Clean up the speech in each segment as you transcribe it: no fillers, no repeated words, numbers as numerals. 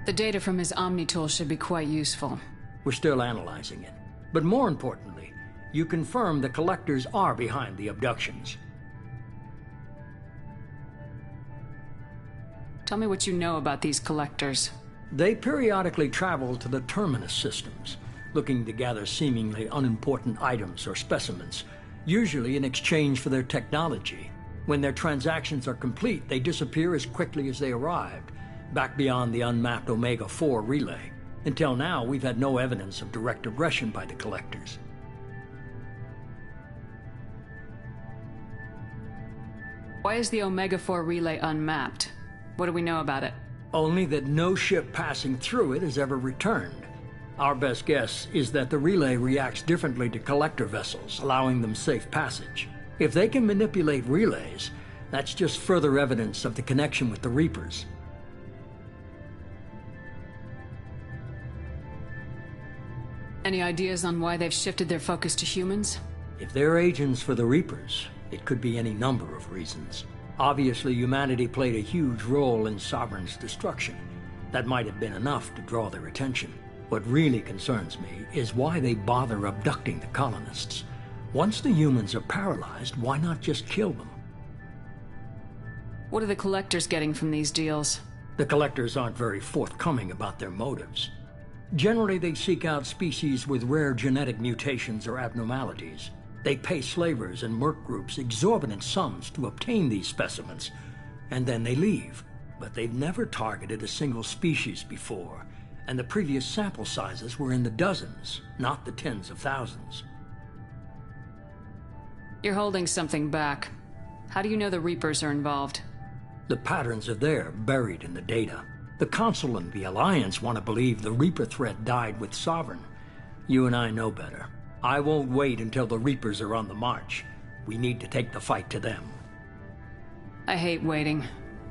The data from his Omni tool should be quite useful. We're still analyzing it. But more importantly, you confirm the collectors are behind the abductions. Tell me what you know about these collectors. They periodically travel to the Terminus systems, looking to gather seemingly unimportant items or specimens, usually in exchange for their technology. When their transactions are complete, they disappear as quickly as they arrived, back beyond the unmapped Omega-4 relay. Until now, we've had no evidence of direct aggression by the collectors. Why is the Omega-4 relay unmapped? What do we know about it? Only that no ship passing through it has ever returned. Our best guess is that the relay reacts differently to collector vessels, allowing them safe passage. If they can manipulate relays, that's just further evidence of the connection with the Reapers. Any ideas on why they've shifted their focus to humans? If they're agents for the Reapers, it could be any number of reasons. Obviously, humanity played a huge role in Sovereign's destruction. That might have been enough to draw their attention. What really concerns me is why they bother abducting the colonists. Once the humans are paralyzed, why not just kill them? What are the collectors getting from these deals? The collectors aren't very forthcoming about their motives. Generally, they seek out species with rare genetic mutations or abnormalities. They pay slavers and merc groups exorbitant sums to obtain these specimens, and then they leave. But they've never targeted a single species before, and the previous sample sizes were in the dozens, not the tens of thousands. You're holding something back. How do you know the Reapers are involved? The patterns are there, buried in the data. The Council and the Alliance want to believe the Reaper threat died with Sovereign. You and I know better. I won't wait until the Reapers are on the march. We need to take the fight to them. I hate waiting,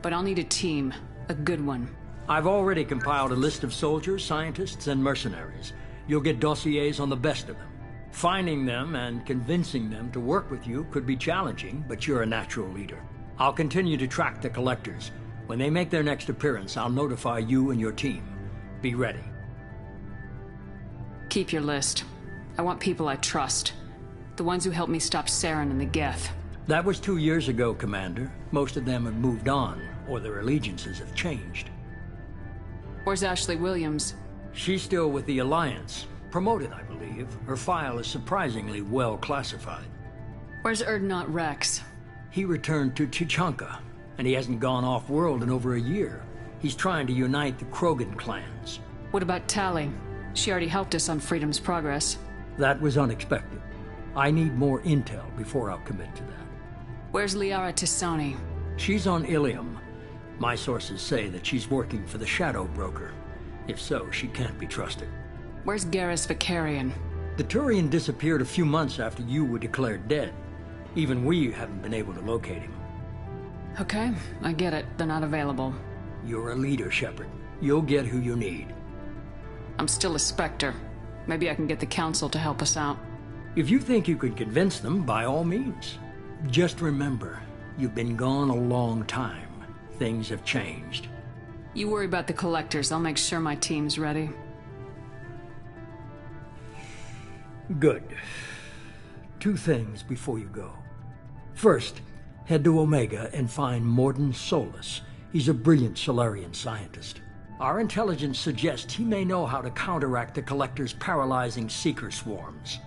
but I'll need a team. A good one. I've already compiled a list of soldiers, scientists, and mercenaries. You'll get dossiers on the best of them. Finding them and convincing them to work with you could be challenging, but you're a natural leader. I'll continue to track the collectors. When they make their next appearance, I'll notify you and your team. Be ready. Keep your list. I want people I trust. The ones who helped me stop Saren and the Geth. That was 2 years ago, Commander. Most of them have moved on, or their allegiances have changed. Where's Ashley Williams? She's still with the Alliance. Promoted, I believe. Her file is surprisingly well classified. Where's Erdnot Rex? He returned to Chichanka, and he hasn't gone off-world in over a year. He's trying to unite the Krogan clans. What about Tali? She already helped us on Freedom's Progress. That was unexpected. I need more intel before I'll commit to that. Where's Liara Tisani? She's on Ilium. My sources say that she's working for the Shadow Broker. If so, she can't be trusted. Where's Garrus Vicarian? The Turian disappeared a few months after you were declared dead. Even we haven't been able to locate him. Okay, I get it. They're not available. You're a leader, Shepard. You'll get who you need. I'm still a Spectre. Maybe I can get the Council to help us out. If you think you can convince them, by all means. Just remember, you've been gone a long time. Things have changed. You worry about the collectors. I'll make sure my team's ready. Good. 2 things before you go. First, head to Omega and find Mordin Solus. He's a brilliant Solarian scientist. Our intelligence suggests he may know how to counteract the Collector's paralyzing Seeker swarms.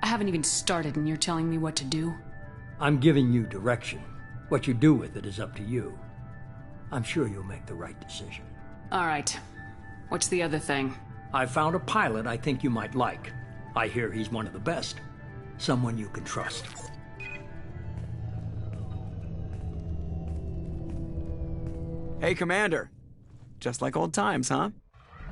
I haven't even started and you're telling me what to do? I'm giving you direction. What you do with it is up to you. I'm sure you'll make the right decision. All right. What's the other thing? I found a pilot I think you might like. I hear he's one of the best. Someone you can trust. Hey, Commander. Just like old times, huh?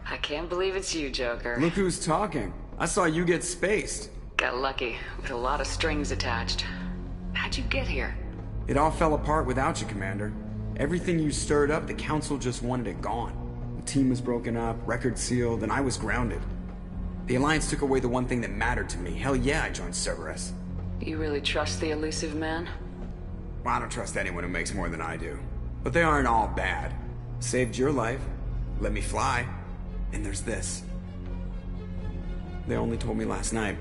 I can't believe it's you, Joker. Look who's talking. I saw you get spaced. Got lucky, with a lot of strings attached. How'd you get here? It all fell apart without you, Commander. Everything you stirred up, the Council just wanted it gone. The team was broken up, record sealed, and I was grounded. The Alliance took away the one thing that mattered to me. Hell yeah, I joined Cerberus. You really trust the elusive man? Well, I don't trust anyone who makes more than I do. But they aren't all bad. Saved your life, let me fly, and there's this. They only told me last night.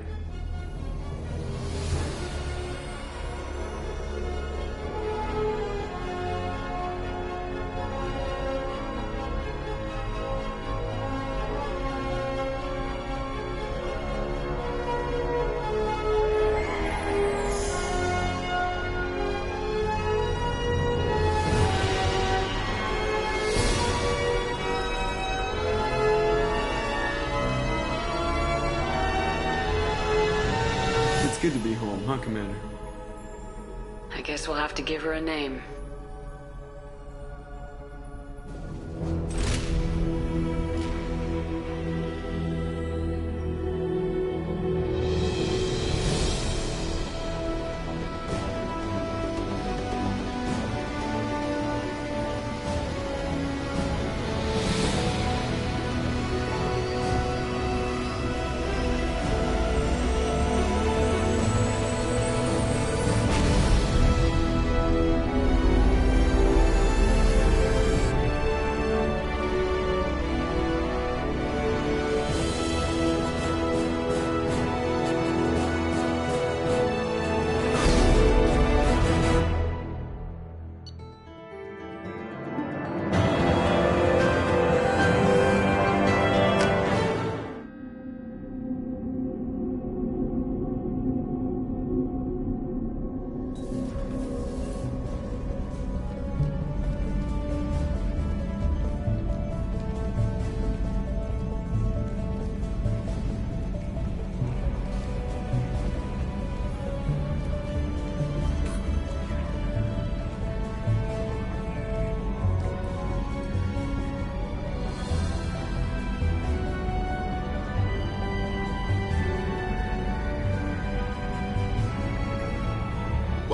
Good to be home, huh, Commander? I guess we'll have to give her a name.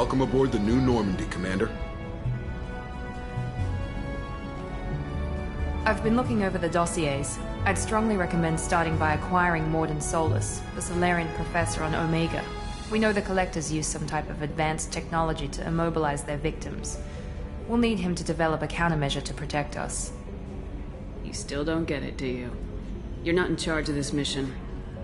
Welcome aboard the new Normandy, Commander. I've been looking over the dossiers. I'd strongly recommend starting by acquiring Morden Solus, the Solarian professor on Omega. We know the Collectors use some type of advanced technology to immobilize their victims. We'll need him to develop a countermeasure to protect us. You still don't get it, do you? You're not in charge of this mission.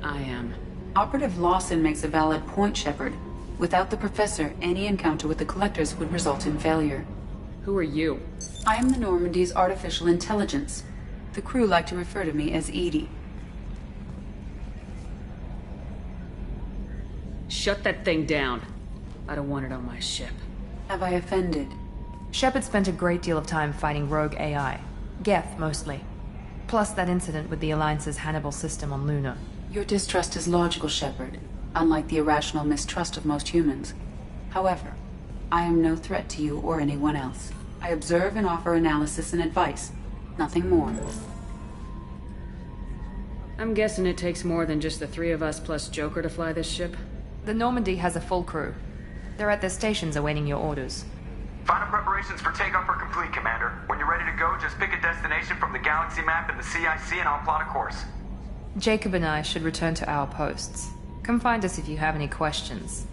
I am. Operative Lawson makes a valid point, Shepard. Without the Professor, any encounter with the Collectors would result in failure. Who are you? I am the Normandy's artificial intelligence. The crew like to refer to me as Edie. Shut that thing down. I don't want it on my ship. Have I offended? Shepard spent a great deal of time fighting rogue AI. Geth, mostly. Plus that incident with the Alliance's Hannibal system on Luna. Your distrust is logical, Shepard, unlike the irrational mistrust of most humans. However, I am no threat to you or anyone else. I observe and offer analysis and advice. Nothing more. I'm guessing it takes more than just the three of us plus Joker to fly this ship? The Normandy has a full crew. They're at their stations awaiting your orders. Final preparations for takeoff are complete, Commander. When you're ready to go, just pick a destination from the galaxy map and the CIC and I'll plot a course. Jacob and I should return to our posts. Come find us if you have any questions.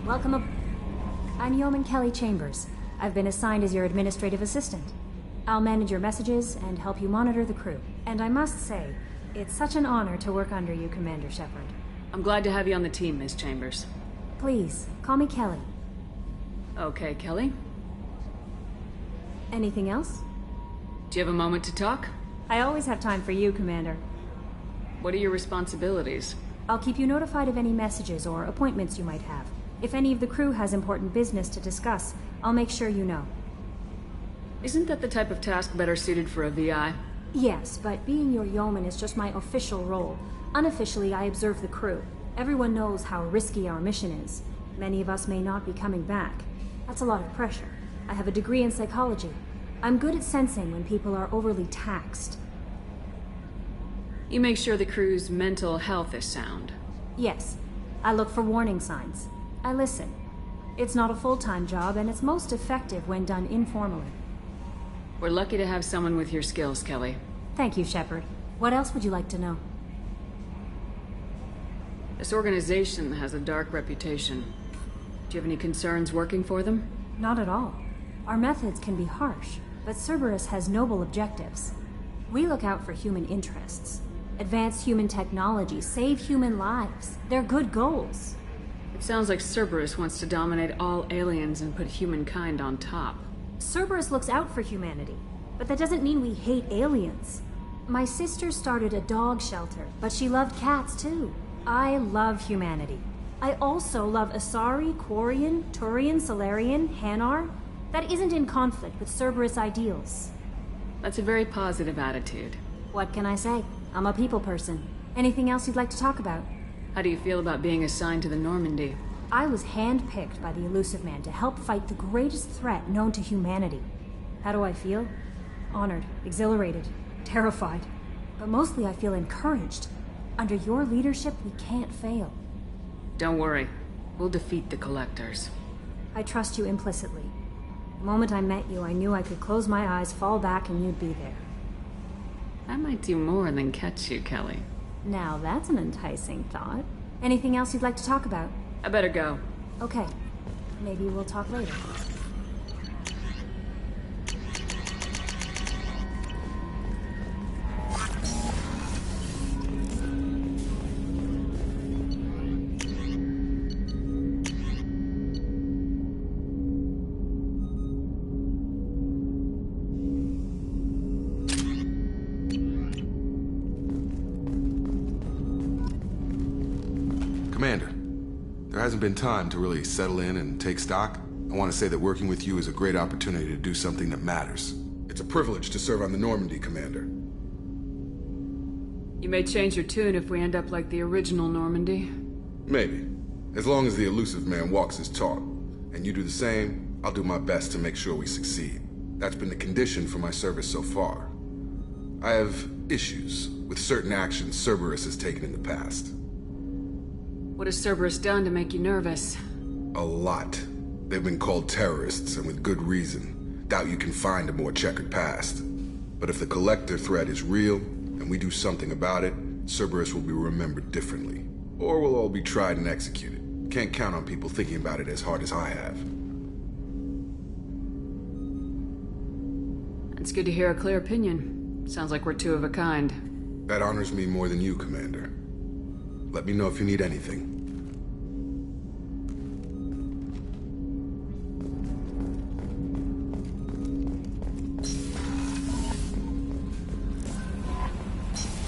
Welcome aboard. I'm Yeoman Kelly Chambers. I've been assigned as your administrative assistant. I'll manage your messages and help you monitor the crew. And I must say, it's such an honor to work under you, Commander Shepard. I'm glad to have you on the team, Ms. Chambers. Please, call me Kelly. Okay, Kelly. Anything else? Do you have a moment to talk? I always have time for you, Commander. What are your responsibilities? I'll keep you notified of any messages or appointments you might have. If any of the crew has important business to discuss, I'll make sure you know. Isn't that the type of task better suited for a VI? Yes, but being your yeoman is just my official role. Unofficially, I observe the crew. Everyone knows how risky our mission is. Many of us may not be coming back. That's a lot of pressure. I have a degree in psychology. I'm good at sensing when people are overly taxed. You make sure the crew's mental health is sound. Yes. I look for warning signs. I listen. It's not a full-time job, and it's most effective when done informally. We're lucky to have someone with your skills, Kelly. Thank you, Shepard. What else would you like to know? This organization has a dark reputation. Do you have any concerns working for them? Not at all. Our methods can be harsh, but Cerberus has noble objectives. We look out for human interests. Advance human technology, save human lives. They're good goals. It sounds like Cerberus wants to dominate all aliens and put humankind on top. Cerberus looks out for humanity, but that doesn't mean we hate aliens. My sister started a dog shelter, but she loved cats too. I love humanity. I also love Asari, Quarian, Turian, Solarian, Hanar. That isn't in conflict with Cerberus ideals. That's a very positive attitude. What can I say? I'm a people person. Anything else you'd like to talk about? How do you feel about being assigned to the Normandy? I was handpicked by the Elusive Man to help fight the greatest threat known to humanity. How do I feel? Honored, exhilarated, terrified. But mostly I feel encouraged. Under your leadership, we can't fail. Don't worry. We'll defeat the Collectors. I trust you implicitly. The moment I met you, I knew I could close my eyes, fall back, and you'd be there. I might do more than catch you, Kelly. Now that's an enticing thought. Anything else you'd like to talk about? I better go. Okay. Maybe we'll talk later. Commander, there hasn't been time to really settle in and take stock. I want to say that working with you is a great opportunity to do something that matters. It's a privilege to serve on the Normandy, Commander. You may change your tune if we end up like the original Normandy. Maybe. As long as the Elusive Man walks his talk, and you do the same, I'll do my best to make sure we succeed. That's been the condition for my service so far. I have issues with certain actions Cerberus has taken in the past. What has Cerberus done to make you nervous? A lot. They've been called terrorists, and with good reason. Doubt you can find a more checkered past. But if the Collector threat is real, and we do something about it, Cerberus will be remembered differently. Or we'll all be tried and executed. Can't count on people thinking about it as hard as I have. It's good to hear a clear opinion. Sounds like we're two of a kind. That honors me more than you, Commander. Let me know if you need anything.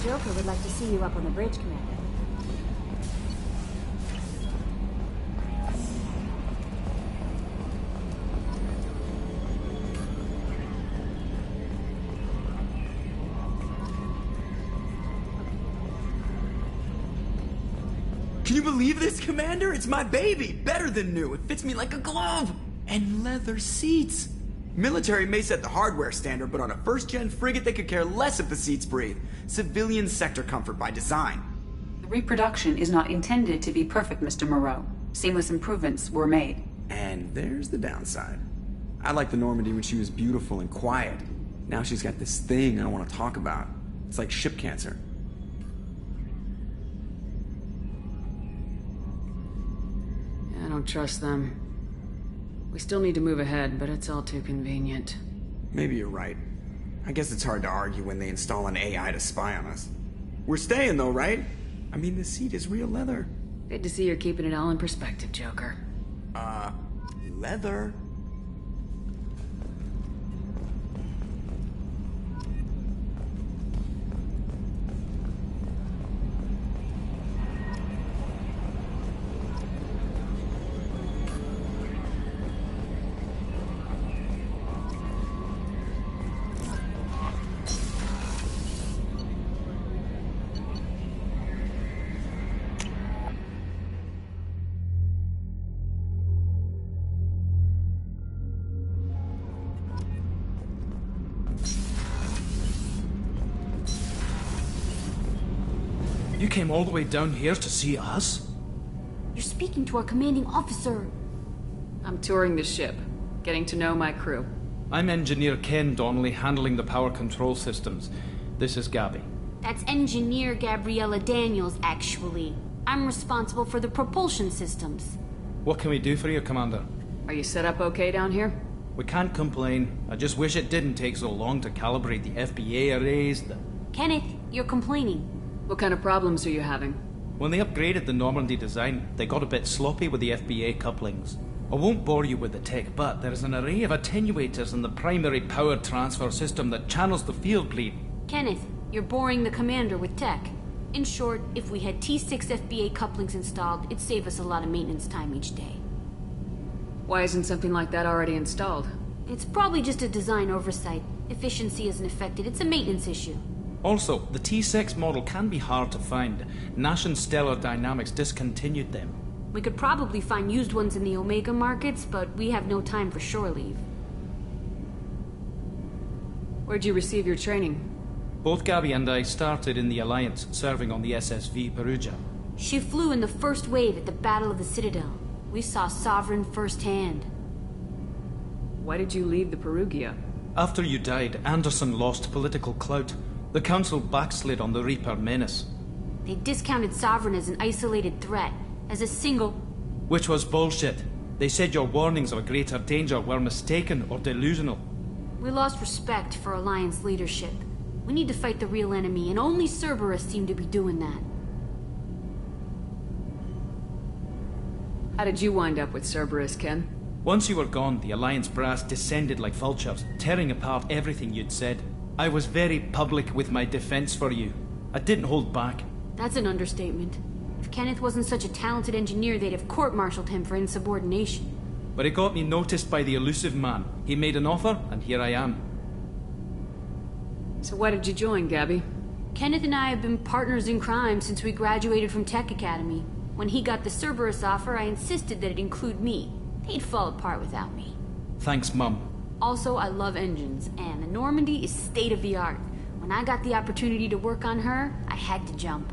Joker would like to see you up on the bridge, Commander. Can you believe this, Commander? It's my baby! Better than new. It fits me like a glove! And leather seats! Military may set the hardware standard, but on a first-gen frigate, they could care less if the seats breathe. Civilian sector comfort by design. The reproduction is not intended to be perfect, Mr. Moreau. Seamless improvements were made. And there's the downside. I liked the Normandy when she was beautiful and quiet. Now she's got this thing I don't want to talk about. It's like ship cancer. I don't trust them. We still need to move ahead, but it's all too convenient. Maybe you're right. I guess it's hard to argue when they install an AI to spy on us. We're staying though, right? I mean, the seat is real leather. Good to see you're keeping it all in perspective, Joker. Leather? You came all the way down here to see us? You're speaking to our commanding officer. I'm touring the ship, getting to know my crew. I'm Engineer Ken Donnelly, handling the power control systems. This is Gabby. That's Engineer Gabriella Daniels, actually. I'm responsible for the propulsion systems. What can we do for you, Commander? Are you set up okay down here? We can't complain. I just wish it didn't take so long to calibrate the FBA arrays. Kenneth, you're complaining. What kind of problems are you having? When they upgraded the Normandy design, they got a bit sloppy with the FBA couplings. I won't bore you with the tech, but there is an array of attenuators in the primary power transfer system that channels the field bleed. Kenneth, you're boring the commander with tech. In short, if we had T6 FBA couplings installed, it'd save us a lot of maintenance time each day. Why isn't something like that already installed? It's probably just a design oversight. Efficiency isn't affected, it's a maintenance issue. Also, the T6 model can be hard to find. Nash and Stellar Dynamics discontinued them. We could probably find used ones in the Omega markets, but we have no time for shore leave. Where'd you receive your training? Both Gabby and I started in the Alliance, serving on the SSV Perugia. She flew in the first wave at the Battle of the Citadel. We saw Sovereign firsthand. Why did you leave the Perugia? After you died, Anderson lost political clout. The Council backslid on the Reaper menace. They discounted Sovereign as an isolated threat, as a single... Which was bullshit. They said your warnings of a greater danger were mistaken or delusional. We lost respect for Alliance leadership. We need to fight the real enemy, and only Cerberus seemed to be doing that. How did you wind up with Cerberus, Ken? Once you were gone, the Alliance brass descended like vultures, tearing apart everything you'd said. I was very public with my defense for you. I didn't hold back. That's an understatement. If Kenneth wasn't such a talented engineer, they'd have court-martialed him for insubordination. But it got me noticed by the elusive man. He made an offer, and here I am. So why did you join, Gabby? Kenneth and I have been partners in crime since we graduated from Tech Academy. When he got the Cerberus offer, I insisted that it include me. They'd fall apart without me. Thanks, Mum. Also, I love engines, and the Normandy is state-of-the-art. When I got the opportunity to work on her, I had to jump.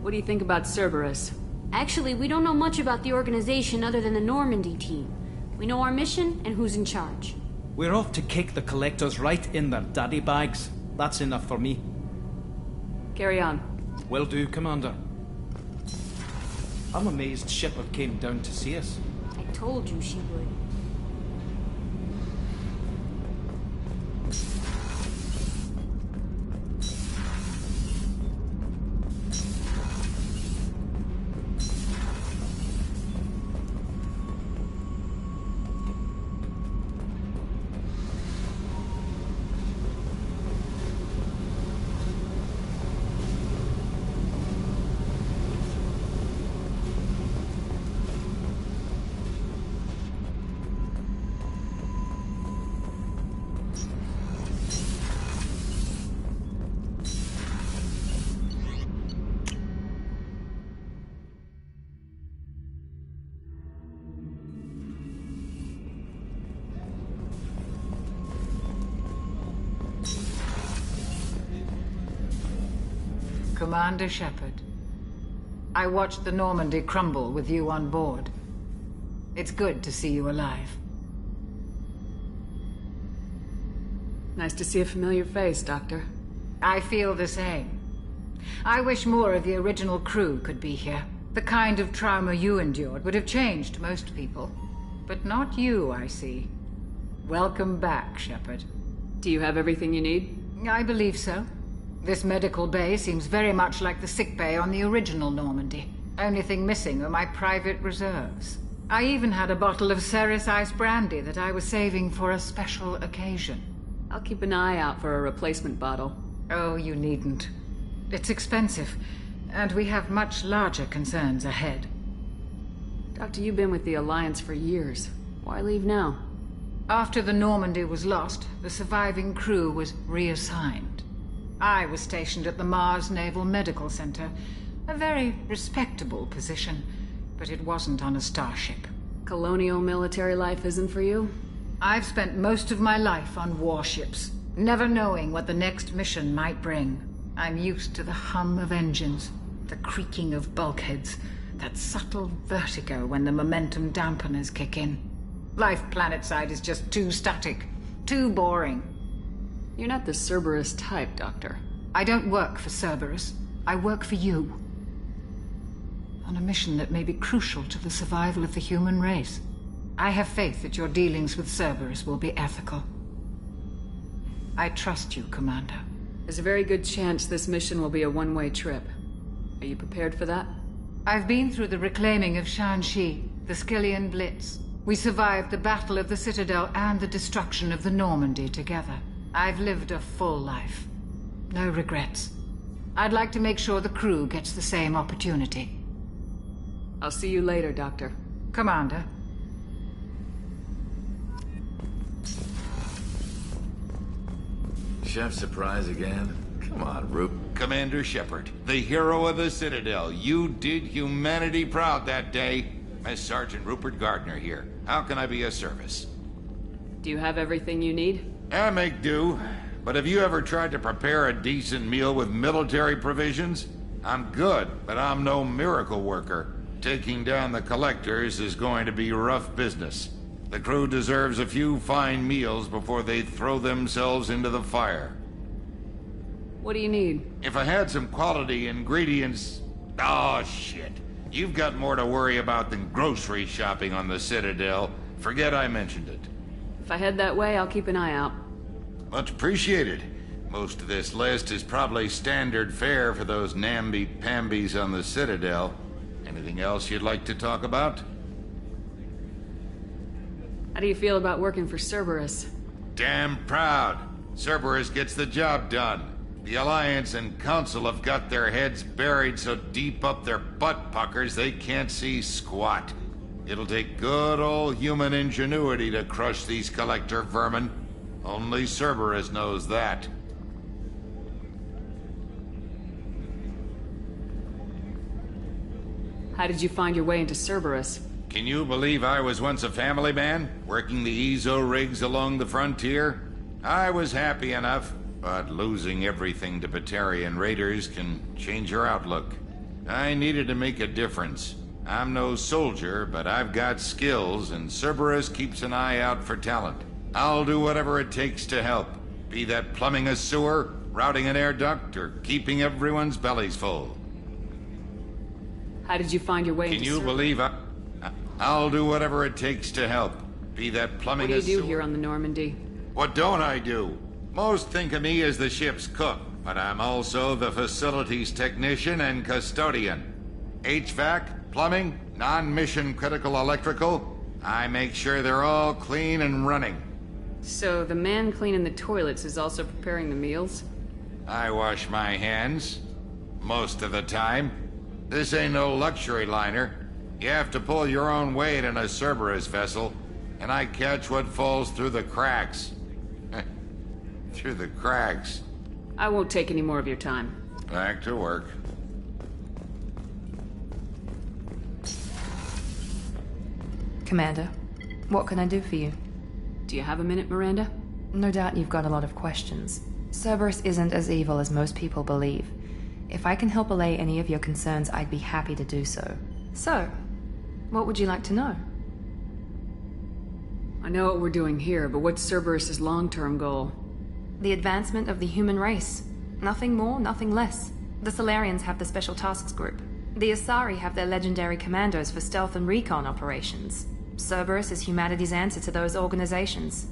What do you think about Cerberus? Actually, we don't know much about the organization other than the Normandy team. We know our mission and who's in charge. We're off to kick the Collectors right in their daddy bags. That's enough for me. Carry on. Will do, Commander. I'm amazed Shepard came down to see us. I told you she would. Commander Shepard, I watched the Normandy crumble with you on board. It's good to see you alive. Nice to see a familiar face, Doctor. I feel the same. I wish more of the original crew could be here. The kind of trauma you endured would have changed most people. But not you, I see. Welcome back, Shepard. Do you have everything you need? I believe so. This medical bay seems very much like the sick bay on the original Normandy. Only thing missing are my private reserves. I even had a bottle of Ceres Ice brandy that I was saving for a special occasion. I'll keep an eye out for a replacement bottle. Oh, you needn't. It's expensive, and we have much larger concerns ahead. Doctor, you've been with the Alliance for years. Why leave now? After the Normandy was lost, the surviving crew was reassigned. I was stationed at the Mars Naval Medical Center, a very respectable position, but it wasn't on a starship. Colonial military life isn't for you? I've spent most of my life on warships, never knowing what the next mission might bring. I'm used to the hum of engines, the creaking of bulkheads, that subtle vertigo when the momentum dampeners kick in. Life planetside is just too static, too boring. You're not the Cerberus type, Doctor. I don't work for Cerberus. I work for you. On a mission that may be crucial to the survival of the human race. I have faith that your dealings with Cerberus will be ethical. I trust you, Commander. There's a very good chance this mission will be a one-way trip. Are you prepared for that? I've been through the reclaiming of Shanxi, the Skillian Blitz. We survived the Battle of the Citadel and the destruction of the Normandy together. I've lived a full life. No regrets. I'd like to make sure the crew gets the same opportunity. I'll see you later, Doctor. Commander. Chef surprise again? Come on, Roop. Commander Shepard, the hero of the Citadel. You did humanity proud that day. As Sergeant Rupert Gardner here. How can I be of service? Do you have everything you need? I make do. But have you ever tried to prepare a decent meal with military provisions? I'm good, but I'm no miracle worker. Taking down the collectors is going to be rough business. The crew deserves a few fine meals before they throw themselves into the fire. What do you need? If I had some quality ingredients... Oh, shit. You've got more to worry about than grocery shopping on the Citadel. Forget I mentioned it. If I head that way, I'll keep an eye out. Much appreciated. Most of this list is probably standard fare for those namby-pambies on the Citadel. Anything else you'd like to talk about? How do you feel about working for Cerberus? Damn proud. Cerberus gets the job done. The Alliance and Council have got their heads buried so deep up their butt puckers they can't see squat. It'll take good old human ingenuity to crush these collector vermin. Only Cerberus knows that. How did you find your way into Cerberus? Can you believe I was once a family man, working the EZO rigs along the frontier? I was happy enough, but losing everything to Batarian raiders can change your outlook. I needed to make a difference. I'm no soldier, but I've got skills, and Cerberus keeps an eye out for talent. I'll do whatever it takes to help. Be that plumbing a sewer, routing an air duct, or keeping everyone's bellies full. How did you find your way into Can you believe I'll do whatever it takes to help. Be that plumbing a sewer. What do you do here on the Normandy? What don't I do? Most think of me as the ship's cook, but I'm also the facilities technician and custodian. HVAC, plumbing, non-mission critical electrical. I make sure they're all clean and running. So the man cleaning the toilets is also preparing the meals? I wash my hands. Most of the time. This ain't no luxury liner. You have to pull your own weight in a Cerberus vessel, and I catch what falls through the cracks. Through the cracks. I won't take any more of your time. Back to work. Commander, what can I do for you? Do you have a minute, Miranda? No doubt you've got a lot of questions. Cerberus isn't as evil as most people believe. If I can help allay any of your concerns, I'd be happy to do so. So, what would you like to know? I know what we're doing here, but what's Cerberus's long-term goal? The advancement of the human race. Nothing more, nothing less. The Solarians have the Special Tasks Group. The Asari have their legendary commandos for stealth and recon operations. Cerberus is humanity's answer to those organizations.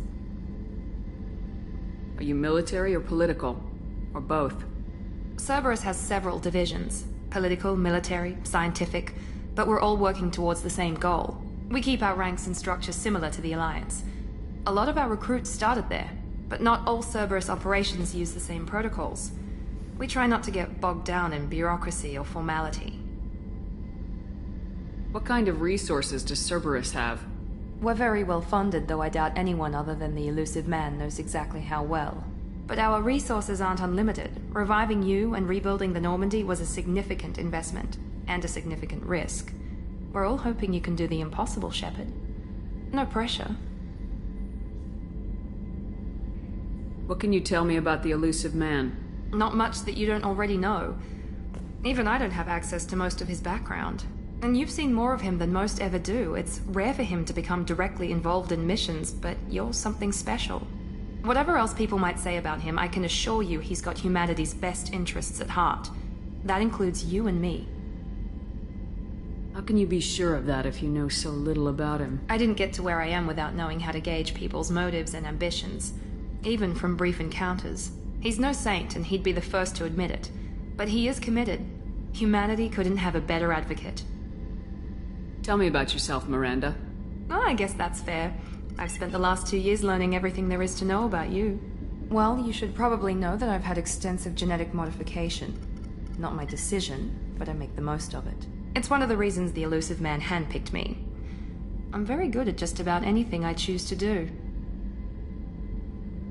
Are you military or political? Or both? Cerberus has several divisions. Political, military, scientific, but we're all working towards the same goal. We keep our ranks and structure similar to the Alliance. A lot of our recruits started there, but not all Cerberus operations use the same protocols. We try not to get bogged down in bureaucracy or formality. What kind of resources does Cerberus have? We're very well funded, though I doubt anyone other than the elusive man knows exactly how well. But our resources aren't unlimited. Reviving you and rebuilding the Normandy was a significant investment, and a significant risk. We're all hoping you can do the impossible, Shepard. No pressure. What can you tell me about the elusive man? Not much that you don't already know. Even I don't have access to most of his background. And you've seen more of him than most ever do. It's rare for him to become directly involved in missions, but you're something special. Whatever else people might say about him, I can assure you he's got humanity's best interests at heart. That includes you and me. How can you be sure of that if you know so little about him? I didn't get to where I am without knowing how to gauge people's motives and ambitions, even from brief encounters. He's no saint, and he'd be the first to admit it. But he is committed. Humanity couldn't have a better advocate. Tell me about yourself, Miranda. Oh, I guess that's fair. I've spent the last 2 years learning everything there is to know about you. Well, you should probably know that I've had extensive genetic modification. Not my decision, but I make the most of it. It's one of the reasons the elusive man handpicked me. I'm very good at just about anything I choose to do.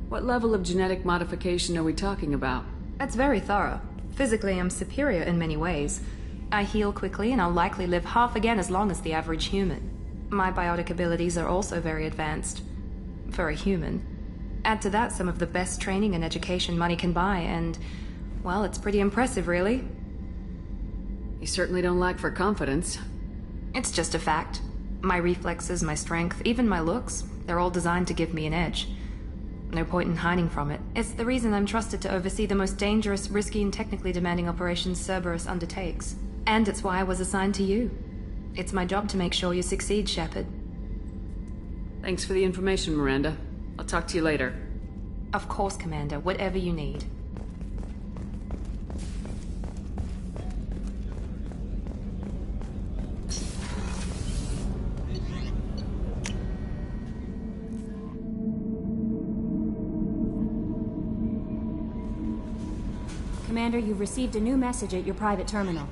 What level of genetic modification are we talking about? That's very thorough. Physically, I'm superior in many ways. I heal quickly, and I'll likely live half again as long as the average human. My biotic abilities are also very advanced. For a human. Add to that some of the best training and education money can buy, and, well, it's pretty impressive, really. You certainly don't lack for confidence. It's just a fact. My reflexes, my strength, even my looks, they're all designed to give me an edge. No point in hiding from it. It's the reason I'm trusted to oversee the most dangerous, risky, and technically demanding operations Cerberus undertakes. And it's why I was assigned to you. It's my job to make sure you succeed, Shepard. Thanks for the information, Miranda. I'll talk to you later. Of course, Commander. Whatever you need. Commander, you've received a new message at your private terminal.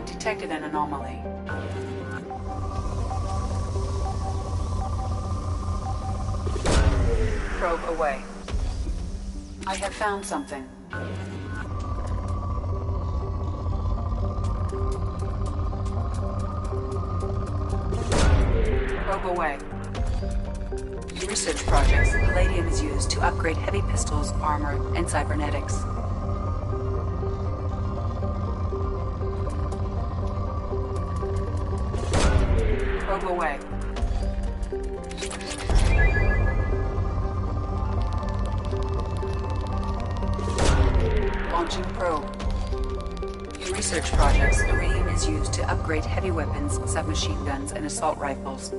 Detected an anomaly. Probe away. I have found something. Probe away. In research projects, palladium is used to upgrade heavy pistols, armor, and cybernetics. Probe away. Launching probe. In research projects, iridium is used to upgrade heavy weapons, submachine guns, and assault rifles.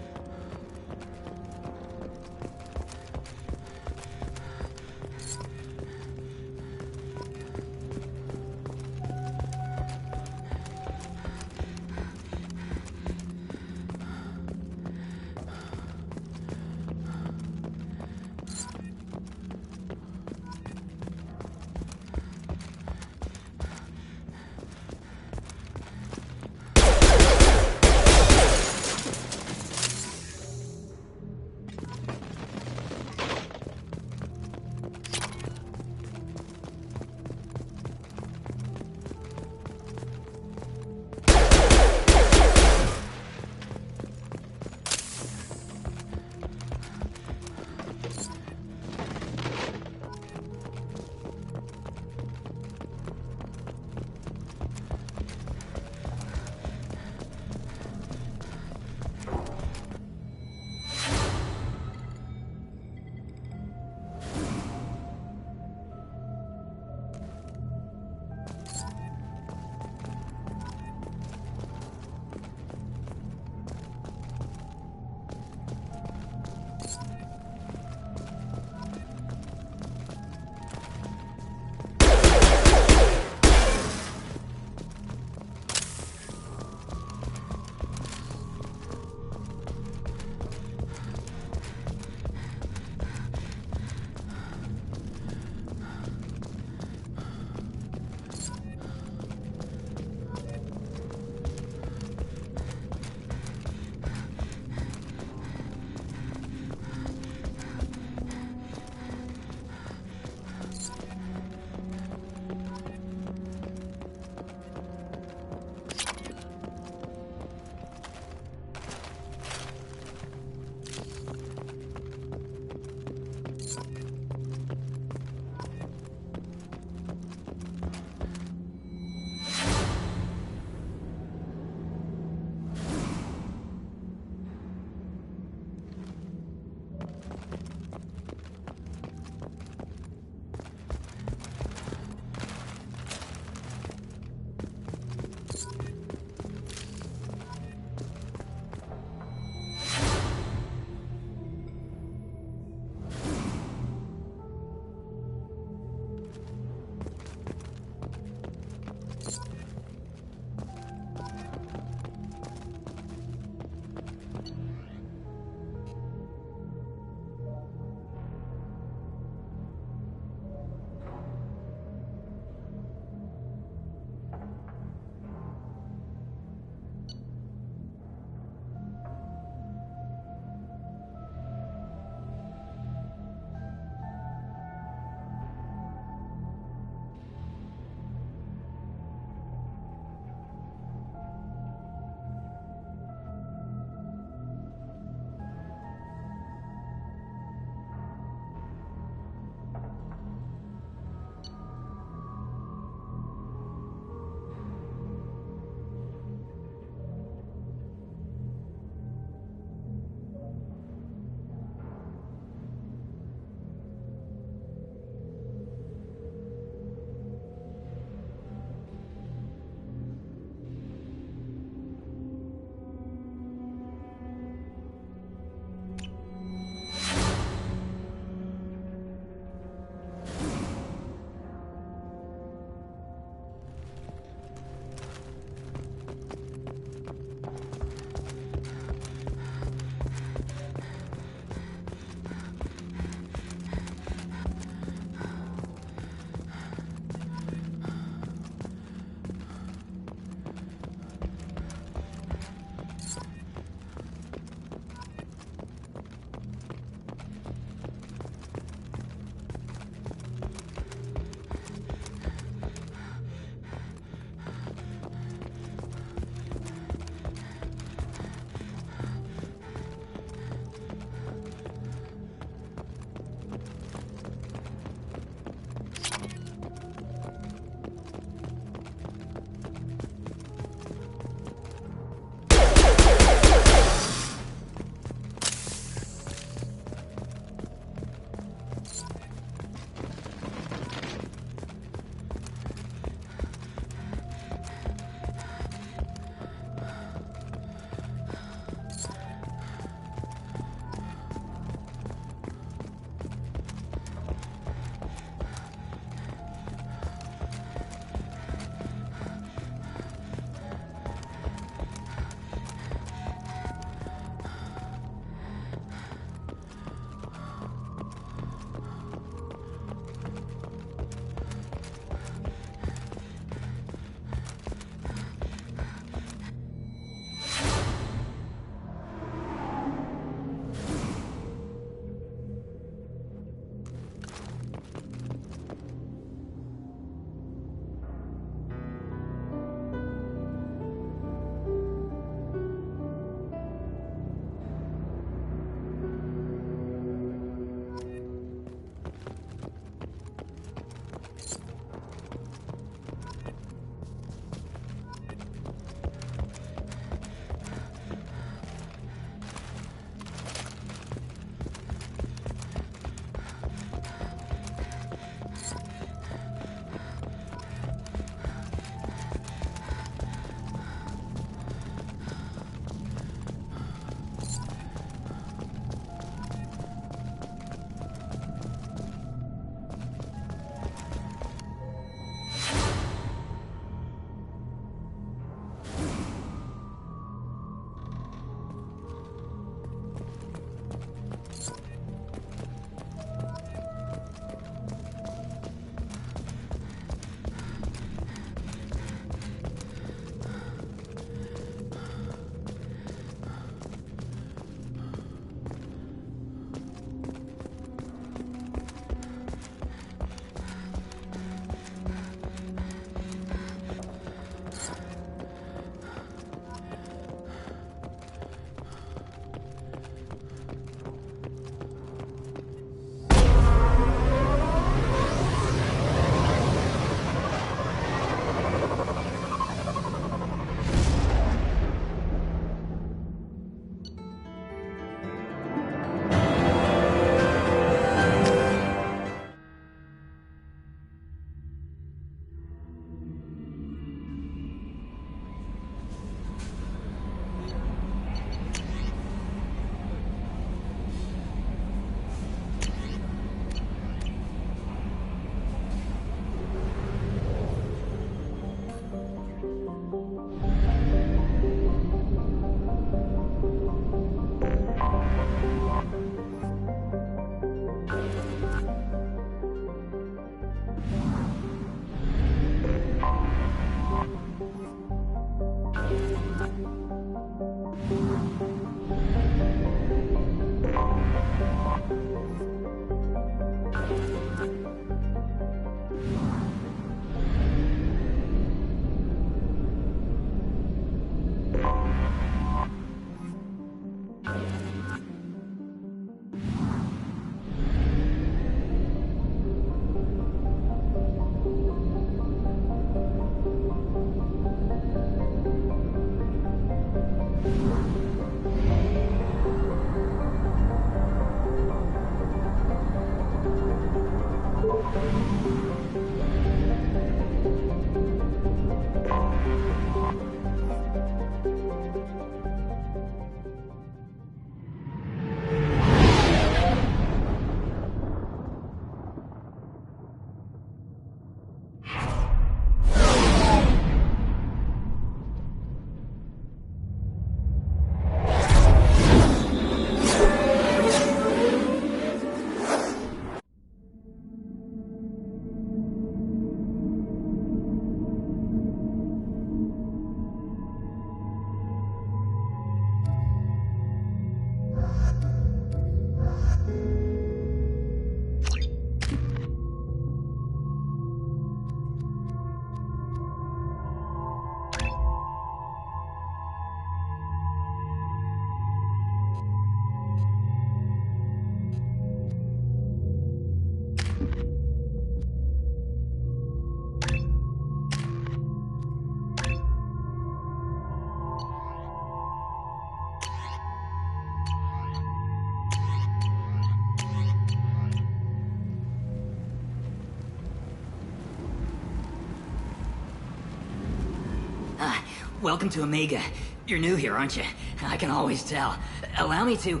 Welcome to Omega. You're new here, aren't you? I can always tell. Allow me to...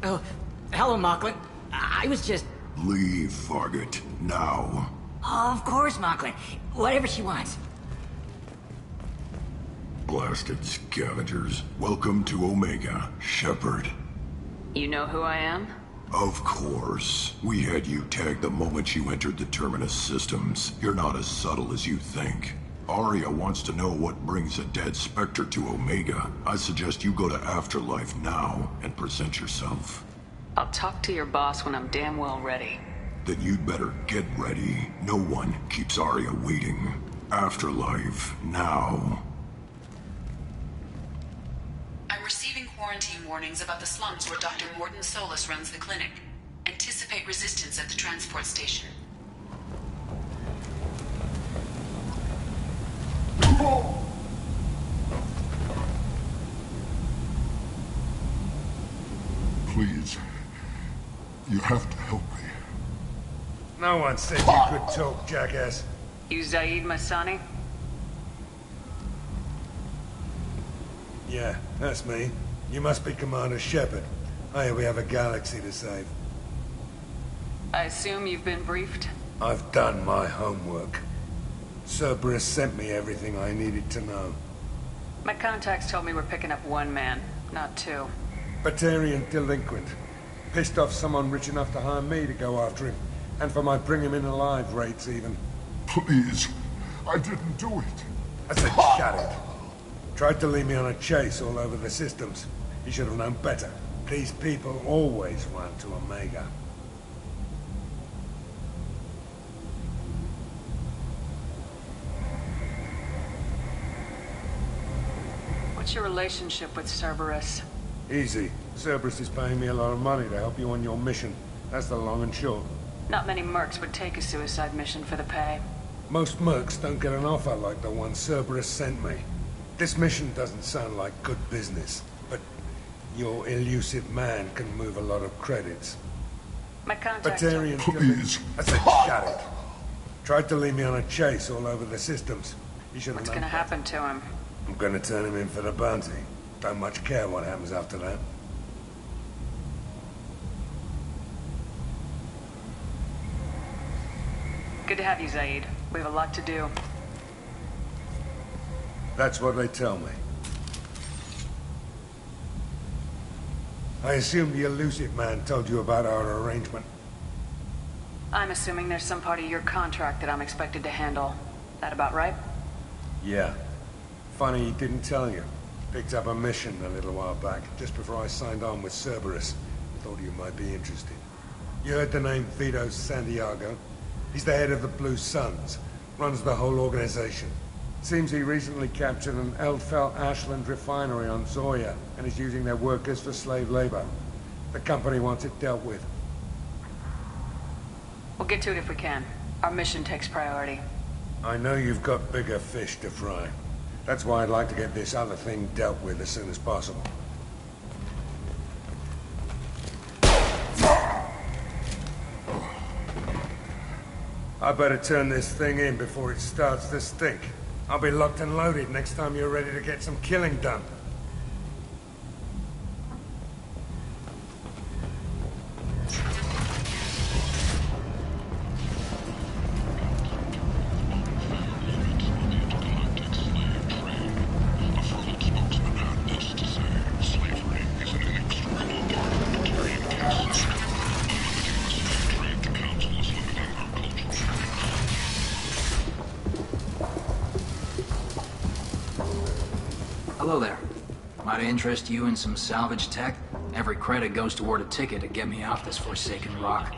Oh, hello, Mocklin. I was just... Leave, Fargate. Now. Oh, of course, Mocklin. Whatever she wants. Blasted scavengers. Welcome to Omega, Shepard. You know who I am? Of course. We had you tagged the moment you entered the Terminus systems. You're not as subtle as you think. Arya wants to know what brings a dead Spectre to Omega. I suggest you go to Afterlife now and present yourself. I'll talk to your boss when I'm damn well ready. Then you'd better get ready. No one keeps Arya waiting. Afterlife now. I'm receiving quarantine warnings about the slums where Dr. Mordin Solus runs the clinic. Anticipate resistance at the transport station. Please. You have to help me. No one said you could talk, jackass. You Zaid Masani? Yeah, that's me. You must be Commander Shepard. Hey, we have a galaxy to save. I assume you've been briefed? I've done my homework. Cerberus sent me everything I needed to know. My contacts told me we're picking up one man, not two. Batarian delinquent. Pissed off someone rich enough to hire me to go after him. And for my bring him in alive rates even. Please. I didn't do it. I said shut it. Tried to lead me on a chase all over the systems. He should have known better. These people always run to Omega. What's your relationship with Cerberus? Easy. Cerberus is paying me a lot of money to help you on your mission. That's the long and short. Not many mercs would take a suicide mission for the pay. Most mercs don't get an offer like the one Cerberus sent me. This mission doesn't sound like good business, but your elusive man can move a lot of credits. My contacts... Batarian... Please. I said shut it. Tried to lead me on a chase all over the systems. He should have What's known gonna happen to him? I'm gonna turn him in for the bounty. Don't much care what happens after that. Good to have you, Zaid. We have a lot to do. That's what they tell me. I assume the elusive man told you about our arrangement. I'm assuming there's some part of your contract that I'm expected to handle. That about right? Yeah. Funny he didn't tell you. Picked up a mission a little while back, just before I signed on with Cerberus. Thought you might be interested. You heard the name Vito Santiago? He's the head of the Blue Suns. Runs the whole organization. Seems he recently captured an Eldfell Ashland refinery on Zoya and is using their workers for slave labor. The company wants it dealt with. We'll get to it if we can. Our mission takes priority. I know you've got bigger fish to fry. That's why I'd like to get this other thing dealt with as soon as possible. I better turn this thing in before it starts to stink. I'll be locked and loaded next time you're ready to get some killing done. Hello there. Might interest you in some salvage tech? Every credit goes toward a ticket to get me off this forsaken rock.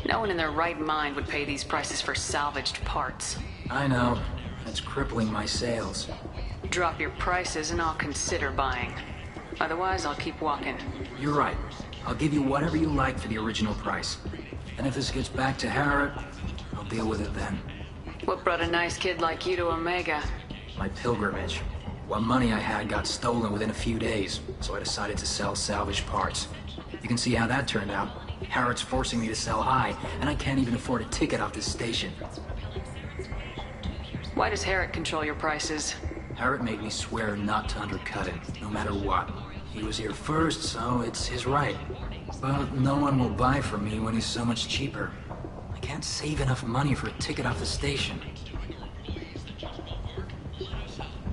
No one in their right mind would pay these prices for salvaged parts. I know. It's crippling my sales. Drop your prices and I'll consider buying. Otherwise, I'll keep walking. You're right. I'll give you whatever you like for the original price. And if this gets back to Harrod, I'll deal with it then. What brought a nice kid like you to Omega? My pilgrimage. What money I had got stolen within a few days, so I decided to sell salvaged parts. You can see how that turned out. Harrod's forcing me to sell high, and I can't even afford a ticket off this station. Why does Herrick control your prices? Harriet made me swear not to undercut it, no matter what. He was here first, so it's his right. But no one will buy from me when he's so much cheaper. I can't save enough money for a ticket off the station.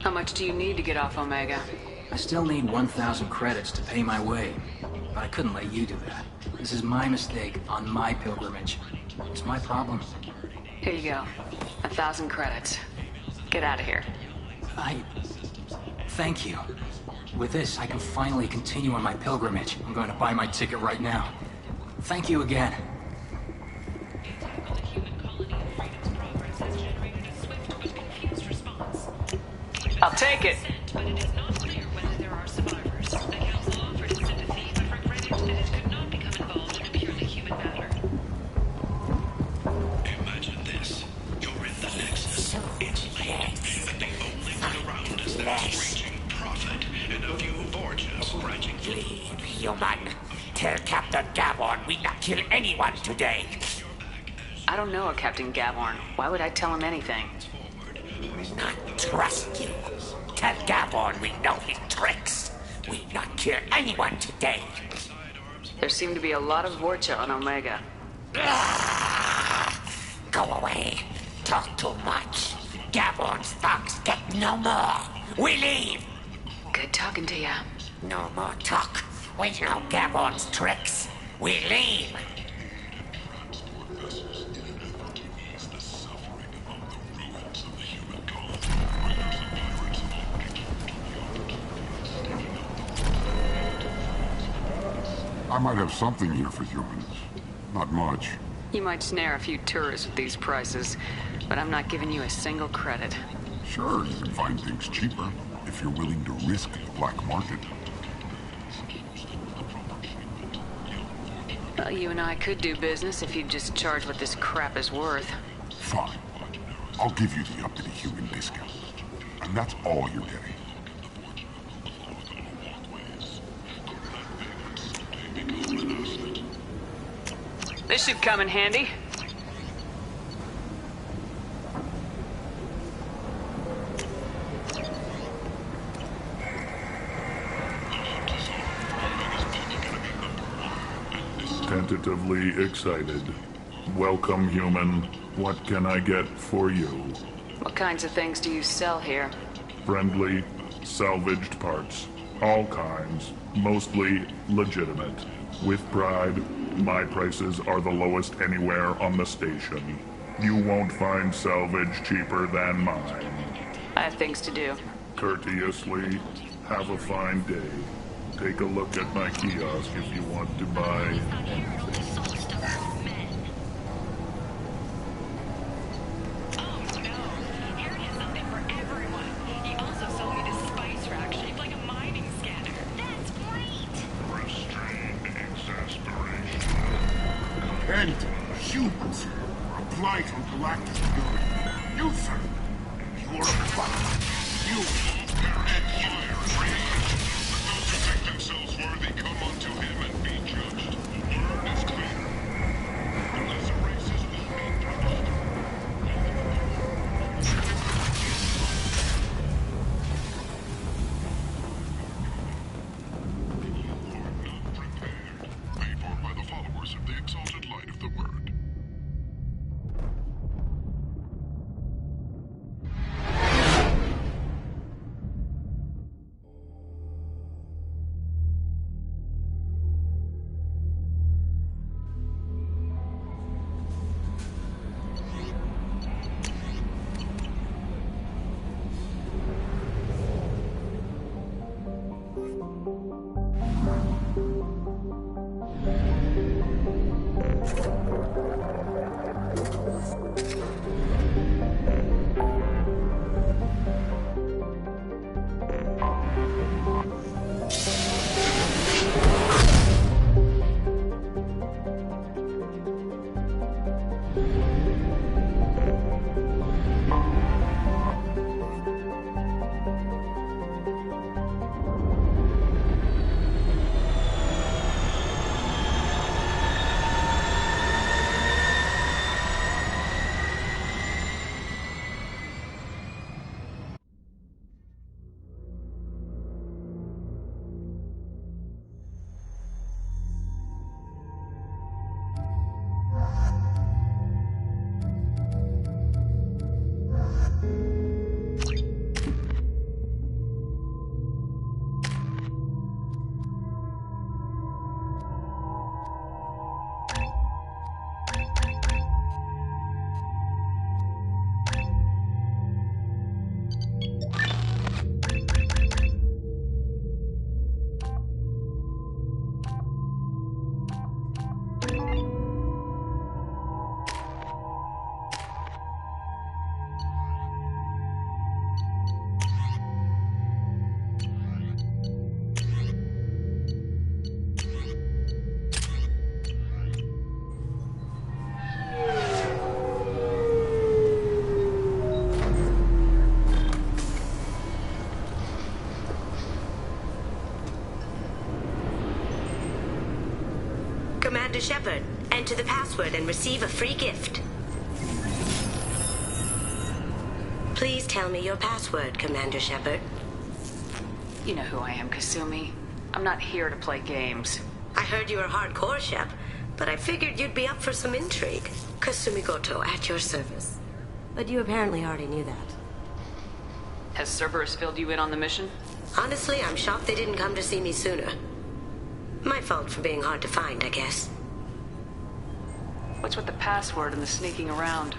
How much do you need to get off Omega? I still need 1,000 credits to pay my way. But I couldn't let you do that. This is my mistake on my pilgrimage. It's my problem. Here you go. 1,000 credits. Get out of here. Thank you. With this, I can finally continue on my pilgrimage. I'm going to buy my ticket right now. Thank you again. I'll take it. Human. Tell Captain Gavorn we not kill anyone today. I don't know a Captain Gavorn. Why would I tell him anything? Not trust you. Tell Gavorn we know his tricks. We not kill anyone today. There seem to be a lot of Vorcha on Omega. Go away. Talk too much. Gavorn's thugs get no more. We leave. Good talking to you. No more talk. We know Gavorn's tricks. We leave. I might have something here for humans. Not much. You might snare a few tourists with these prices, but I'm not giving you a single credit. Sure, you can find things cheaper if you're willing to risk the black market. Well, you and I could do business if you'd just charge what this crap is worth. Fine. I'll give you the uppity human discount. And that's all you're getting. This should come in handy. Tentatively excited. Welcome, human. What can I get for you? What kinds of things do you sell here? Friendly, salvaged parts. All kinds. Mostly legitimate. With pride, my prices are the lowest anywhere on the station. You won't find salvage cheaper than mine. I have things to do. Courteously, have a fine day. Take a look at my kiosk if you want to buy anything. And humans apply to galactic security. You, sir, you're a butler. You and fire. Let those who think themselves worthy come unto him and be judged. Word is clear. The lesser races will be punished. Paid for by the followers of the exalted light of the word. Shepard. Enter the password and receive a free gift. Please tell me your password, Commander Shepard. You know who I am, Kasumi. I'm not here to play games. I heard you were hardcore, Shep, but I figured you'd be up for some intrigue. Kasumi Goto, at your service. But you apparently already knew that. Has Cerberus filled you in on the mission? Honestly, I'm shocked they didn't come to see me sooner. My fault for being hard to find, I guess. What's with the password and the sneaking around?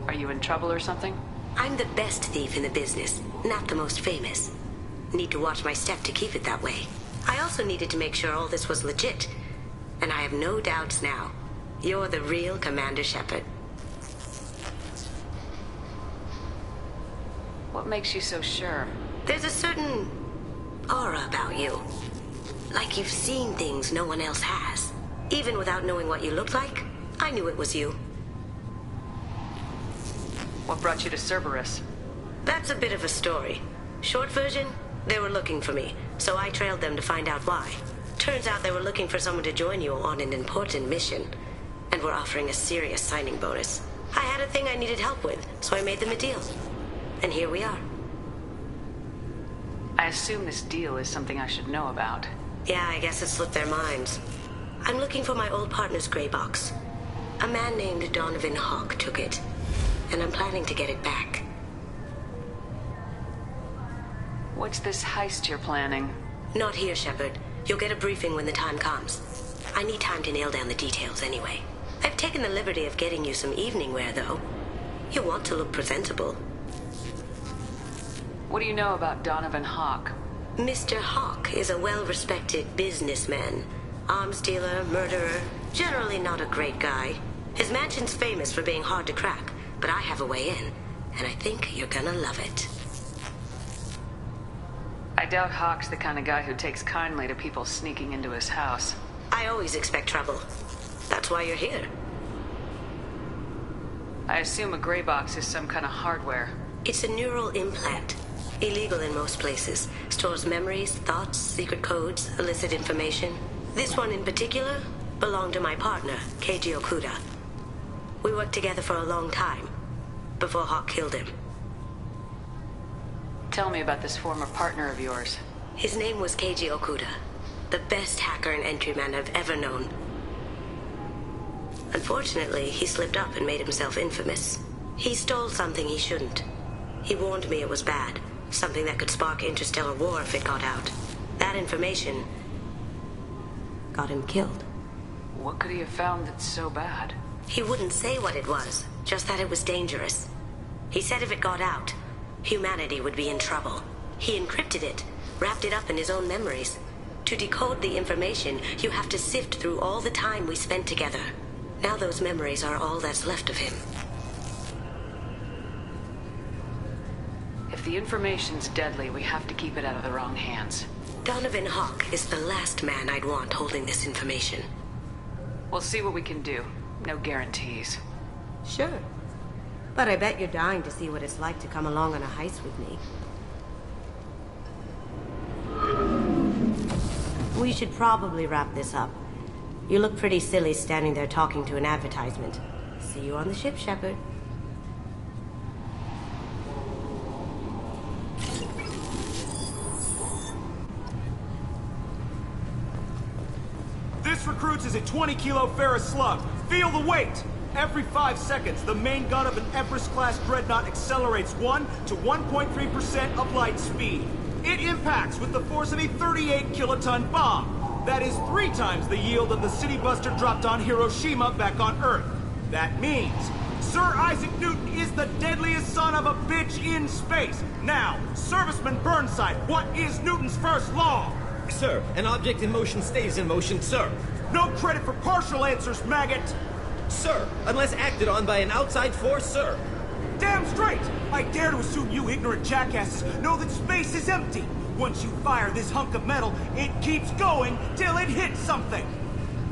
Are you in trouble or something? I'm the best thief in the business, not the most famous. Need to watch my step to keep it that way. I also needed to make sure all this was legit. And I have no doubts now. You're the real Commander Shepard. What makes you so sure? There's a certain aura about you. Like you've seen things no one else has. Even without knowing what you looked like, I knew it was you. What brought you to Cerberus? That's a bit of a story. Short version, they were looking for me, so I trailed them to find out why. Turns out they were looking for someone to join you on an important mission, and were offering a serious signing bonus. I had a thing I needed help with, so I made them a deal. And here we are. I assume this deal is something I should know about. Yeah, I guess it slipped their minds. I'm looking for my old partner's gray box. A man named Donovan Hawk took it, and I'm planning to get it back. What's this heist you're planning? Not here, Shepard. You'll get a briefing when the time comes. I need time to nail down the details anyway. I've taken the liberty of getting you some evening wear, though. You want to look presentable. What do you know about Donovan Hawk? Mr. Hawk is a well-respected businessman. Arms dealer, murderer, generally not a great guy. His mansion's famous for being hard to crack, but I have a way in, and I think you're gonna love it. I doubt Hawk's the kind of guy who takes kindly to people sneaking into his house. I always expect trouble. That's why you're here. I assume a gray box is some kind of hardware. It's a neural implant. Illegal in most places. Stores memories, thoughts, secret codes, illicit information. This one in particular belonged to my partner, Keiji Okuda. We worked together for a long time, before Hawk killed him. Tell me about this former partner of yours. His name was Keiji Okuda, the best hacker and entryman I've ever known. Unfortunately, he slipped up and made himself infamous. He stole something he shouldn't. He warned me it was bad, something that could spark interstellar war if it got out. That information got him killed. What could he have found that's so bad? He wouldn't say what it was, just that it was dangerous. He said if it got out, humanity would be in trouble. He encrypted it, wrapped it up in his own memories. To decode the information, you have to sift through all the time we spent together. Now those memories are all that's left of him. If the information's deadly, we have to keep it out of the wrong hands. Donovan Hawk is the last man I'd want holding this information. We'll see what we can do. No guarantees. Sure. But I bet you're dying to see what it's like to come along on a heist with me. We should probably wrap this up. You look pretty silly standing there talking to an advertisement. See you on the ship, Shepard. This recruits is a 20-kilo ferrous slug. Feel the weight! Every 5 seconds, the main gun of an Everest-class dreadnought accelerates 1 to 1.3% of light speed. It impacts with the force of a 38-kiloton bomb. That is 3 times the yield of the city buster dropped on Hiroshima back on Earth. That means Sir Isaac Newton is the deadliest son of a bitch in space. Now, Serviceman Burnside, what is Newton's first law? Sir, an object in motion stays in motion, sir. No credit for partial answers, maggot! Sir, unless acted on by an outside force, sir. Damn straight! I dare to assume you ignorant jackasses know that space is empty. Once you fire this hunk of metal, it keeps going till it hits something.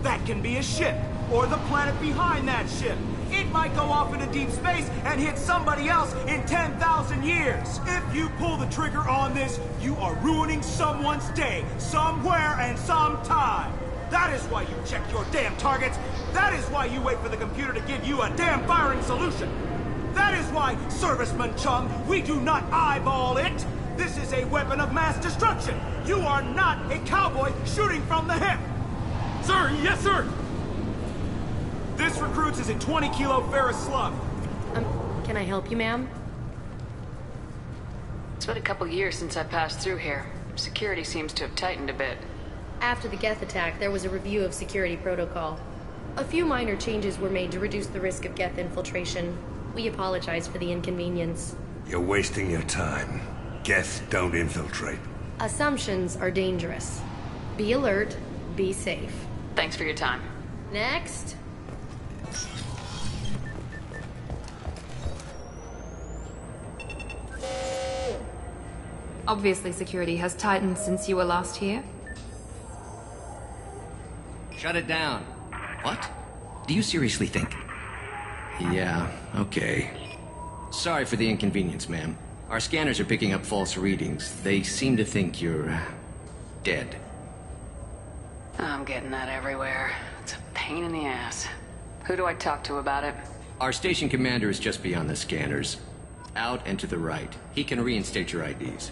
That can be a ship, or the planet behind that ship. It might go off into deep space and hit somebody else in 10,000 years. If you pull the trigger on this, you are ruining someone's day, somewhere and sometime. That is why you check your damn targets! That is why you wait for the computer to give you a damn firing solution! That is why, Serviceman Chung, we do not eyeball it! This is a weapon of mass destruction! You are not a cowboy shooting from the hip! Sir, yes, sir! This recruits is a 20-kilo ferrous slug. Can I help you, ma'am? It's been a couple years since I passed through here. Security seems to have tightened a bit. After the Geth attack, there was a review of security protocol. A few minor changes were made to reduce the risk of Geth infiltration. We apologize for the inconvenience. You're wasting your time. Geth don't infiltrate. Assumptions are dangerous. Be alert, be safe. Thanks for your time. Next. Obviously, security has tightened since you were last here. Shut it down. What? Do you seriously think? Yeah, okay. Sorry for the inconvenience, ma'am. Our scanners are picking up false readings. They seem to think you're... dead. I'm getting that everywhere. It's a pain in the ass. Who do I talk to about it? Our station commander is just beyond the scanners. Out and to the right. He can reinstate your IDs.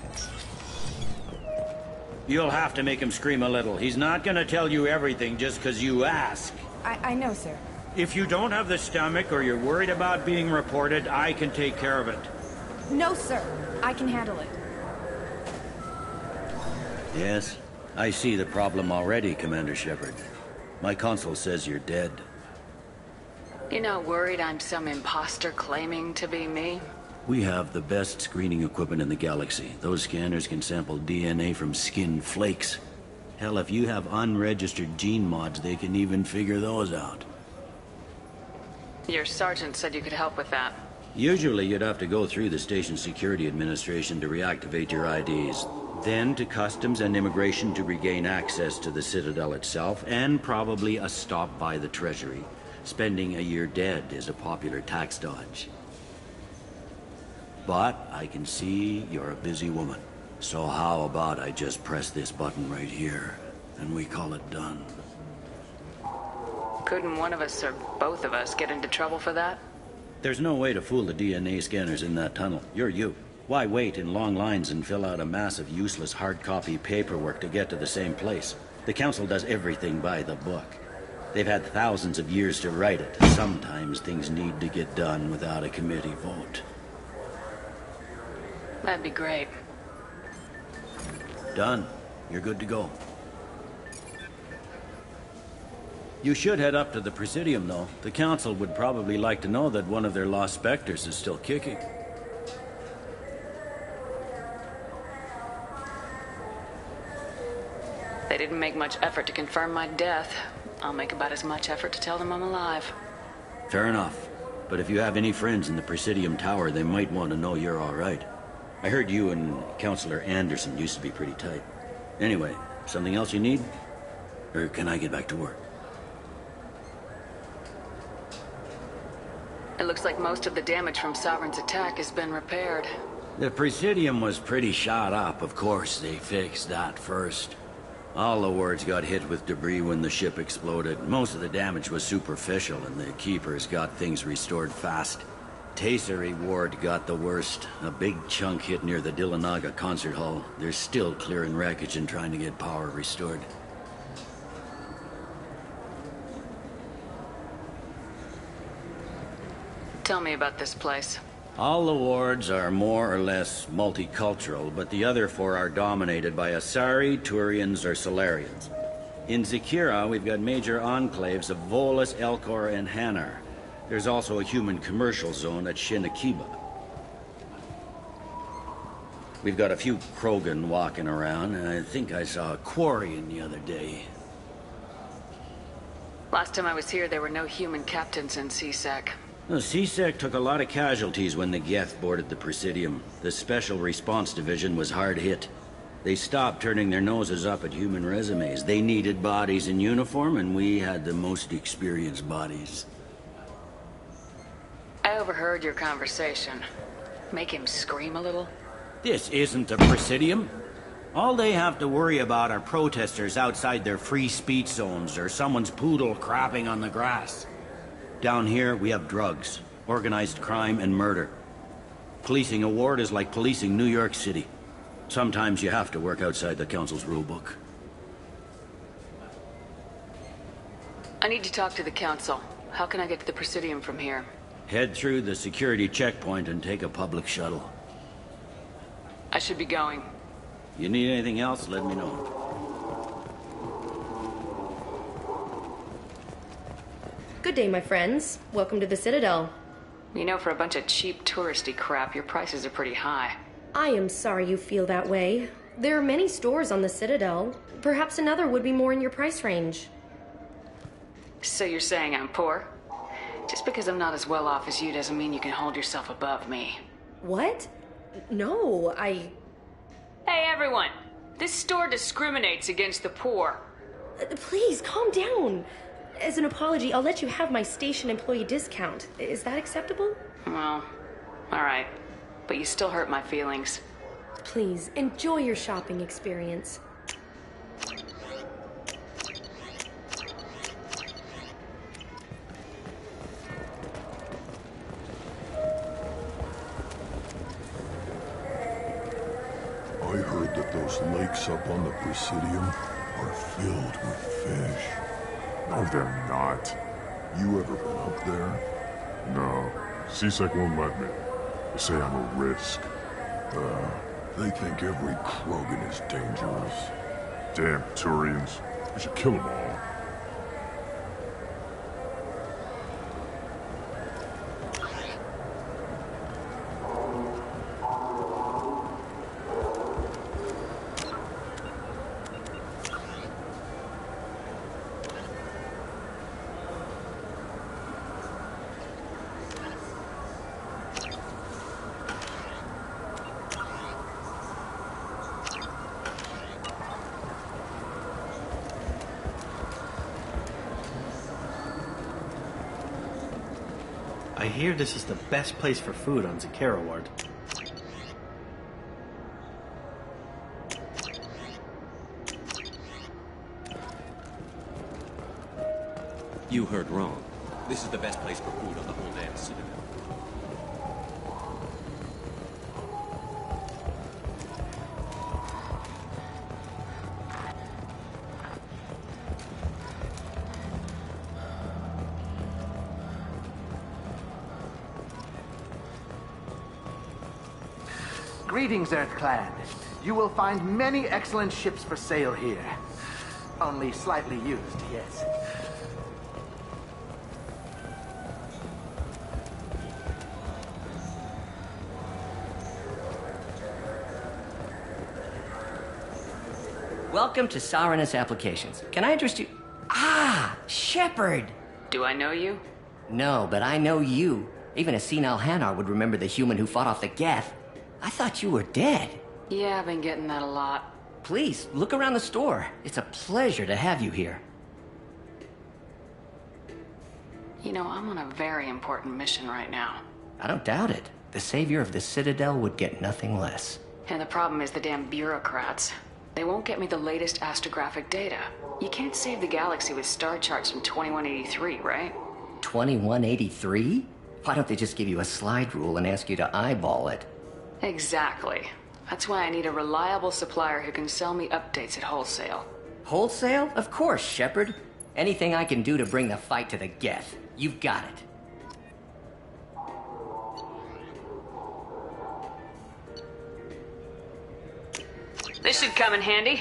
You'll have to make him scream a little. He's not gonna tell you everything just because you ask. I know, sir. If you don't have the stomach or you're worried about being reported, I can take care of it. No, sir. I can handle it. Yes, I see the problem already, Commander Shepard. My console says you're dead. You're not worried I'm some imposter claiming to be me? We have the best screening equipment in the galaxy. Those scanners can sample DNA from skin flakes. Hell, if you have unregistered gene mods, they can even figure those out. Your sergeant said you could help with that. Usually you'd have to go through the station security administration to reactivate your IDs. Then to customs and immigration to regain access to the Citadel itself, and probably a stop by the Treasury. Spending a year dead is a popular tax dodge. But I can see you're a busy woman. So how about I just press this button right here, and we call it done? Couldn't one of us or both of us get into trouble for that? There's no way to fool the DNA scanners in that tunnel. You're you. Why wait in long lines and fill out a massive useless hard copy paperwork to get to the same place? The Council does everything by the book. They've had thousands of years to write it. Sometimes things need to get done without a committee vote. That'd be great. Done. You're good to go. You should head up to the Presidium, though. The Council would probably like to know that one of their lost Spectres is still kicking. They didn't make much effort to confirm my death. I'll make about as much effort to tell them I'm alive. Fair enough. But if you have any friends in the Presidium Tower, they might want to know you're all right. I heard you and Counselor Anderson used to be pretty tight. Anyway, something else you need? Or can I get back to work? It looks like most of the damage from Sovereign's attack has been repaired. The Presidium was pretty shot up, of course. They fixed that first. All the wards got hit with debris when the ship exploded. Most of the damage was superficial, and the Keepers got things restored fast. Tasery Ward got the worst. A big chunk hit near the Dillanaga concert hall. They're still clearing wreckage and trying to get power restored. Tell me about this place. All the wards are more or less multicultural, but the other four are dominated by Asari, Turians, or Solarians. In Zakira, we've got major enclaves of Volus, Elcor, and Hanar. There's also a human commercial zone at Shinakiba. We've got a few Krogan walking around, and I think I saw a Quarian the other day. Last time I was here, there were no human captains in CSEC. The CSEC took a lot of casualties when the Geth boarded the Presidium. The Special Response Division was hard hit. They stopped turning their noses up at human resumes. They needed bodies in uniform, and we had the most experienced bodies. I overheard your conversation. Make him scream a little? This isn't the Presidium. All they have to worry about are protesters outside their free speech zones or someone's poodle crapping on the grass. Down here, we have drugs, organized crime, and murder. Policing a ward is like policing New York City. Sometimes you have to work outside the council's rulebook. I need to talk to the council. How can I get to the Presidium from here? Head through the security checkpoint and take a public shuttle. I should be going. You need anything else, let me know. Good day, my friends. Welcome to the Citadel. You know, for a bunch of cheap touristy crap, your prices are pretty high. I am sorry you feel that way. There are many stores on the Citadel. Perhaps another would be more in your price range. So you're saying I'm poor? Just because I'm not as well off as you doesn't mean you can hold yourself above me. What? No, Hey, everyone! This store discriminates against the poor. Please, calm down. As an apology, I'll let you have my station employee discount. Is that acceptable? Well, alright. But you still hurt my feelings. Please, enjoy your shopping experience. I heard that those lakes up on the Presidium are filled with fish. No, they're not. You ever been up there? No. CSEC won't let me. They say I'm a risk. They think every Krogan is dangerous. Damn Turians. We should kill them all. I hear this is the best place for food on Zakara Ward. You heard wrong. This is the best place for food on the whole damn Citadel. Greetings, Earth Clan. You will find many excellent ships for sale here. Only slightly used, yes. Welcome to Sarenus Applications. Can I interest you? Ah, Shepard! Do I know you? No, but I know you. Even a senile Hanar would remember the human who fought off the Geth. I thought you were dead. Yeah, I've been getting that a lot. Please, look around the store. It's a pleasure to have you here. You know, I'm on a very important mission right now. I don't doubt it. The savior of the Citadel would get nothing less. And the problem is the damn bureaucrats. They won't get me the latest astrographic data. You can't save the galaxy with star charts from 2183, right? 2183? Why don't they just give you a slide rule and ask you to eyeball it? Exactly. That's why I need a reliable supplier who can sell me updates at wholesale. Wholesale? Of course, Shepard. Anything I can do to bring the fight to the Geth. You've got it. This should come in handy.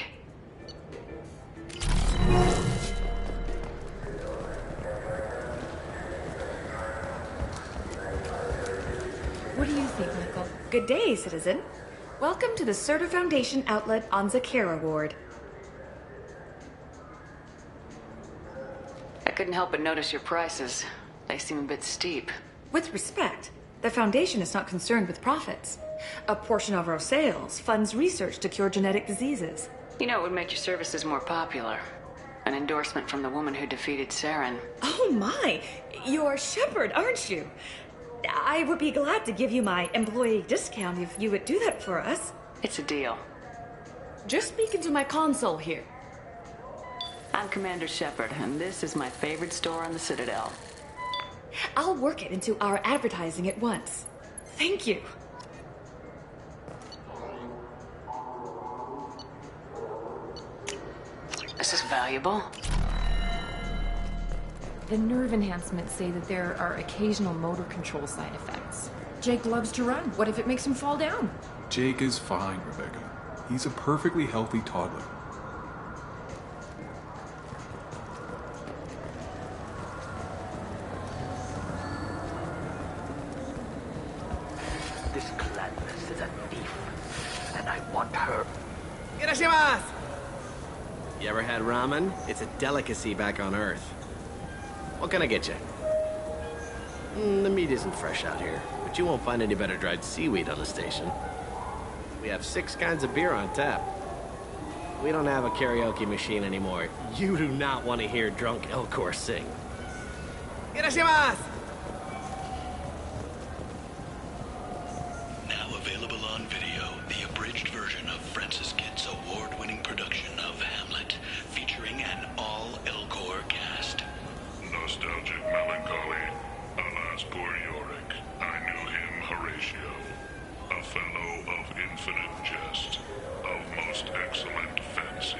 What do you think, Michael? Good day, citizen. Welcome to the Surtur Foundation outlet on Zakara Ward. I couldn't help but notice your prices. They seem a bit steep. With respect, the Foundation is not concerned with profits. A portion of our sales funds research to cure genetic diseases. You know, it would make your services more popular. An endorsement from the woman who defeated Saren. Oh my! You're Shepard, aren't you? I would be glad to give you my employee discount if you would do that for us. It's a deal. Just speaking to my console here. I'm Commander Shepard, and this is my favorite store on the Citadel. I'll work it into our advertising at once. Thank you. This is valuable. The nerve enhancements say that there are occasional motor control side effects. Jake loves to run. What if it makes him fall down? Jake is fine, Rebecca. He's a perfectly healthy toddler. This Gladness is a thief, and I want her. Irashimasu! You ever had ramen? It's a delicacy back on Earth. What can I get you? The meat isn't fresh out here, but you won't find any better dried seaweed on the station. We have 6 kinds of beer on tap. We don't have a karaoke machine anymore. You do not want to hear drunk Elcor sing. Irashimasu! Now available on video, the abridged version of Francis Kidd's award-winning production of Hamlet, featuring an all-Elcor cast. Nostalgic melancholy. Alas, poor Yorick. I knew him, Horatio. A fellow of infinite jest, of most excellent fancy,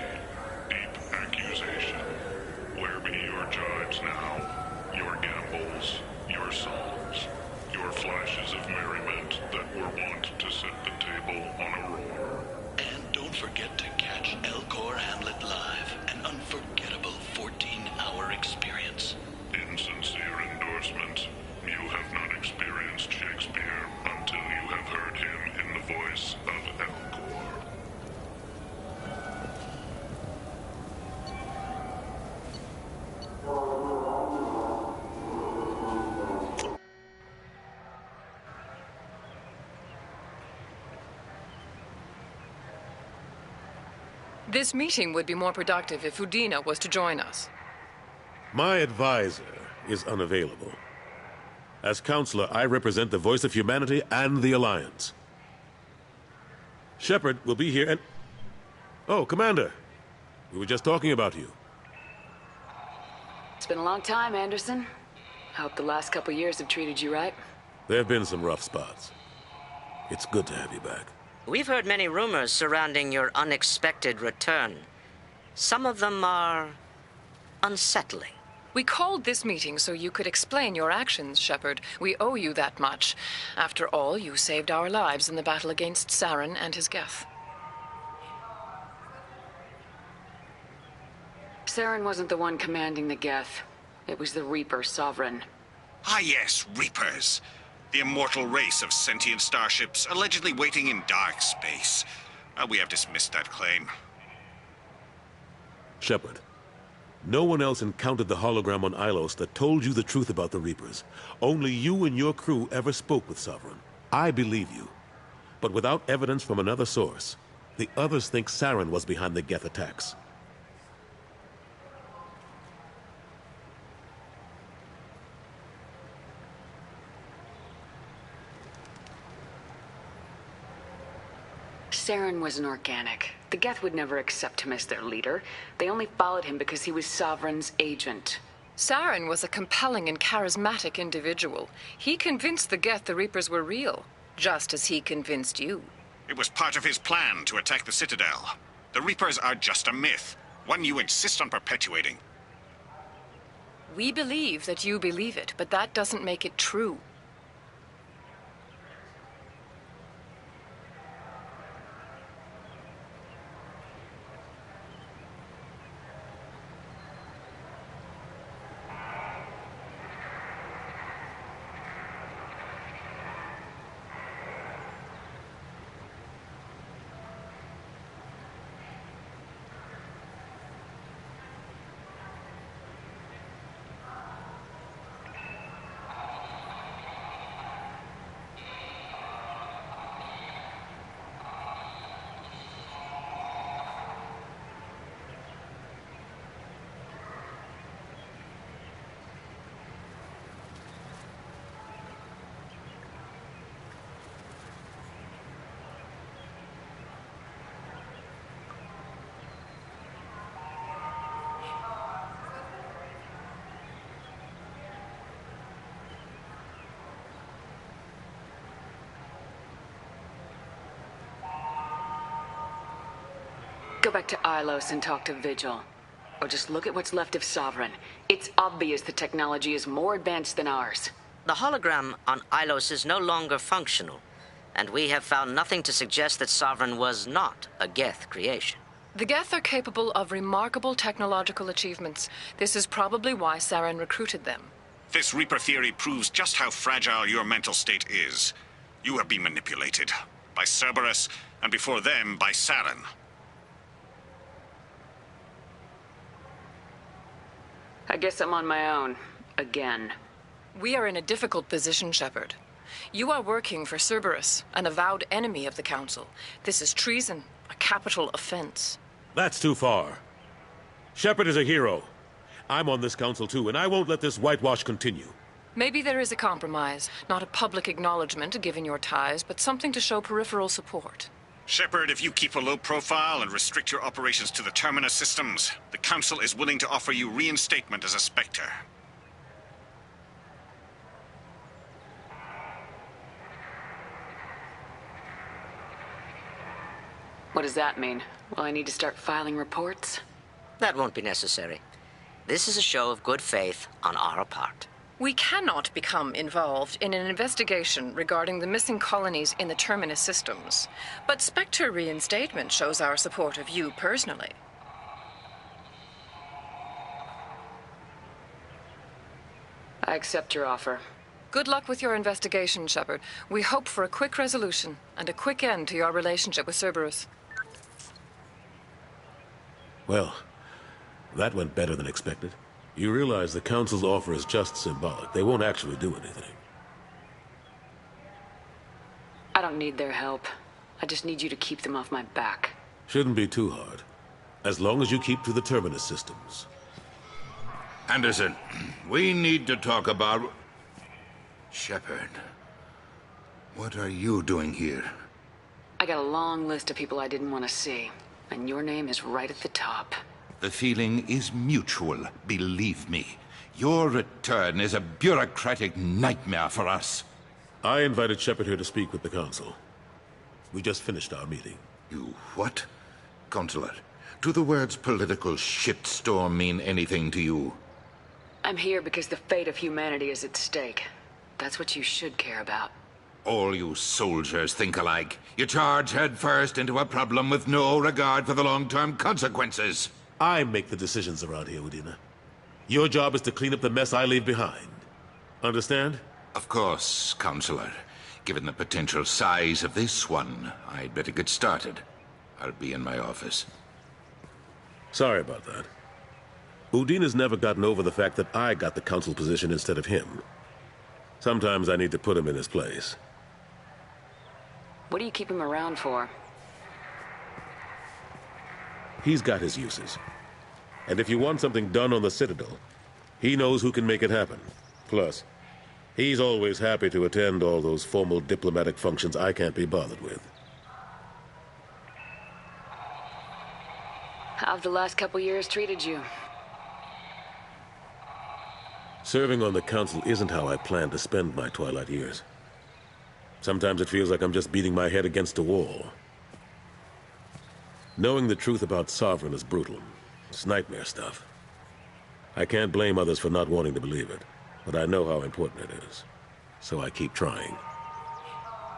deep accusation. Where be your jibes now? Your gambols, your songs, your flashes of merriment that were wont to set the table on a roar. And don't forget to catch Elcor Hamlet live, an unforgettable 14-hour experience. Insincere endorsement. You have not experienced Shakespeare until you have heard him in the voice of Elcor. This meeting would be more productive if Udina was to join us. My advisor is unavailable. As counselor, I represent the voice of humanity and the Alliance. Shepard will be here and... Oh, Commander. We were just talking about you. It's been a long time, Anderson. I hope the last couple years have treated you right. There have been some rough spots. It's good to have you back. We've heard many rumors surrounding your unexpected return. Some of them are unsettling. We called this meeting so you could explain your actions, Shepard. We owe you that much. After all, you saved our lives in the battle against Saren and his Geth. Saren wasn't the one commanding the Geth. It was the Reaper Sovereign. Ah yes, Reapers. The immortal race of sentient starships allegedly waiting in dark space. We have dismissed that claim. Shepard, no one else encountered the hologram on Ilos that told you the truth about the Reapers. Only you and your crew ever spoke with Sovereign. I believe you. But without evidence from another source, the others think Saren was behind the Geth attacks. Saren was an organic. The Geth would never accept him as their leader. They only followed him because he was Sovereign's agent. Saren was a compelling and charismatic individual. He convinced the Geth the Reapers were real, just as he convinced you. It was part of his plan to attack the Citadel. The Reapers are just a myth, one you insist on perpetuating. We believe that you believe it, but that doesn't make it true. go back to Ilos and talk to Vigil. Or just look at what's left of Sovereign. It's obvious the technology is more advanced than ours. The hologram on Ilos is no longer functional, and we have found nothing to suggest that Sovereign was not a Geth creation. The Geth are capable of remarkable technological achievements. This is probably why Saren recruited them. This Reaper theory proves just how fragile your mental state is. You have been manipulated. By Cerberus, and before them, by Saren. I guess I'm on my own. Again. We are in a difficult position, Shepard. You are working for Cerberus, an avowed enemy of the Council. This is treason, a capital offense. That's too far. Shepard is a hero. I'm on this council too, and I won't let this whitewash continue. Maybe there is a compromise. Not a public acknowledgement given your ties, but something to show peripheral support. Shepard, if you keep a low profile and restrict your operations to the Terminus systems, the Council is willing to offer you reinstatement as a Spectre. What does that mean? Will I need to start filing reports? That won't be necessary. This is a show of good faith on our part. We cannot become involved in an investigation regarding the missing colonies in the Terminus systems. But Spectre reinstatement shows our support of you personally. I accept your offer. Good luck with your investigation, Shepard. We hope for a quick resolution and a quick end to your relationship with Cerberus. Well, that went better than expected. You realize the Council's offer is just symbolic. They won't actually do anything. I don't need their help. I just need you to keep them off my back. Shouldn't be too hard. As long as you keep to the Terminus systems. Anderson, we need to talk about... Shepard, what are you doing here? I got a long list of people I didn't want to see, and your name is right at the top. The feeling is mutual, believe me. Your return is a bureaucratic nightmare for us. I invited Shepard here to speak with the Council. We just finished our meeting. You what? Counselor, do the words political shitstorm mean anything to you? I'm here because the fate of humanity is at stake. That's what you should care about. All you soldiers think alike. You charge headfirst into a problem with no regard for the long-term consequences. I make the decisions around here, Udina. Your job is to clean up the mess I leave behind. Understand? Of course, Counselor. Given the potential size of this one, I'd better get started. I'll be in my office. Sorry about that. Udina's never gotten over the fact that I got the Council position instead of him. Sometimes I need to put him in his place. What do you keep him around for? He's got his uses. And if you want something done on the Citadel, he knows who can make it happen. Plus, he's always happy to attend all those formal diplomatic functions I can't be bothered with. How've the last couple years treated you? Serving on the Council isn't how I plan to spend my twilight years. Sometimes it feels like I'm just beating my head against a wall. Knowing the truth about Sovereign is brutal. It's nightmare stuff. I can't blame others for not wanting to believe it, but I know how important it is. So I keep trying.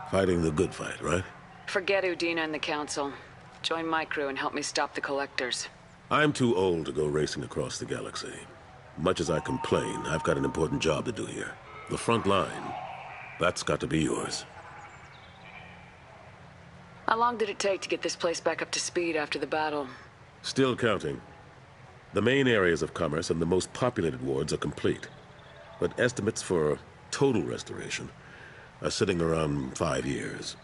Fighting the good fight, right? Forget Udina and the Council. Join my crew and help me stop the Collectors. I'm too old to go racing across the galaxy. Much as I complain, I've got an important job to do here. The front line, that's got to be yours. How long did it take to get this place back up to speed after the battle? Still counting. The main areas of commerce and the most populated wards are complete. But estimates for total restoration are sitting around 5 years.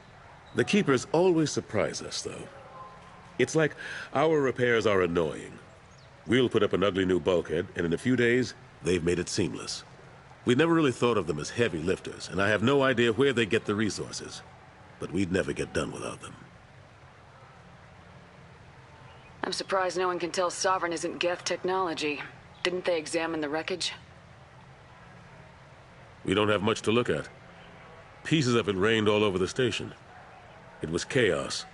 The Keepers always surprise us, though. It's like our repairs are annoying. We'll put up an ugly new bulkhead, and in a few days, they've made it seamless. We never really thought of them as heavy lifters, and I have no idea where they get the resources. But we'd never get done without them. I'm surprised no one can tell Sovereign isn't Geth technology. Didn't they examine the wreckage? We don't have much to look at. Pieces of it rained all over the station. It was chaos.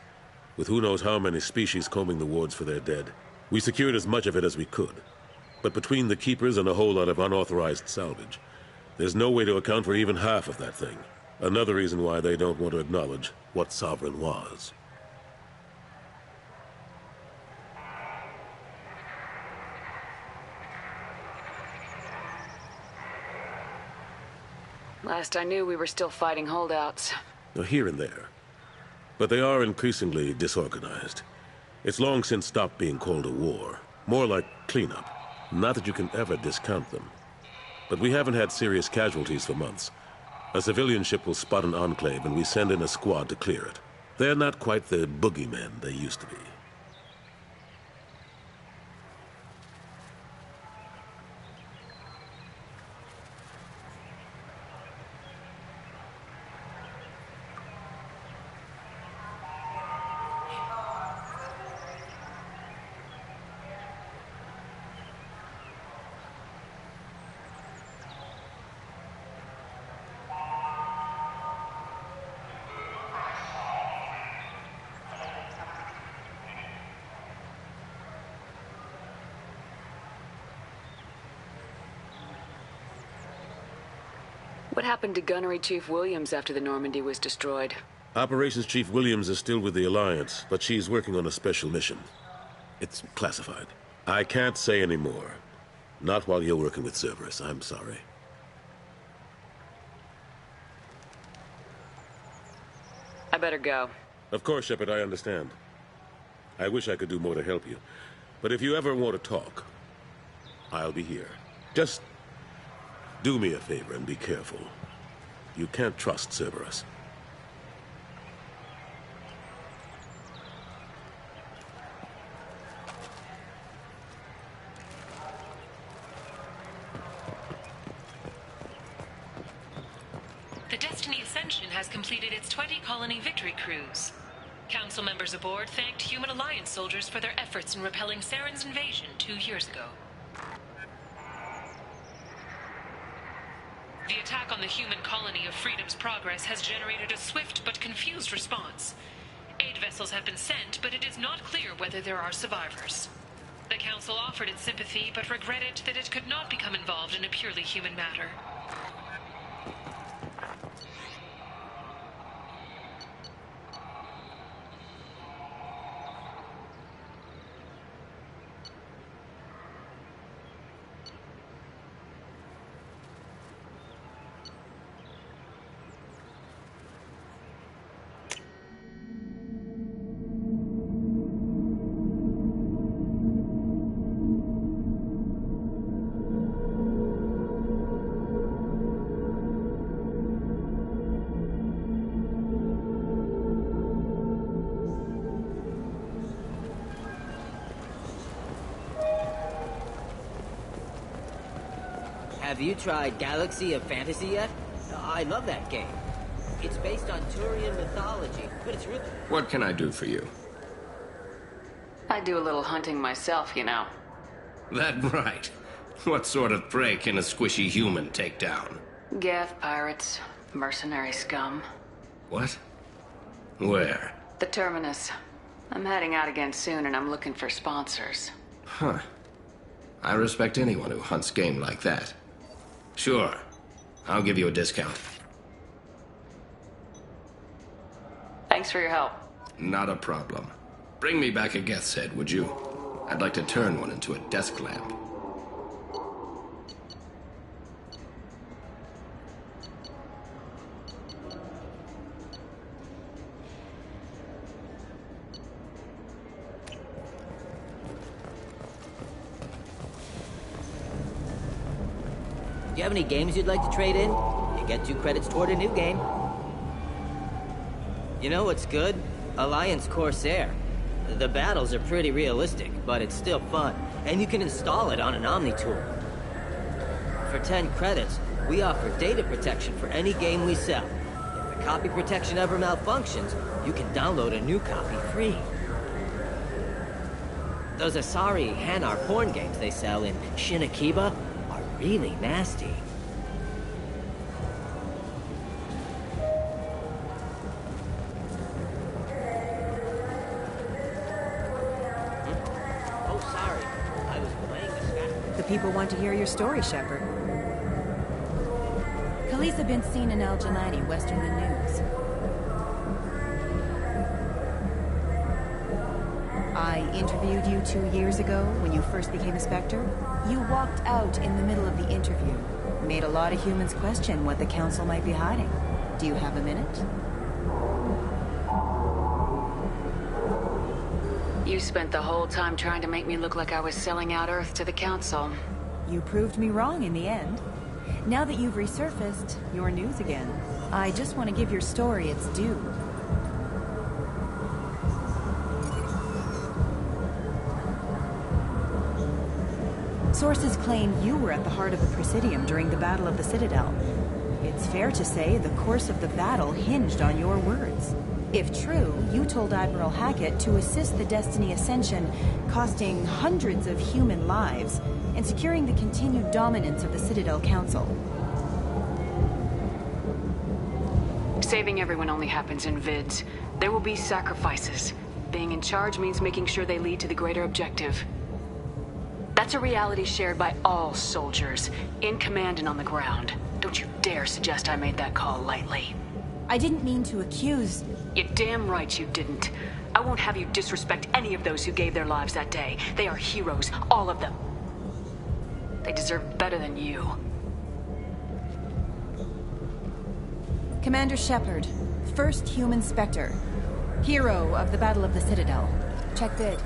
with who knows how many species combing the wards for their dead. We secured as much of it as we could. But between the keepers and a whole lot of unauthorized salvage, there's no way to account for even half of that thing. Another reason why they don't want to acknowledge what Sovereign was. Last I knew, we were still fighting holdouts. Here and there. But they are increasingly disorganized. It's long since stopped being called a war. More like cleanup. Not that you can ever discount them. But we haven't had serious casualties for months. A civilian ship will spot an enclave and we send in a squad to clear it. They're not quite the boogeymen they used to be. What happened to Gunnery Chief Williams after the Normandy was destroyed? Operations Chief Williams is still with the Alliance, but she's working on a special mission. It's classified. I can't say any more. Not while you're working with Cerberus, I'm sorry. I better go. Of course, Shepard, I understand. I wish I could do more to help you. But if you ever want to talk, I'll be here. Just do me a favor and be careful. You can't trust Cerberus. The Destiny Ascension has completed its 20-colony victory cruise. Council members aboard thanked Human Alliance soldiers for their efforts in repelling Saren's invasion 2 years ago. The attack on the human colony of Freedom's Progress has generated a swift but confused response. Aid vessels have been sent, but it is not clear whether there are survivors. The Council offered its sympathy, but regretted that it could not become involved in a purely human matter. Have you tried Galaxy of Fantasy yet? I love that game. It's based on Turian mythology, but it's really... What can I do for you? I do a little hunting myself, you know. That right. What sort of prey can a squishy human take down? Geth pirates, mercenary scum. What? Where? The Terminus. I'm heading out again soon and I'm looking for sponsors. Huh. I respect anyone who hunts game like that. Sure. I'll give you a discount. Thanks for your help. Not a problem. Bring me back a Geth's head, would you? I'd like to turn one into a desk lamp. Do you have any games you'd like to trade in? You get 2 credits toward a new game. You know what's good? Alliance Corsair. The battles are pretty realistic, but it's still fun. And you can install it on an Omni tool. For 10 credits, we offer data protection for any game we sell. If the copy protection ever malfunctions, you can download a new copy free. Those Asari Hanar porn games they sell in Shinakiba are really nasty. people want to hear your story, Shepard. Khaleesa been seen in Al Jalani, west of the news. I interviewed you 2 years ago when you first became a Spectre. You walked out in the middle of the interview. Made a lot of humans question what the Council might be hiding. Do you have a minute? You spent the whole time trying to make me look like I was selling out Earth to the Council. You proved me wrong in the end. Now that you've resurfaced, you're news again. I just want to give your story its due. Sources claim you were at the heart of the Presidium during the Battle of the Citadel. It's fair to say the course of the battle hinged on your words. If true, you told Admiral Hackett to assist the Destiny Ascension, costing hundreds of human lives, and securing the continued dominance of the Citadel Council. Saving everyone only happens in vids. There will be sacrifices. Being in charge means making sure they lead to the greater objective. That's a reality shared by all soldiers, in command and on the ground. Don't you dare suggest I made that call lightly. I didn't mean to accuse... You're damn right you didn't. I won't have you disrespect any of those who gave their lives that day. They are heroes, all of them. They deserve better than you. Commander Shepard, first human Spectre. Hero of the Battle of the Citadel. Check bid.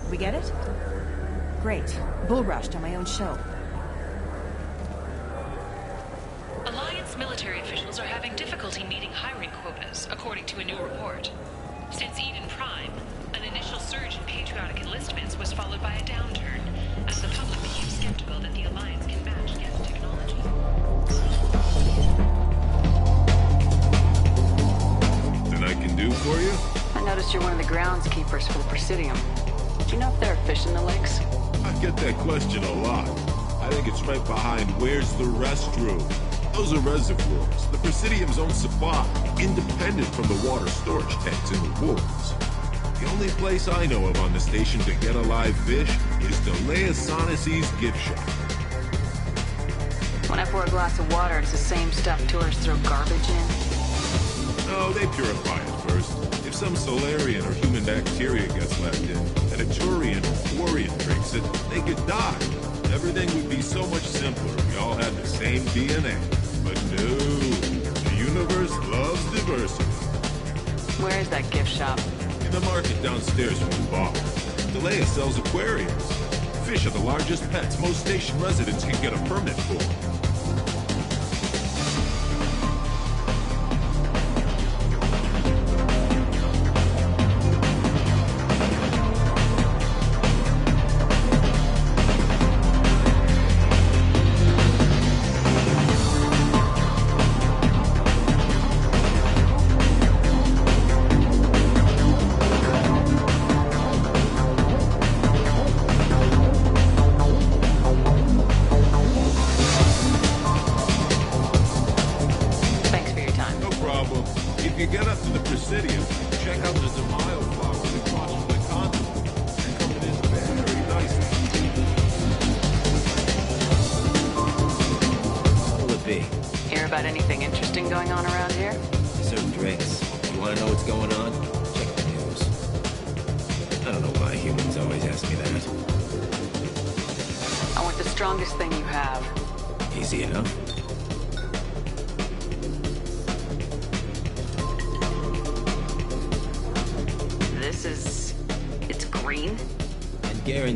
We get it? Great. Bull rushed on my own show. Alliance military officials are having difficulty meeting hiring quotas, according to a new report. Since Eden Prime, an initial surge in patriotic enlistments was followed by a downturn, as the public became skeptical that the Alliance can match Geth technology. Nothing I can do for you? I noticed you're one of the groundskeepers for the Presidium. Do you know if there are fish in the lakes? I get that question a lot. I think it's right behind where's the restroom. Those are reservoirs, the Presidium's own supply, independent from the water storage tanks in the woods. The only place I know of on the station to get a live fish is Delea Sonesi's gift shop. When I pour a glass of water, it's the same stuff tourists throw garbage in. No, they purify it first. If some Solarian or human bacteria gets left in, and a Turian or Quarian drinks it, they could die. Everything would be so much simpler if we all had the same DNA. But no, the universe loves diversity. Where is that gift shop? In the market downstairs from the bar. Delea sells aquariums. Fish are the largest pets most station residents can get a permit for.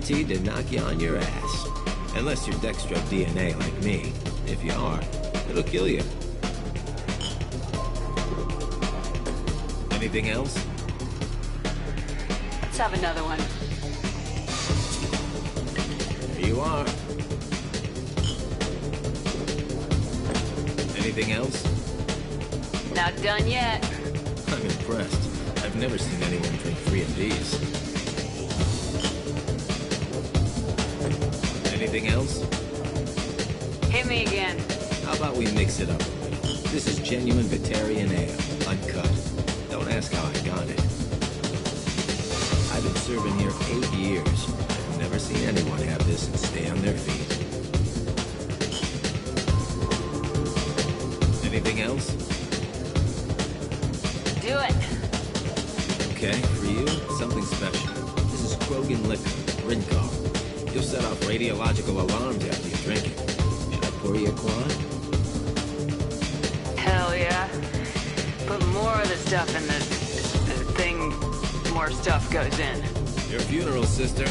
To knock you on your ass. Unless you're dextro DNA like me. If you are, it'll kill you. Anything else? Let's have another one. Here you are. Anything else? Not done yet. I'm impressed. I've never seen anyone drink 3 of these. Anything else? Hit me again. How about we mix it up a little? This is genuine Batarian ale, uncut. Don't ask how I got it. I've been serving here 8 years. I've never seen anyone have this and stay on their feet. Anything else? Do it. Okay, for you, something special. This is Krogan liquor, Rincon. You'll set off radiological alarms after you drink it. Should I pour you a quad? Hell yeah. Put more of the stuff in the thing, more stuff goes in. Your funeral, sister.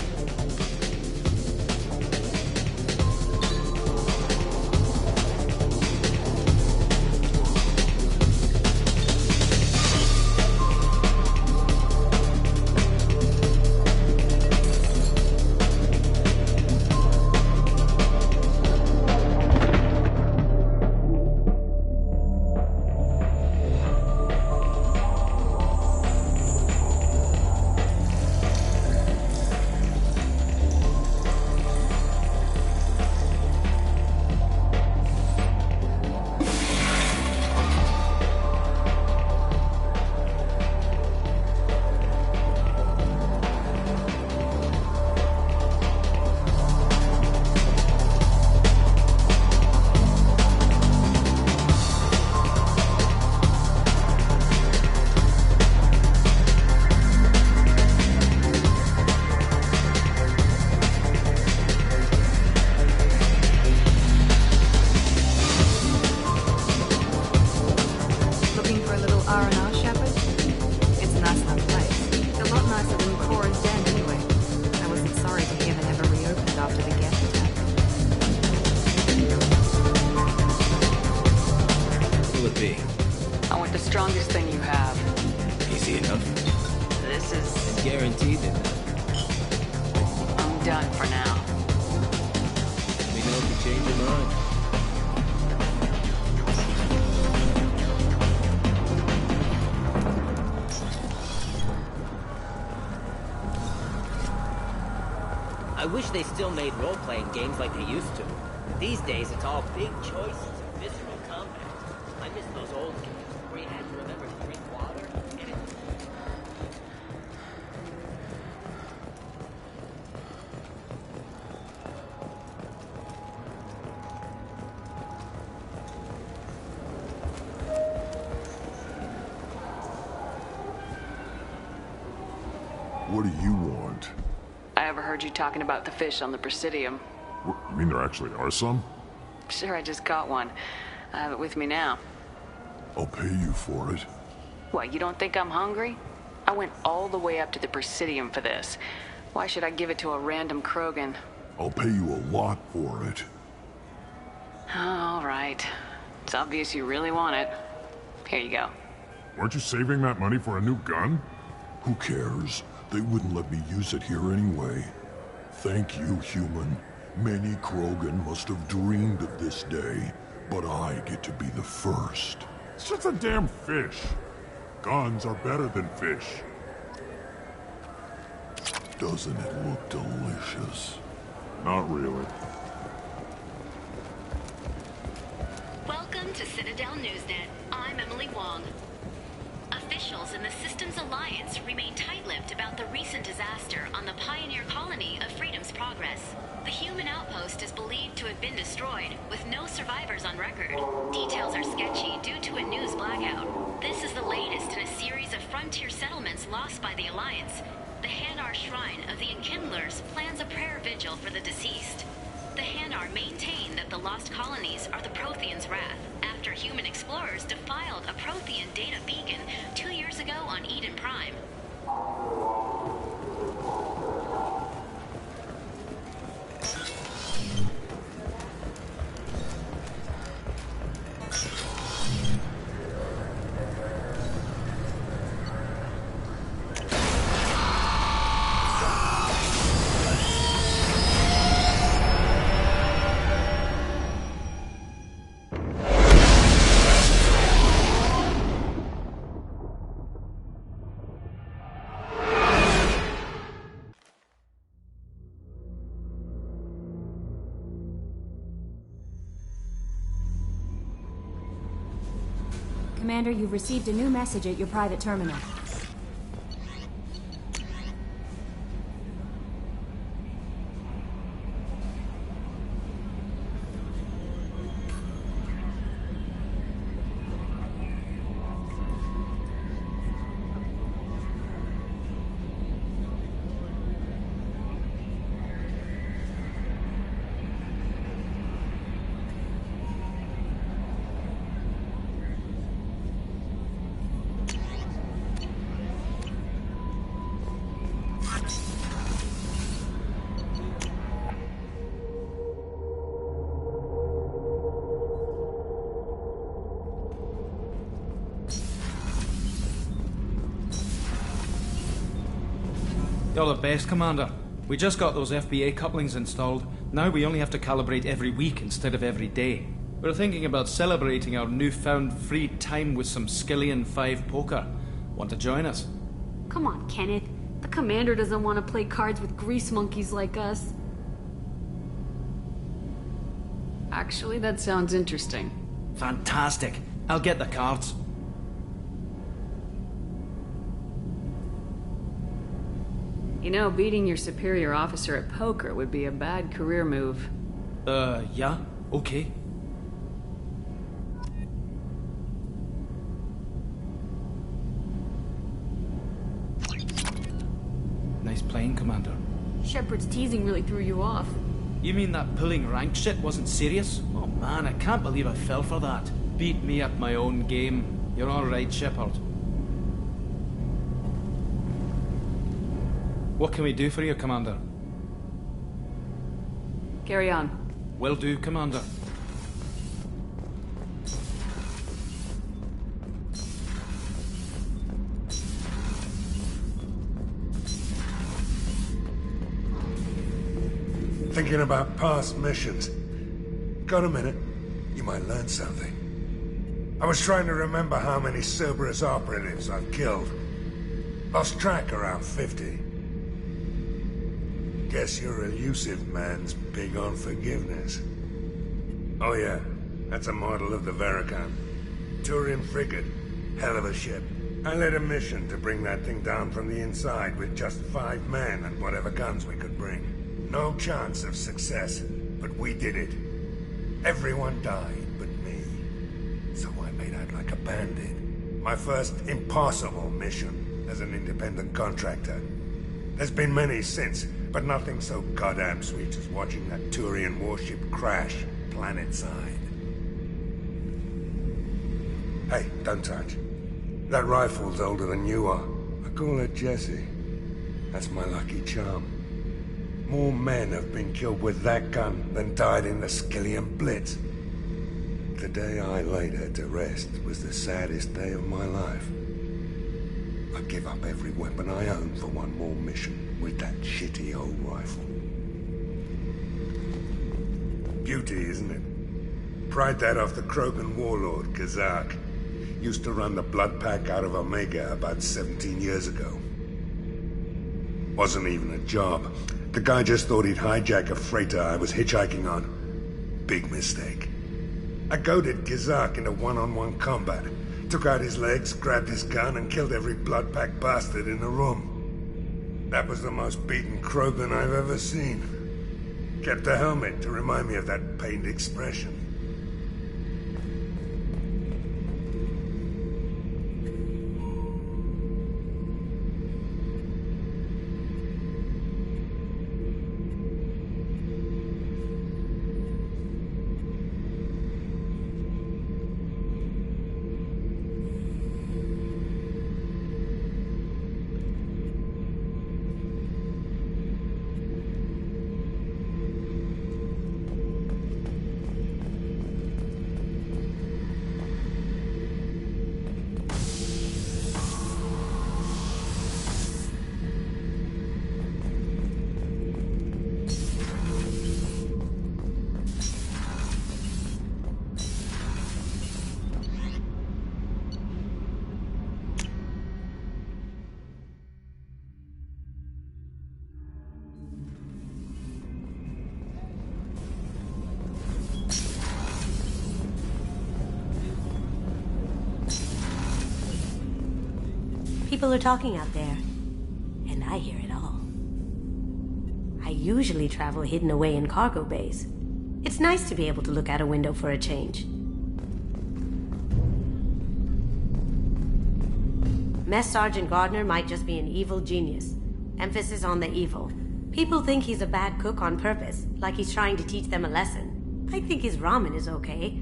I wish they still made role-playing games like they used to. These days, it's all big choices and visceral combat. I miss those old games where you had to remember to drink water and it... What do you want? I overheard you talking about the fish on the Presidium. What, you mean there actually are some? Sure, I just caught one. I have it with me now. I'll pay you for it. What, you don't think I'm hungry? I went all the way up to the Presidium for this. Why should I give it to a random Krogan? I'll pay you a lot for it. All right. It's obvious you really want it. Here you go. Weren't you saving that money for a new gun? Who cares? They wouldn't let me use it here anyway. Thank you, human. Many Krogan must have dreamed of this day, but I get to be the first. It's just a damn fish. Guns are better than fish. Doesn't it look delicious? Not really. Welcome to Citadel Newsnet. I'm Emily Wong. Officials in the Systems Alliance remain tight-lipped about the recent disaster on the pioneer colony of Freedom's Progress. The human outpost is believed to have been destroyed, with no survivors on record. Details are sketchy due to a news blackout. This is the latest in a series of frontier settlements lost by the Alliance. The Hanar Shrine of the Enkindlers plans a prayer vigil for the deceased. The Hanar maintain that the lost colonies are the Protheans' wrath, after human explorers defiled a Prothean data beacon 2 years ago on Eden Prime. Commander, you've received a new message at your private terminal. You're the best, Commander. We just got those FBA couplings installed. Now we only have to calibrate every week instead of every day. We're thinking about celebrating our newfound free time with some Skillian 5 poker. Want to join us? Come on, Kenneth. The commander doesn't want to play cards with grease monkeys like us. Actually, that sounds interesting. Fantastic. I'll get the cards. You know, beating your superior officer at poker would be a bad career move. Yeah? Okay. Nice playing, Commander. Shepard's teasing really threw you off. You mean that pulling rank shit wasn't serious? Oh man, I can't believe I fell for that. Beat me at my own game. You're alright, Shepard. What can we do for you, Commander? Carry on. Will do, Commander. Thinking about past missions. Got a minute? You might learn something. I was trying to remember how many Cerberus operatives I've killed. Lost track around 50. Guess your elusive man's big on forgiveness. Oh yeah, that's a model of the Veracon. Turian frigate. Hell of a ship. I led a mission to bring that thing down from the inside with just 5 men and whatever guns we could bring. No chance of success, but we did it. Everyone died but me. So I made out like a bandit. My first impossible mission as an independent contractor. There's been many since, but nothing so goddamn sweet as watching that Turian warship crash planet-side. Hey, don't touch. That rifle's older than you are. I call her Jessie. That's my lucky charm. More men have been killed with that gun than died in the Skillian Blitz. The day I laid her to rest was the saddest day of my life. I'd give up every weapon I own for one more mission with that shitty old rifle. Beauty, isn't it? Pried that off the Krogan warlord, Kazak. Used to run the blood pack out of Omega about 17 years ago. Wasn't even a job. The guy just thought he'd hijack a freighter I was hitchhiking on. Big mistake. I goaded Gizak into one-on-one combat. Took out his legs, grabbed his gun, and killed every blood pack bastard in the room. That was the most beaten Krogan I've ever seen. Kept a helmet to remind me of that pained expression. People are talking out there, and I hear it all. I usually travel hidden away in cargo bays. It's nice to be able to look out a window for a change. Mess Sergeant Gardner might just be an evil genius. Emphasis on the evil. People think he's a bad cook on purpose, like he's trying to teach them a lesson. I think his ramen is okay,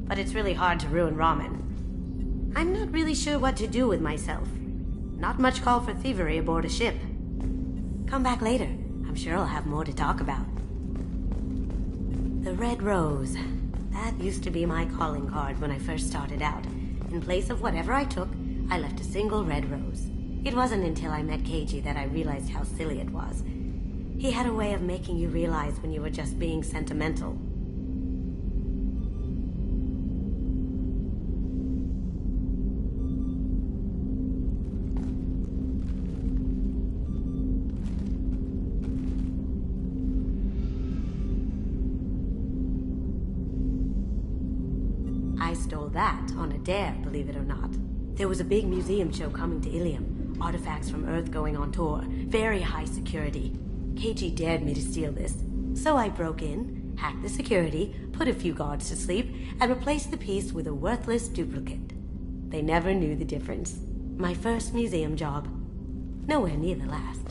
but it's really hard to ruin ramen. I'm not really sure what to do with myself. Not much call for thievery aboard a ship. Come back later. I'm sure I'll have more to talk about. The Red Rose. That used to be my calling card when I first started out. In place of whatever I took, I left a single red rose. It wasn't until I met KG that I realized how silly it was. He had a way of making you realize when you were just being sentimental. I stole that on a dare, believe it or not. There was a big museum show coming to Ilium. Artifacts from Earth going on tour. Very high security. KG dared me to steal this. So I broke in, hacked the security, put a few guards to sleep, and replaced the piece with a worthless duplicate. They never knew the difference. My first museum job. Nowhere near the last.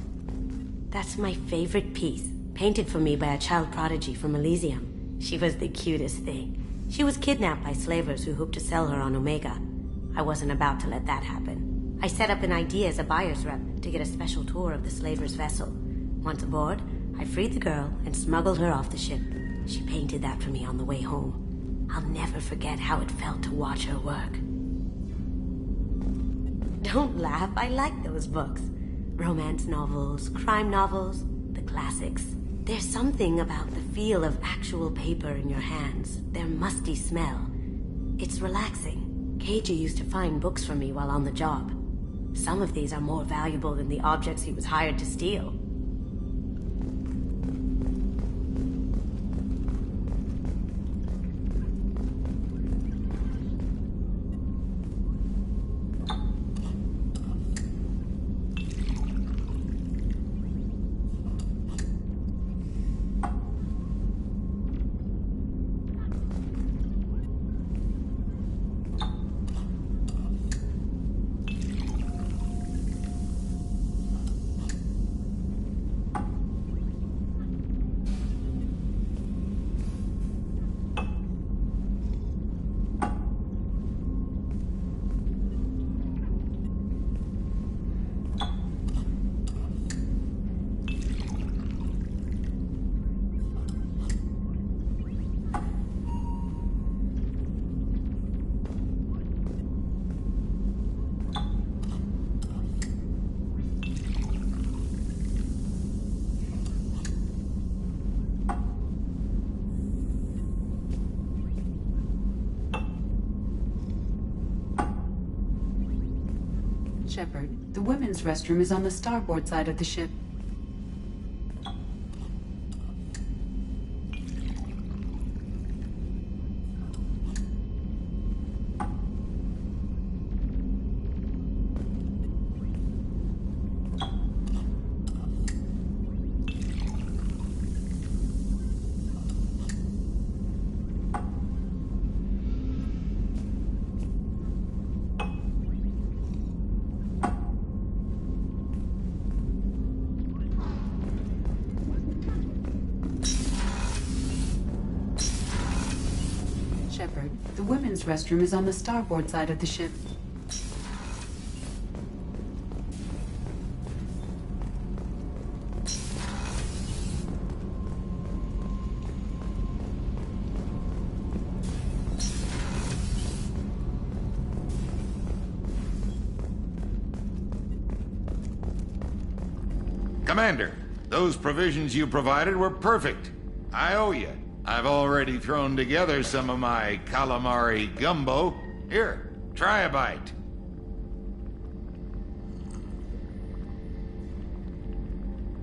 That's my favorite piece, painted for me by a child prodigy from Elysium. She was the cutest thing. She was kidnapped by slavers who hoped to sell her on Omega. I wasn't about to let that happen. I set up an idea as a buyer's rep to get a special tour of the slaver's vessel. Once aboard, I freed the girl and smuggled her off the ship. She painted that for me on the way home. I'll never forget how it felt to watch her work. Don't laugh, I like those books. Romance novels, crime novels, the classics. There's something about the feel of actual paper in your hands, their musty smell. It's relaxing. KG used to find books for me while on the job. Some of these are more valuable than the objects he was hired to steal. Shepard, the women's restroom is on the starboard side of the ship. Shepard, the women's restroom is on the starboard side of the ship. Commander, those provisions you provided were perfect. I owe you. I've already thrown together some of my calamari gumbo. Here, try a bite.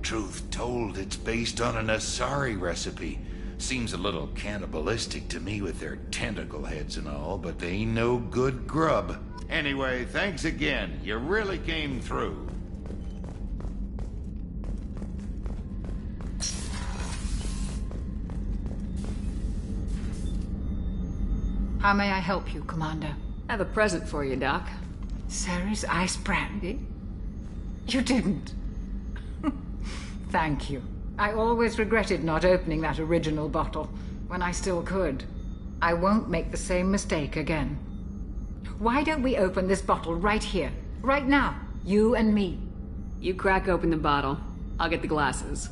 Truth told, it's based on an Asari recipe. Seems a little cannibalistic to me with their tentacle heads and all, but they ain't no good grub. Anyway, thanks again. You really came through. How may I help you, Commander? I have a present for you, Doc. Ceres ice brandy? You didn't. Thank you. I always regretted not opening that original bottle when I still could. I won't make the same mistake again. Why don't we open this bottle right here, right now, you and me? You crack open the bottle. I'll get the glasses.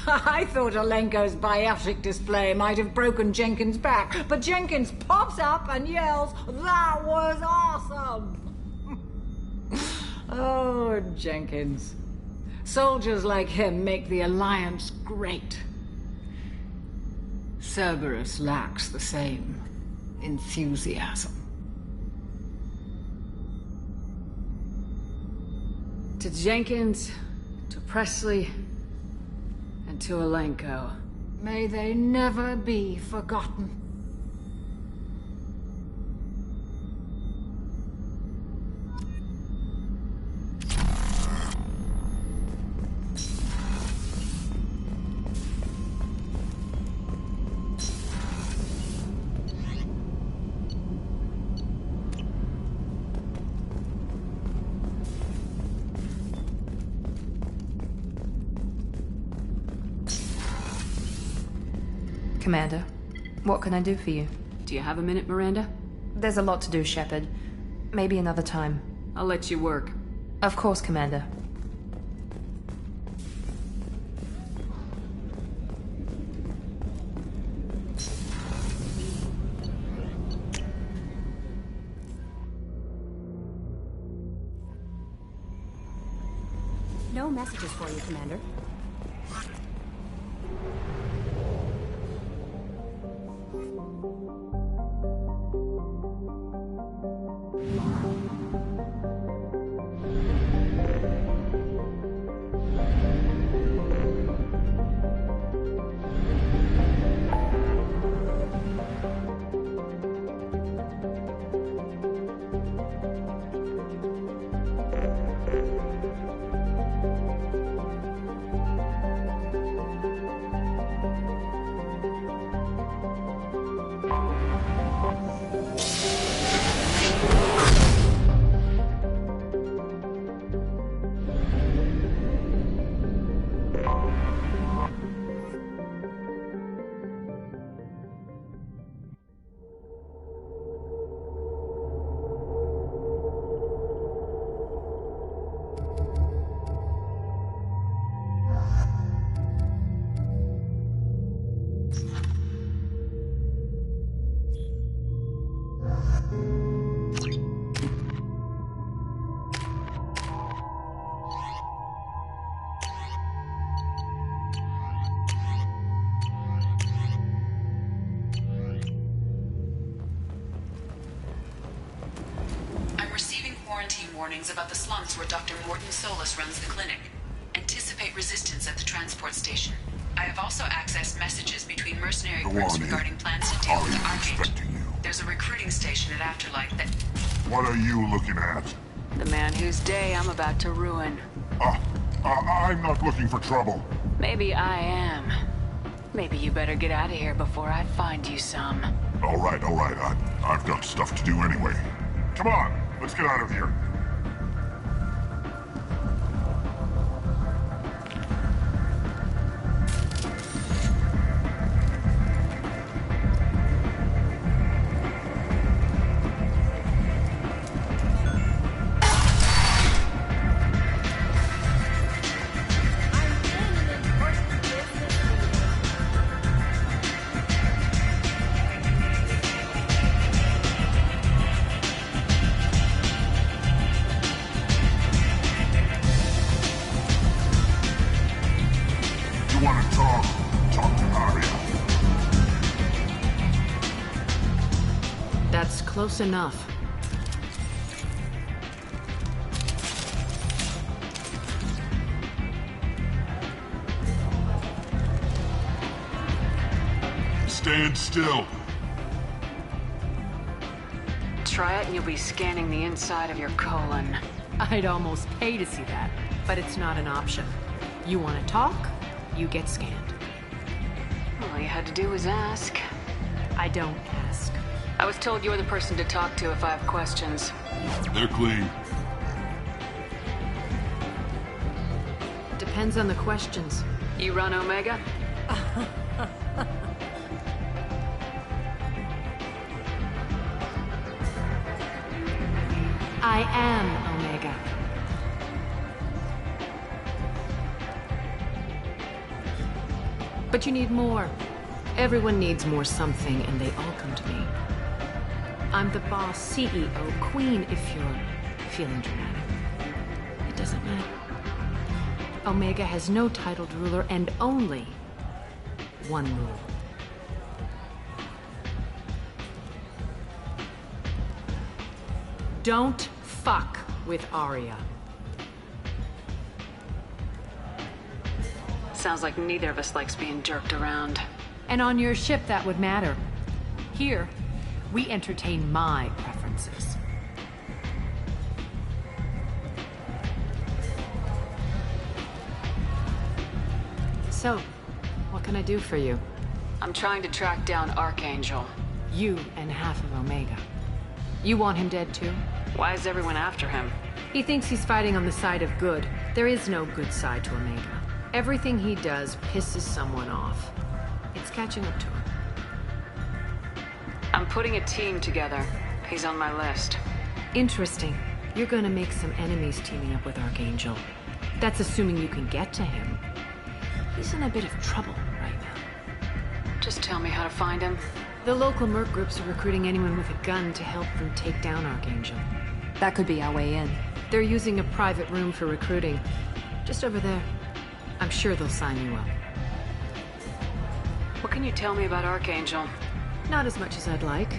I thought Alenko's biotic display might have broken Jenkins' back, but Jenkins pops up and yells, "That was awesome!" Oh, Jenkins. Soldiers like him make the Alliance great. Cerberus lacks the same enthusiasm. To Jenkins, to Presley, and to Alenko. May they never be forgotten. Commander, what can I do for you? Do you have a minute, Miranda? There's a lot to do, Shepard. Maybe another time. I'll let you work. Of course, Commander. No messages for you, Commander. Warnings about the slums where Dr. Morton Solus runs the clinic. Anticipate resistance at the transport station. I have also accessed messages between mercenary groups regarding plans to deal with the Archangel. There's a recruiting station at Afterlight that... What are you looking at? The man whose day I'm about to ruin. I'm not looking for trouble. Maybe I am. Maybe you better get out of here before I find you some. All right. I've got stuff to do anyway. Come on, let's get out of here. Close enough. Stand still. Try it and you'll be scanning the inside of your colon. I'd almost pay to see that, but it's not an option. You want to talk, you get scanned. All you had to do was ask. I don't ask. I was told you're the person to talk to if I have questions. They're clean. Depends on the questions. You run Omega? I am Omega. But you need more. Everyone needs more something, and they all come to me. I'm the boss, CEO, queen, if you're feeling dramatic. It doesn't matter. Omega has no titled ruler and only one rule. Don't fuck with Arya. Sounds like neither of us likes being jerked around. And on your ship, that would matter. Here, we entertain my preferences. So, what can I do for you? I'm trying to track down Archangel. You and half of Omega. You want him dead too? Why is everyone after him? He thinks he's fighting on the side of good. There is no good side to Omega. Everything he does pisses someone off. It's catching up to him. I'm putting a team together. He's on my list. Interesting. You're gonna make some enemies teaming up with Archangel. That's assuming you can get to him. He's in a bit of trouble right now. Just tell me how to find him. The local merc groups are recruiting anyone with a gun to help them take down Archangel. That could be our way in. They're using a private room for recruiting. Just over there. I'm sure they'll sign you up. What can you tell me about Archangel? Not as much as I'd like.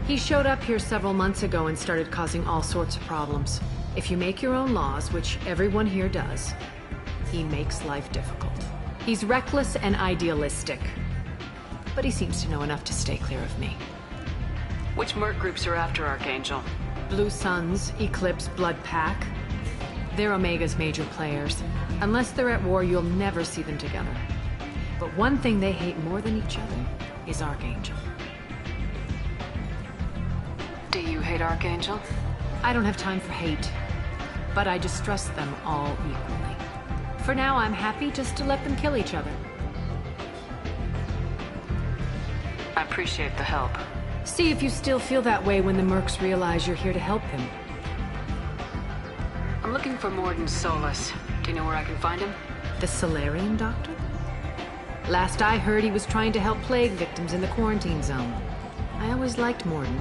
He showed up here several months ago and started causing all sorts of problems. If you make your own laws, which everyone here does, he makes life difficult. He's reckless and idealistic. But he seems to know enough to stay clear of me. Which merc groups are after Archangel? Blue Suns, Eclipse, Blood Pack. They're Omega's major players. Unless they're at war, you'll never see them together. But one thing they hate more than each other is Archangel. Do you hate Archangel? I don't have time for hate, but I distrust them all equally. For now, I'm happy just to let them kill each other. I appreciate the help. See if you still feel that way when the mercs realize you're here to help him. I'm looking for Morden Solus. Do you know where I can find him? The Solarian doctor? Last I heard, he was trying to help plague victims in the quarantine zone. I always liked Morden.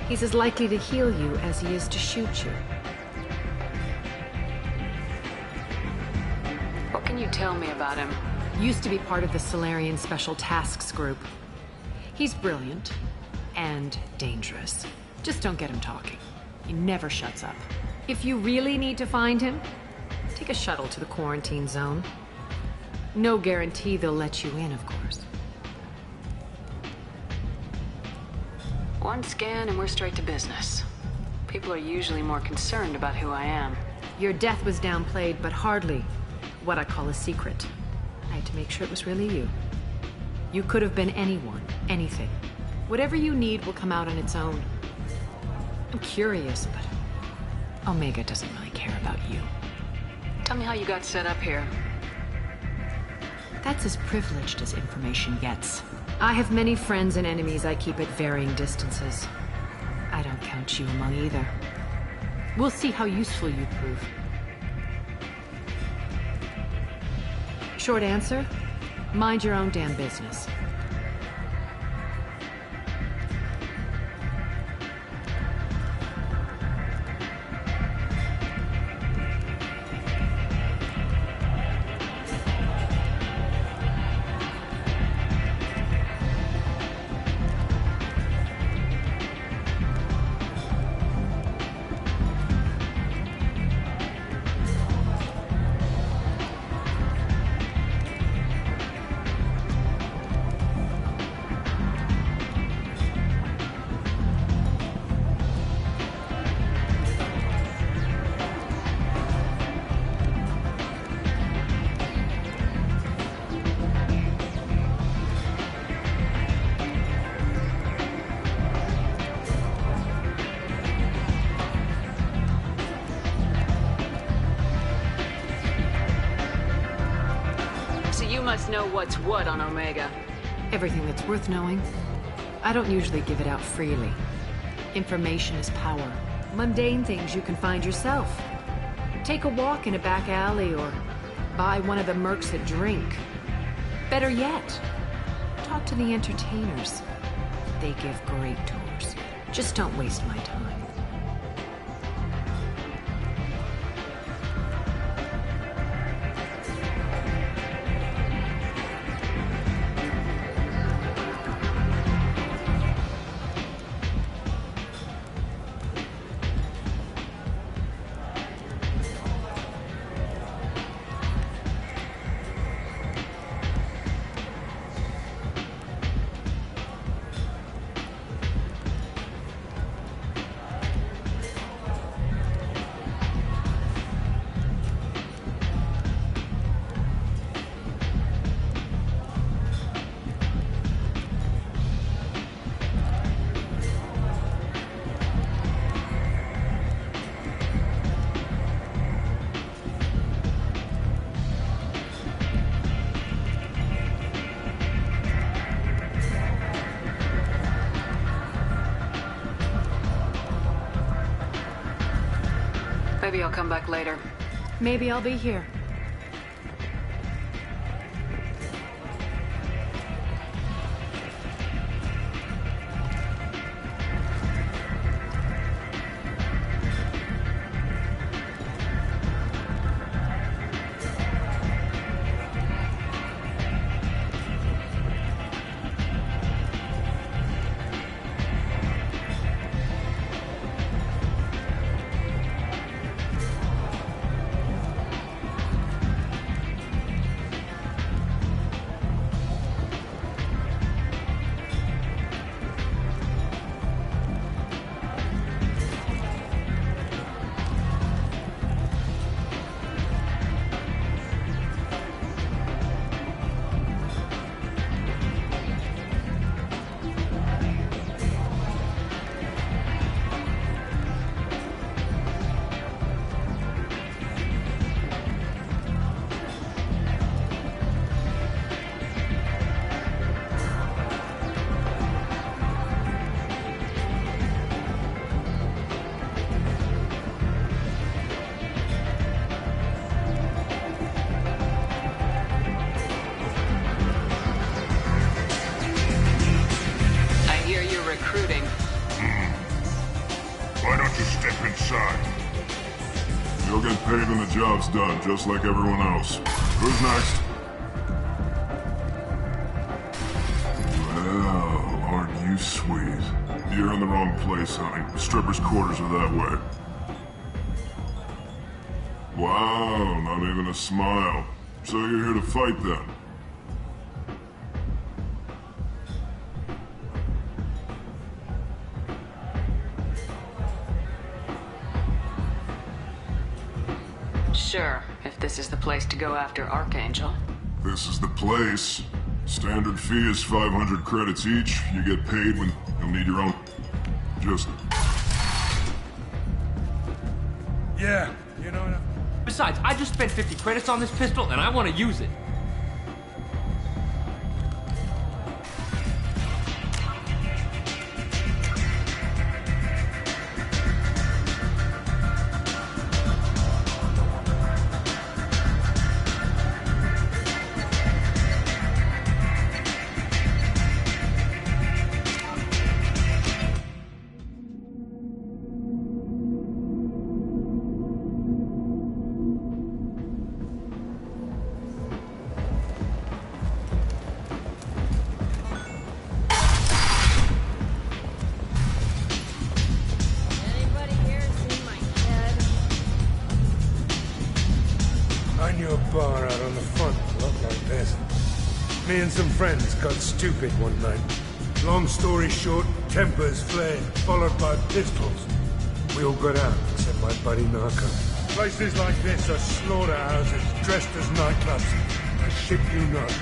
He's as likely to heal you as he is to shoot you. What can you tell me about him? Used to be part of the Solarian Special Tasks Group. He's brilliant and dangerous. Just don't get him talking. He never shuts up. If you really need to find him, take a shuttle to the quarantine zone. No guarantee they'll let you in, of course. One scan and we're straight to business. People are usually more concerned about who I am. Your death was downplayed, but hardly what I call a secret. I had to make sure it was really you. You could have been anyone, anything. Whatever you need will come out on its own. I'm curious, but Omega doesn't really care about you. Tell me how you got set up here. That's as privileged as information gets. I have many friends and enemies I keep at varying distances. I don't count you among either. We'll see how useful you prove. Short answer, mind your own damn business. You must know what's what on Omega. Everything that's worth knowing. I don't usually give it out freely. Information is power. Mundane things you can find yourself. Take a walk in a back alley or buy one of the mercs a drink. Better yet, talk to the entertainers. They give great tours. Just don't waste my time. Maybe I'll come back later. Maybe I'll be here. Recruiting. Why don't you step inside? You'll get paid when the job's done, just like everyone else. Who's next? Well, aren't you sweet? You're in the wrong place, honey. Strippers' quarters are that way. Wow, not even a smile. So you're here to fight then? Sure, if this is the place to go after Archangel. This is the place. Standard fee is 500 credits each. You get paid when you'll need your own... Just... Yeah, you know... Besides, I just spent 50 credits on this pistol, and I want to use it. I knew a bar out on the front that looked like this. Me and some friends got stupid one night. Long story short, tempers flared, followed by pistols. We all got out, except my buddy Narco. Places like this are slaughterhouses dressed as nightclubs. I shit you not.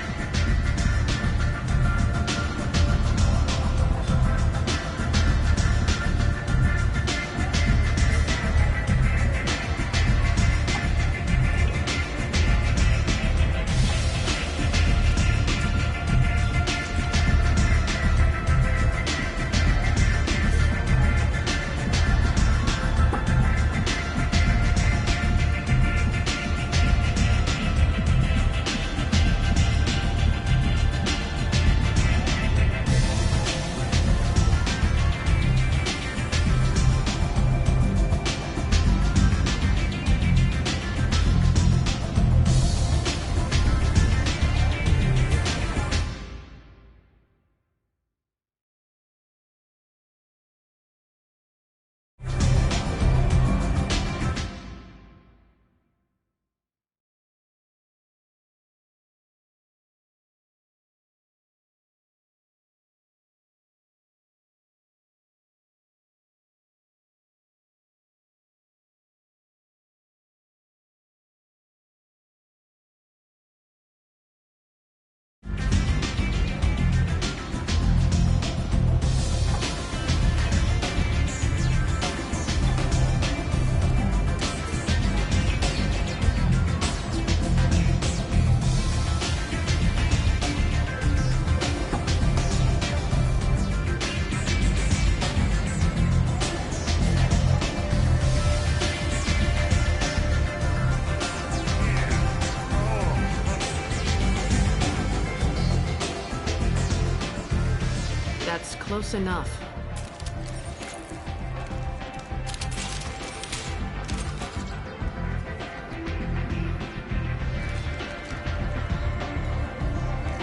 Close enough.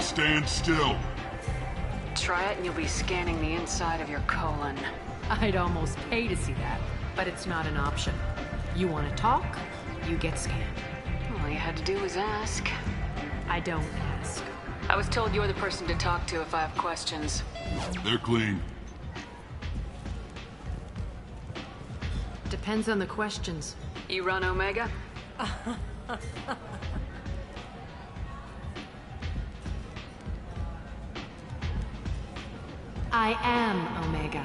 Stand still. Try it and you'll be scanning the inside of your colon. I'd almost pay to see that, but it's not an option. You want to talk, you get scanned. All you had to do was ask. I don't ask. I was told you're the person to talk to if I have questions. They're clean. Depends on the questions. You run Omega? I am Omega.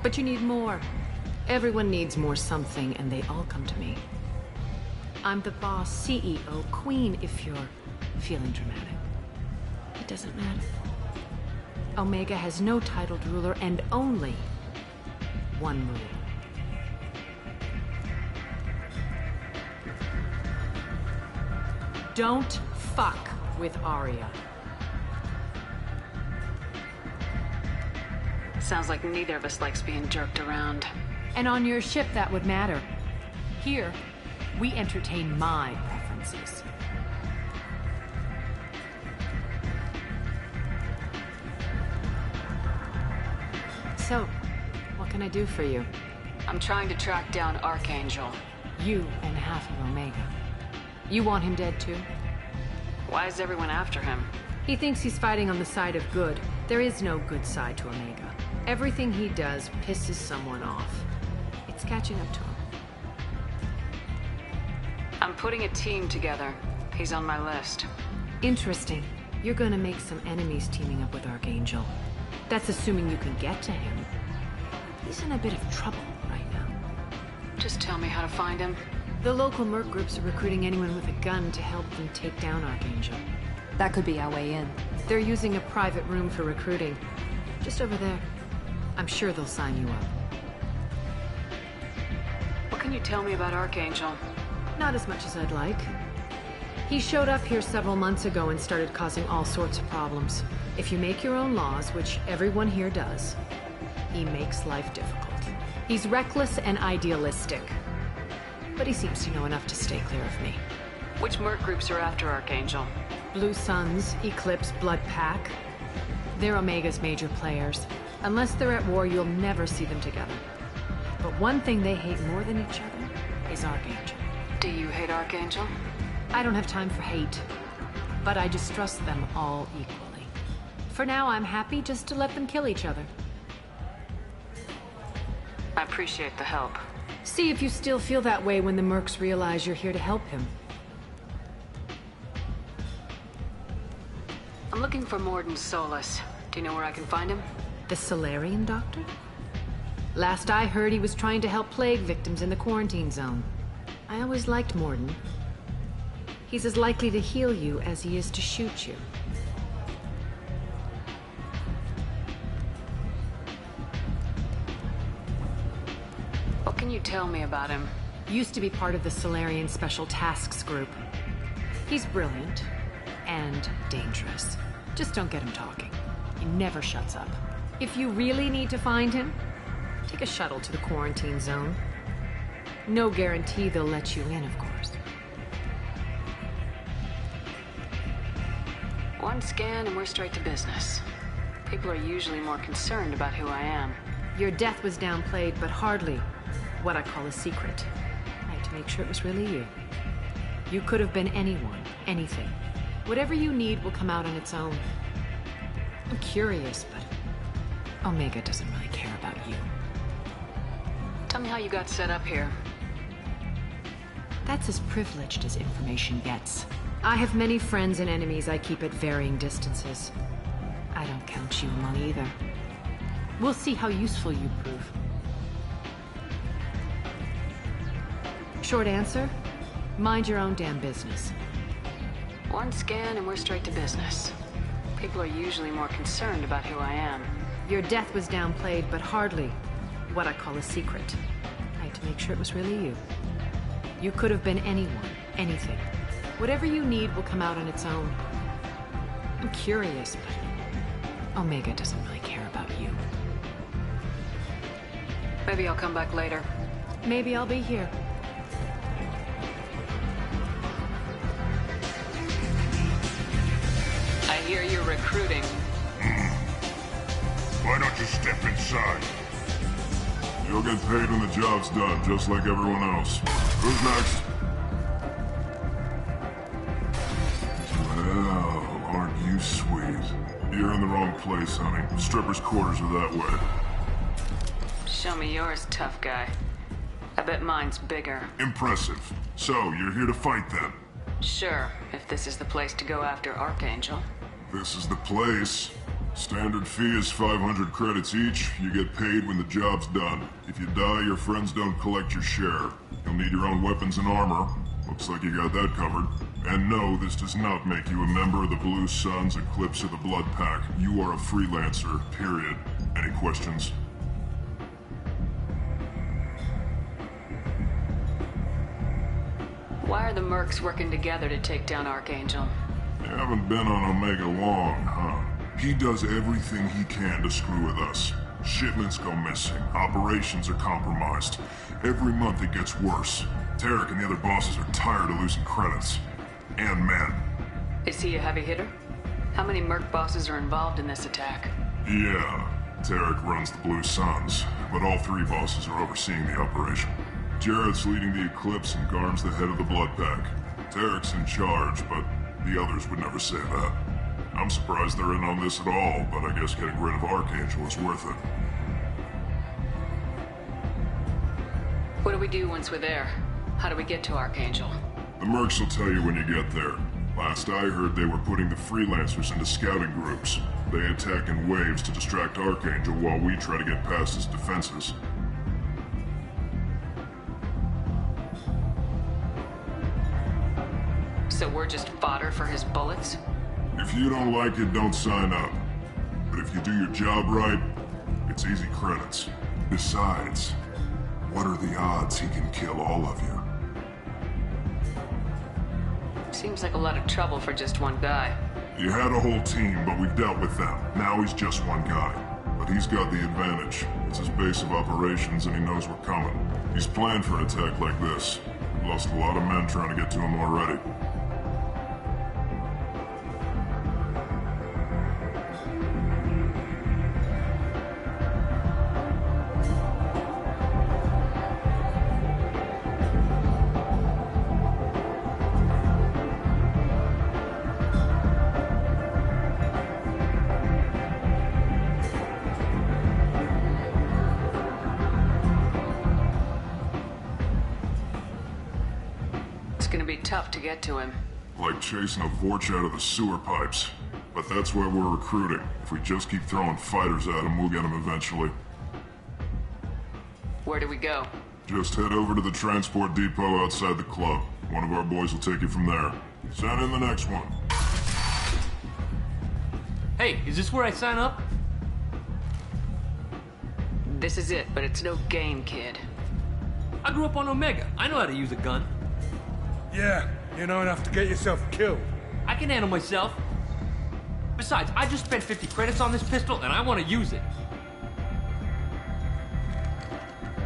But you need more. Everyone needs more something, and they all come to me. I'm the boss, CEO, queen, if you're feeling dramatic. It doesn't matter. Omega has no titled ruler and only one rule. Don't fuck with Arya. Sounds like neither of us likes being jerked around. And on your ship, that would matter. Here, we entertain my preferences. So, what can I do for you? I'm trying to track down Archangel. You and half of Omega. You want him dead too? Why is everyone after him? He thinks he's fighting on the side of good. There is no good side to Omega. Everything he does pisses someone off. It's catching up to him. I'm putting a team together. He's on my list. Interesting. You're gonna make some enemies teaming up with Archangel. That's assuming you can get to him. He's in a bit of trouble right now. Just tell me how to find him. The local merc groups are recruiting anyone with a gun to help them take down Archangel. That could be our way in. They're using a private room for recruiting. Just over there. I'm sure they'll sign you up. What can you tell me about Archangel? Not as much as I'd like. He showed up here several months ago and started causing all sorts of problems. If you make your own laws, which everyone here does, he makes life difficult. He's reckless and idealistic. But he seems to know enough to stay clear of me. Which merc groups are after Archangel? Blue Suns, Eclipse, Blood Pack. They're Omega's major players. Unless they're at war, you'll never see them together. But one thing they hate more than each other is Archangel. Do you hate Archangel? I don't have time for hate. But I distrust them all equally. For now, I'm happy just to let them kill each other. I appreciate the help. See if you still feel that way when the mercs realize you're here to help him. I'm looking for Morden Solus. Do you know where I can find him? The Solarian doctor? Last I heard, he was trying to help plague victims in the quarantine zone. I always liked Morden. He's as likely to heal you as he is to shoot you. What can you tell me about him? Used to be part of the Solarian Special Tasks Group. He's brilliant and dangerous. Just don't get him talking. He never shuts up. If you really need to find him, take a shuttle to the quarantine zone. No guarantee they'll let you in, of course. One scan and we're straight to business. People are usually more concerned about who I am. Your death was downplayed, but hardly what I call a secret. I had to make sure it was really you. You could have been anyone, anything. Whatever you need will come out on its own. I'm curious, but Omega doesn't really care about you. Tell me how you got set up here. That's as privileged as information gets. I have many friends and enemies I keep at varying distances. I don't count you among either. We'll see how useful you prove. Short answer, mind your own damn business. One scan and we're straight to business. People are usually more concerned about who I am. Your death was downplayed, but hardly what I call a secret. I had to make sure it was really you. You could have been anyone, anything. Whatever you need will come out on its own. I'm curious, but Omega doesn't really care about you. Maybe I'll come back later. Maybe I'll be here. I hear you're recruiting. Why don't you step inside? You'll get paid when the job's done, just like everyone else. Who's next? Well, aren't you sweet? You're in the wrong place, honey. Strippers' quarters are that way. Show me yours, tough guy. I bet mine's bigger. Impressive. So, you're here to fight then? Sure, if this is the place to go after Archangel. This is the place. Standard fee is 500 credits each. You get paid when the job's done. If you die, your friends don't collect your share. You'll need your own weapons and armor. Looks like you got that covered. And no, this does not make you a member of the Blue Suns, Eclipse, or the Blood Pack. You are a freelancer, period. Any questions? Why are the mercs working together to take down Archangel? You haven't been on Omega long, huh? He does everything he can to screw with us. Shipments go missing. Operations are compromised. Every month it gets worse. Tarek and the other bosses are tired of losing credits. And men. Is he a heavy hitter? How many merc bosses are involved in this attack? Yeah. Tarek runs the Blue Suns, but all three bosses are overseeing the operation. Jarrett's leading the Eclipse and Garm's the head of the Blood Pack. Tarek's in charge, but the others would never say that. I'm surprised they're in on this at all, but I guess getting rid of Archangel is worth it. What do we do once we're there? How do we get to Archangel? The mercs will tell you when you get there. Last I heard, they were putting the freelancers into scouting groups. They attack in waves to distract Archangel while we try to get past his defenses. So we're just fodder for his bullets? If you don't like it, don't sign up. But if you do your job right, it's easy credits. Besides, what are the odds he can kill all of you? Seems like a lot of trouble for just one guy. You had a whole team, but we've dealt with them. Now he's just one guy. But he's got the advantage. It's his base of operations and he knows we're coming. He's planned for an attack like this. We've lost a lot of men trying to get to him already. It's gonna be tough to get to him. Like chasing a Vorch out of the sewer pipes. But that's why we're recruiting. If we just keep throwing fighters at him, we'll get him eventually. Where do we go? Just head over to the transport depot outside the club. One of our boys will take you from there. Send in the next one. Hey, is this where I sign up? This is it, but it's no game, kid. I grew up on Omega. I know how to use a gun. Yeah, you know enough to get yourself killed. I can handle myself. Besides, I just spent 50 credits on this pistol, and I want to use it.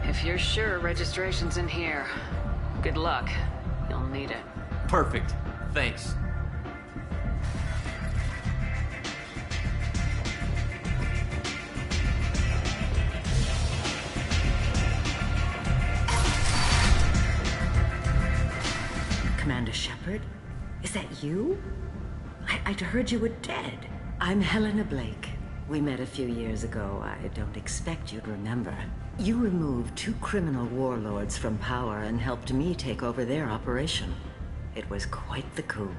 If you're sure registration's in here, good luck. You'll need it. Perfect. Thanks. Commander Shepard? Is that you? I'd heard you were dead. I'm Helena Blake. We met a few years ago. I don't expect you'd remember. You removed 2 criminal warlords from power and helped me take over their operation. It was quite the coup.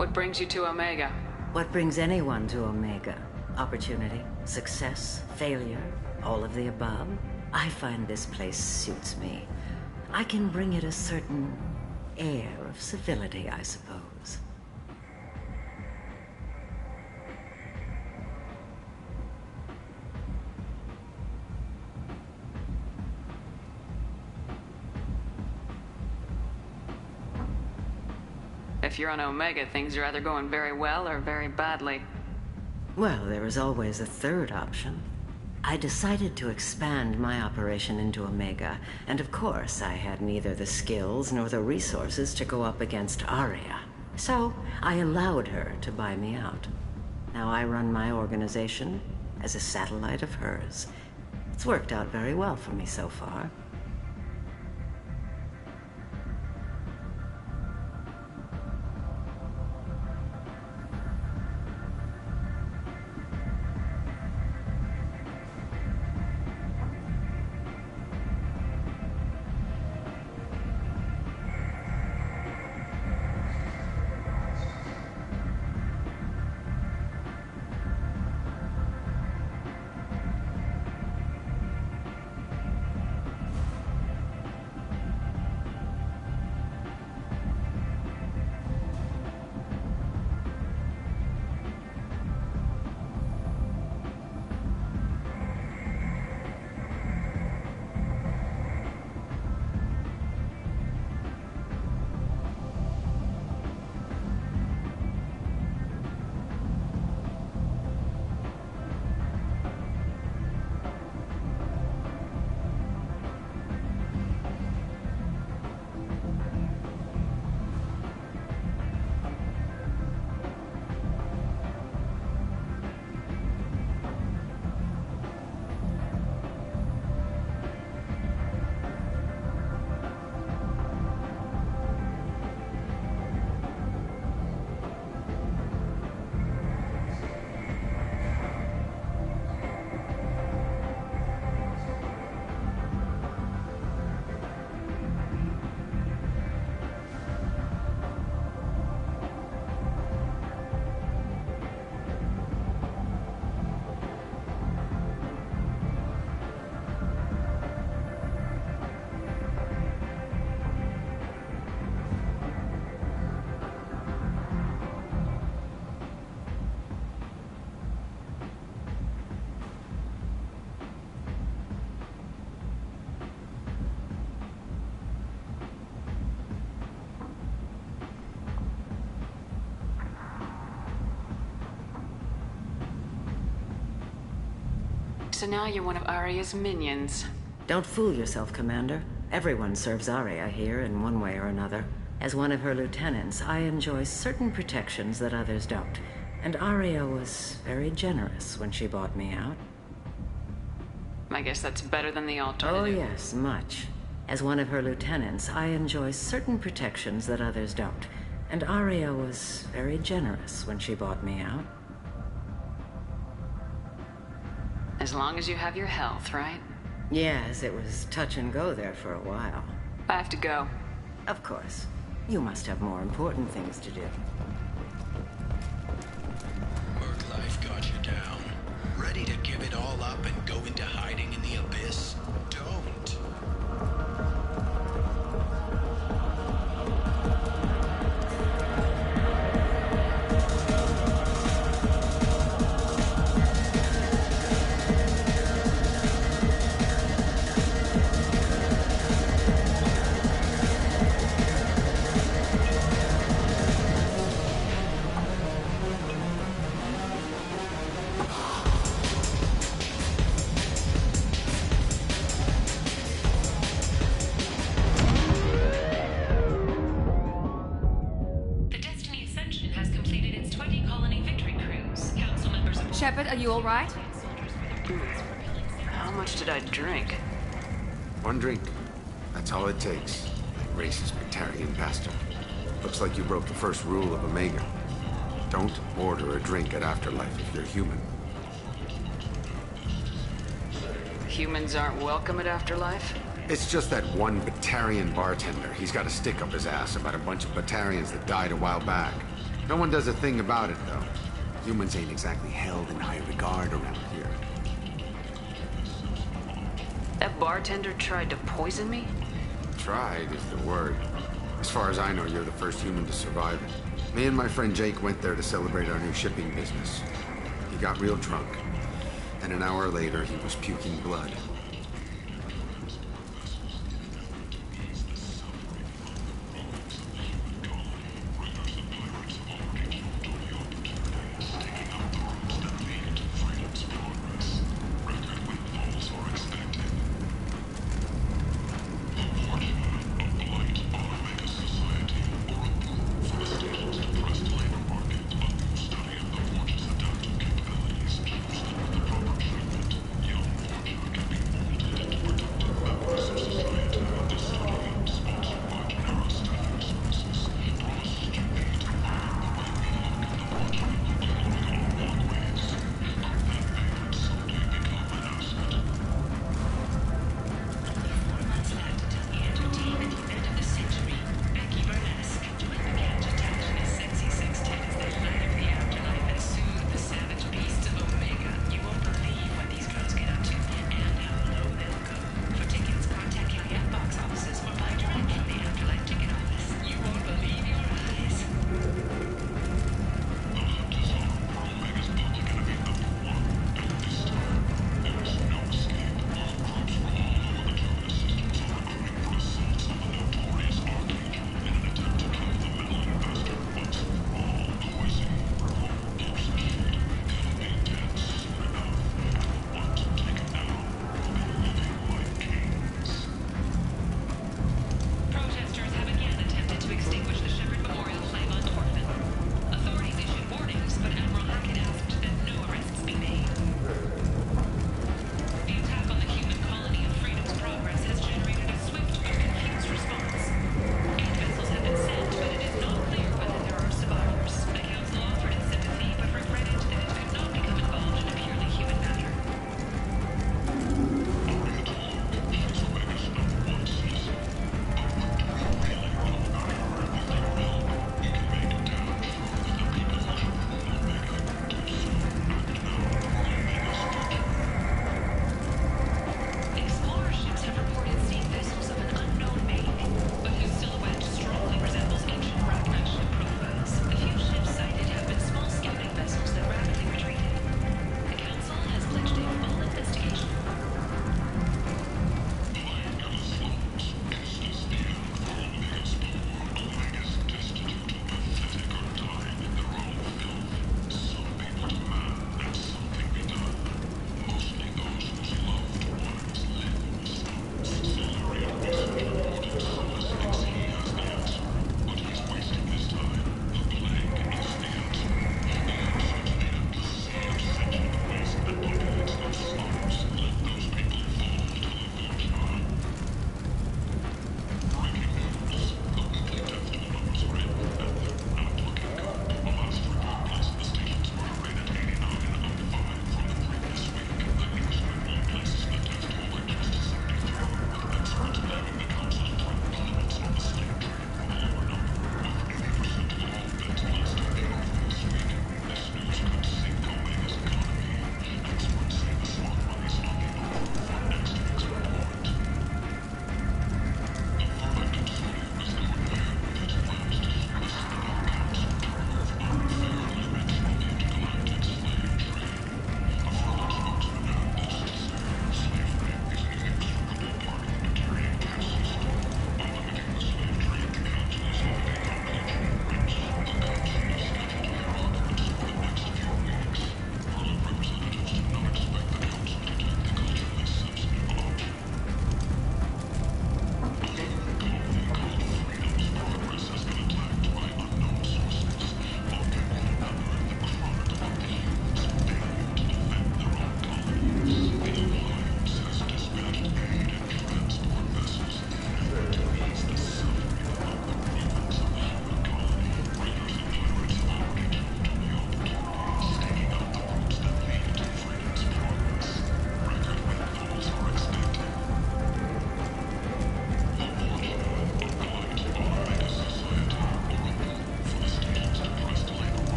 What brings you to Omega? What brings anyone to Omega? Opportunity, success, failure, all of the above. I find this place suits me. I can bring it a certain air of civility, I suppose. If you're on Omega, things are either going very well or very badly. Well, there is always a third option. I decided to expand my operation into Omega, and of course I had neither the skills nor the resources to go up against Aria. So I allowed her to buy me out. Now I run my organization as a satellite of hers. It's worked out very well for me so far. So now you're one of Aria's minions. Don't fool yourself, Commander. Everyone serves Aria here in one way or another. As one of her lieutenants, I enjoy certain protections that others don't. And Aria was very generous when she bought me out. I guess that's better than the alternative. Oh yes, much. As one of her lieutenants, I enjoy certain protections that others don't. And Aria was very generous when she bought me out. As long as you have your health, right? Yes, it was touch and go there for a while. I have to go. Of course. You must have more important things to do. Work life got you down. Ready to give it all up and go into hiding in the abyss? Don't. Shepard, are you all right? How much did I drink? One drink. That's all it takes. That racist Batarian bastard. Looks like you broke the first rule of Omega. Don't order a drink at Afterlife if you're human. Humans aren't welcome at Afterlife? It's just that one Batarian bartender. He's got a stick up his ass about a bunch of Batarians that died a while back. No one does a thing about it, though. Humans ain't exactly held in high regard around here. That bartender tried to poison me? Tried is the word. As far as I know, you're the first human to survive it. Me and my friend Jake went there to celebrate our new shipping business. He got real drunk, and an hour later he was puking blood.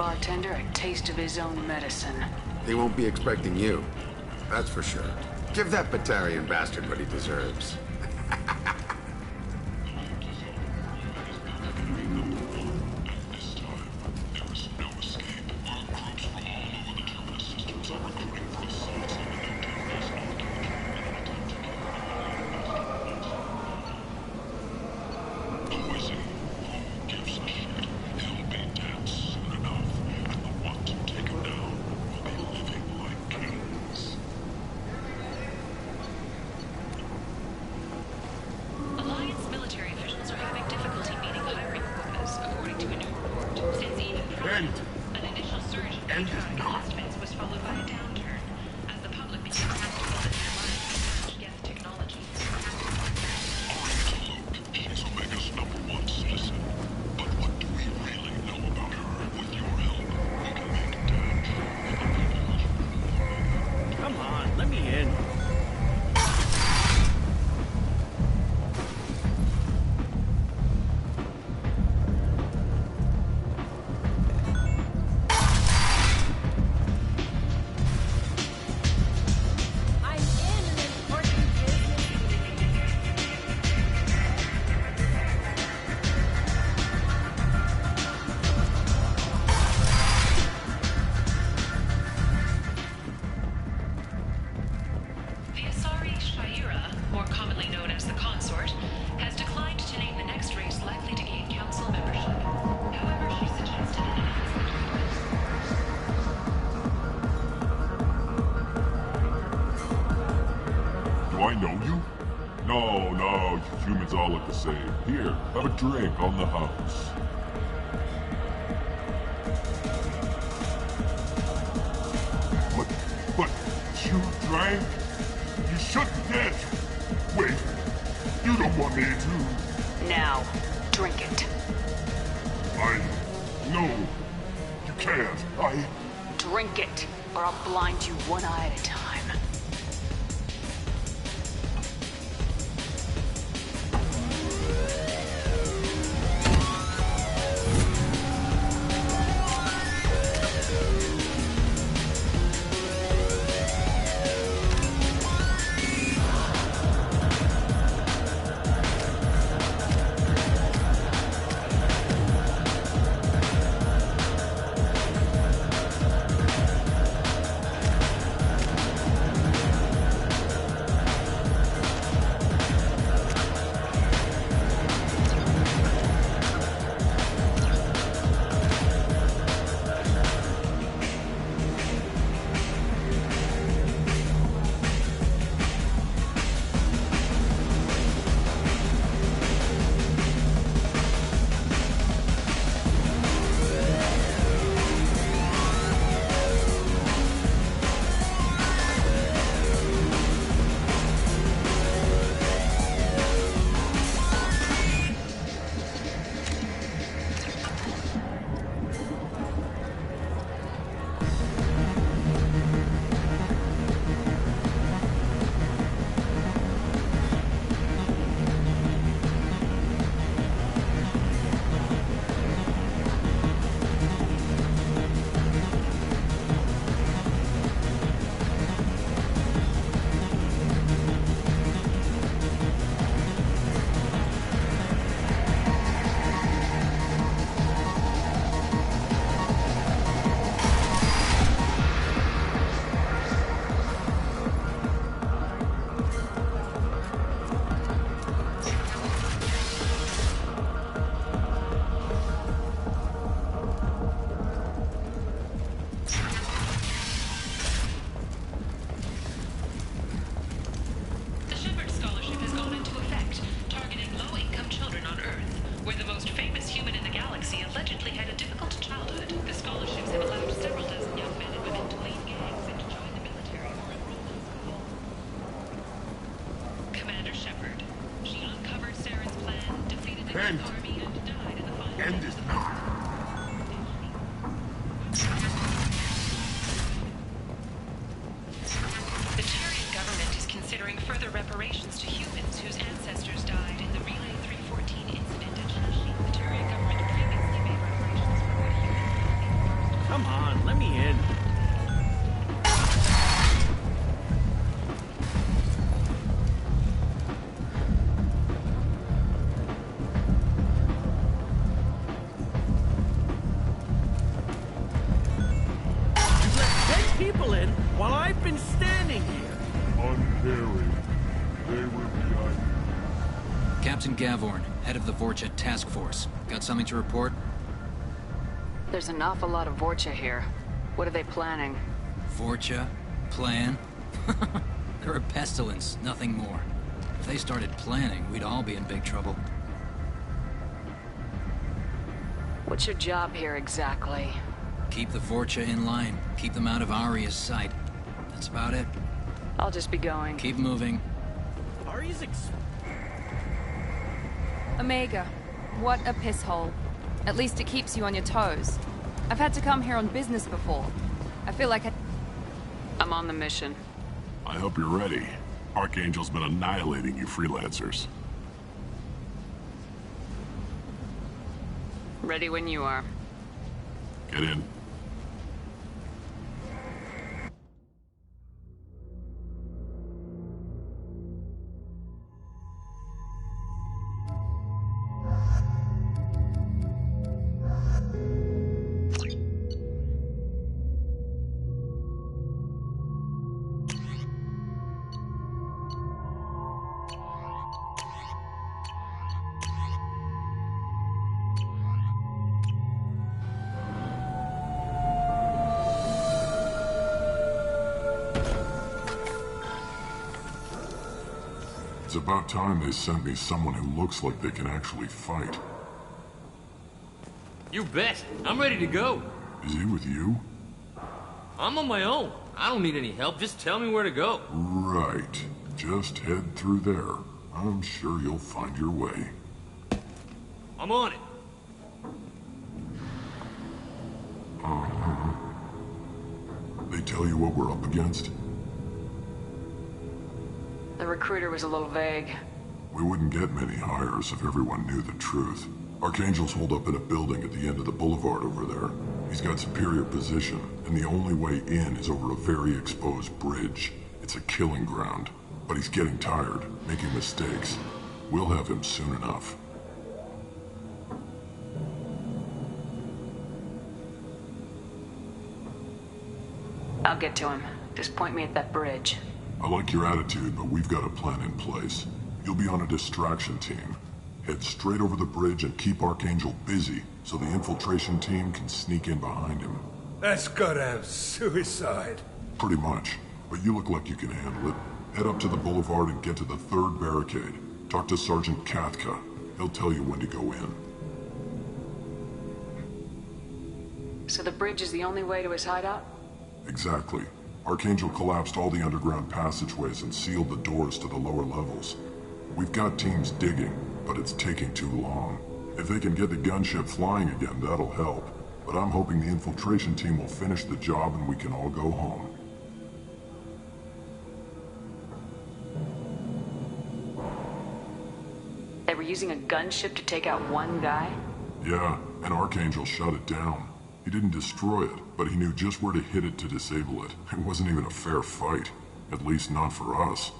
bartender a taste of his own medicine. He won't be expecting you. That's for sure. Give that Batarian bastard what he deserves. Humans all look the same. Here, have a drink on the house. But you drank? You shouldn't get. Wait, you don't want me to. Now, drink it. No, you can't. Drink it, or I'll blind you one eye at a time. End is not. The Turian government is considering further reparations to humans whose ancestors died in the Relay 314 incident at Shashi. The Turian government previously made reparations for the humans Come on, let me in. You let 10 people in while I've been standing here. Uncaring. They were behind. Captain Gavorn, head of the Vorcha Task Force. Got something to report? There's an awful lot of Vorcha here. What are they planning? Vorcha? Plan? They're a pestilence, nothing more. If they started planning, we'd all be in big trouble. What's your job here exactly? Keep the Vorcha in line. Keep them out of Aria's sight. That's about it. I'll just be going. Keep moving. Ari's Omega, what a piss hole. At least it keeps you on your toes. I've had to come here on business before. I feel like I'm on the mission. I hope you're ready. Archangel's been annihilating you freelancers. Ready when you are. Get in. It's about time they sent me someone who looks like they can actually fight. You bet. I'm ready to go. Is he with you? I'm on my own. I don't need any help. Just tell me where to go. Right. Just head through there. I'm sure you'll find your way. I'm on it. Uh-huh. They tell you what we're up against? The recruiter was a little vague. We wouldn't get many hires if everyone knew the truth. Archangel's holed up in a building at the end of the boulevard over there. He's got superior position, and the only way in is over a very exposed bridge. It's a killing ground. But he's getting tired, making mistakes. We'll have him soon enough. I'll get to him. Just point me at that bridge. I like your attitude, but we've got a plan in place. You'll be on a distraction team. Head straight over the bridge and keep Archangel busy, so the infiltration team can sneak in behind him. That's goddamn suicide. Pretty much. But you look like you can handle it. Head up to the boulevard and get to the third barricade. Talk to Sergeant Kathka. He'll tell you when to go in. So the bridge is the only way to his hideout? Exactly. Archangel collapsed all the underground passageways and sealed the doors to the lower levels. We've got teams digging, but it's taking too long. If they can get the gunship flying again, that'll help. But I'm hoping the infiltration team will finish the job and we can all go home. They were using a gunship to take out one guy? Yeah, and Archangel shut it down. He didn't destroy it, but he knew just where to hit it to disable it. It wasn't even a fair fight. At least not for us.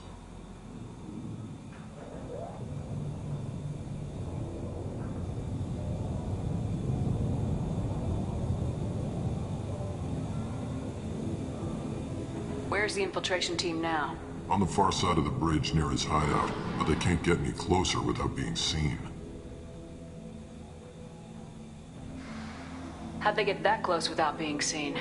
Where's the infiltration team now? On the far side of the bridge near his hideout, but they can't get any closer without being seen. How'd they get that close without being seen?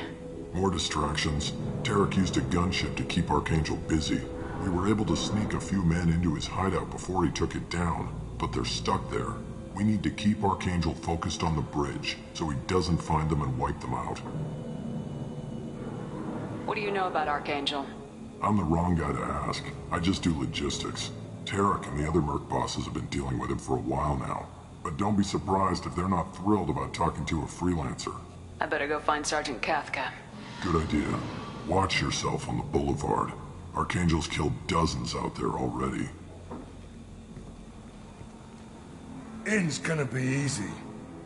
More distractions. Tarek used a gunship to keep Archangel busy. We were able to sneak a few men into his hideout before he took it down, but they're stuck there. We need to keep Archangel focused on the bridge, so he doesn't find them and wipe them out. What do you know about Archangel? I'm the wrong guy to ask. I just do logistics. Tarek and the other merc bosses have been dealing with him for a while now. But don't be surprised if they're not thrilled about talking to a freelancer. I better go find Sergeant Kathka. Good idea. Watch yourself on the boulevard. Archangel's killed dozens out there already. In's gonna be easy.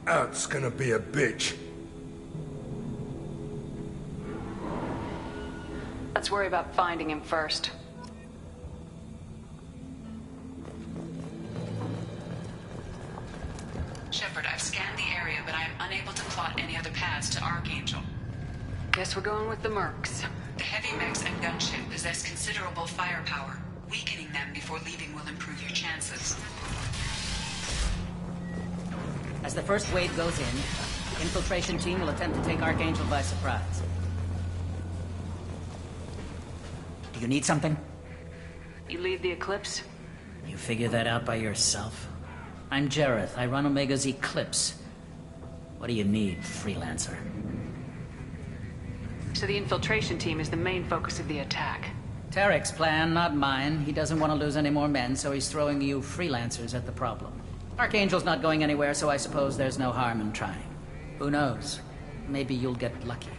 Out's gonna be a bitch. Let's worry about finding him first. Shepard, I've scanned the area, but I am unable to plot any other paths to Archangel. Guess we're going with the mercs. The heavy mechs and gunship possess considerable firepower. Weakening them before leaving will improve your chances. As the first wave goes in, the infiltration team will attempt to take Archangel by surprise. Do you need something? You lead the Eclipse? You figure that out by yourself? I'm Jareth. I run Omega's Eclipse. What do you need, freelancer? So the infiltration team is the main focus of the attack. Tarek's plan, not mine. He doesn't want to lose any more men, so he's throwing you freelancers at the problem. Archangel's not going anywhere, so I suppose there's no harm in trying. Who knows? Maybe you'll get lucky.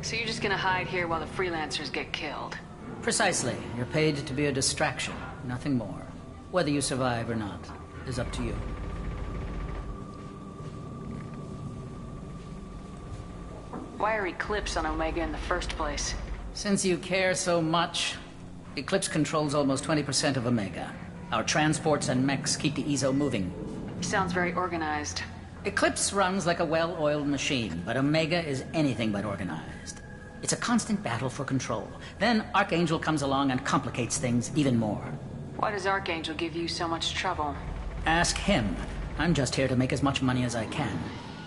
So you're just gonna hide here while the freelancers get killed? Precisely. You're paid to be a distraction, nothing more. Whether you survive or not is up to you. Why are Eclipse on Omega in the first place? Since you care so much, Eclipse controls almost 20% of Omega. Our transports and mechs keep the EZO moving. Sounds very organized. Eclipse runs like a well-oiled machine, but Omega is anything but organized. It's a constant battle for control. Then Archangel comes along and complicates things even more. Why does Archangel give you so much trouble? Ask him. I'm just here to make as much money as I can.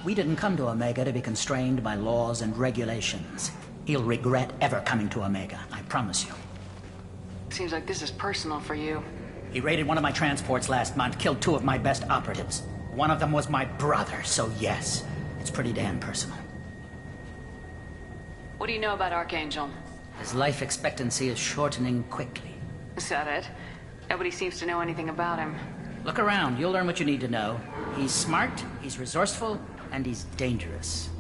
We didn't come to Omega to be constrained by laws and regulations. He'll regret ever coming to Omega, I promise you. Seems like this is personal for you. He raided one of my transports last month, killed 2 of my best operatives. One of them was my brother, so yes, it's pretty damn personal. What do you know about Archangel? His life expectancy is shortening quickly. Is that it? Nobody seems to know anything about him. Look around, you'll learn what you need to know. He's smart, he's resourceful, and he's dangerous.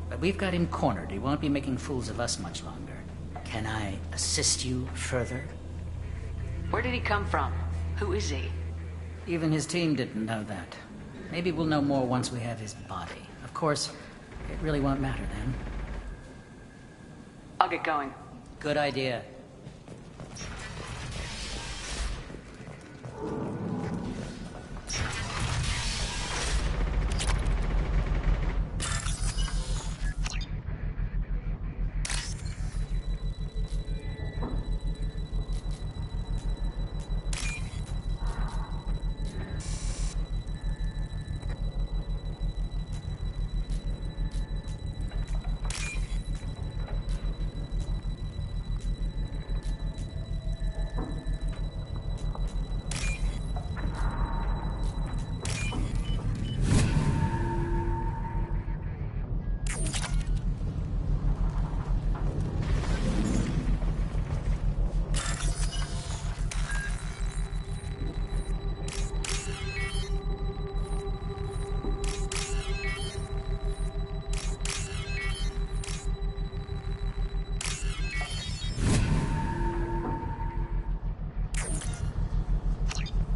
But we've got him cornered. He won't be making fools of us much longer. Can I assist you further? Where did he come from? Who is he? Even his team didn't know that. Maybe we'll know more once we have his body. Of course, it really won't matter then. I'll get going. Good idea.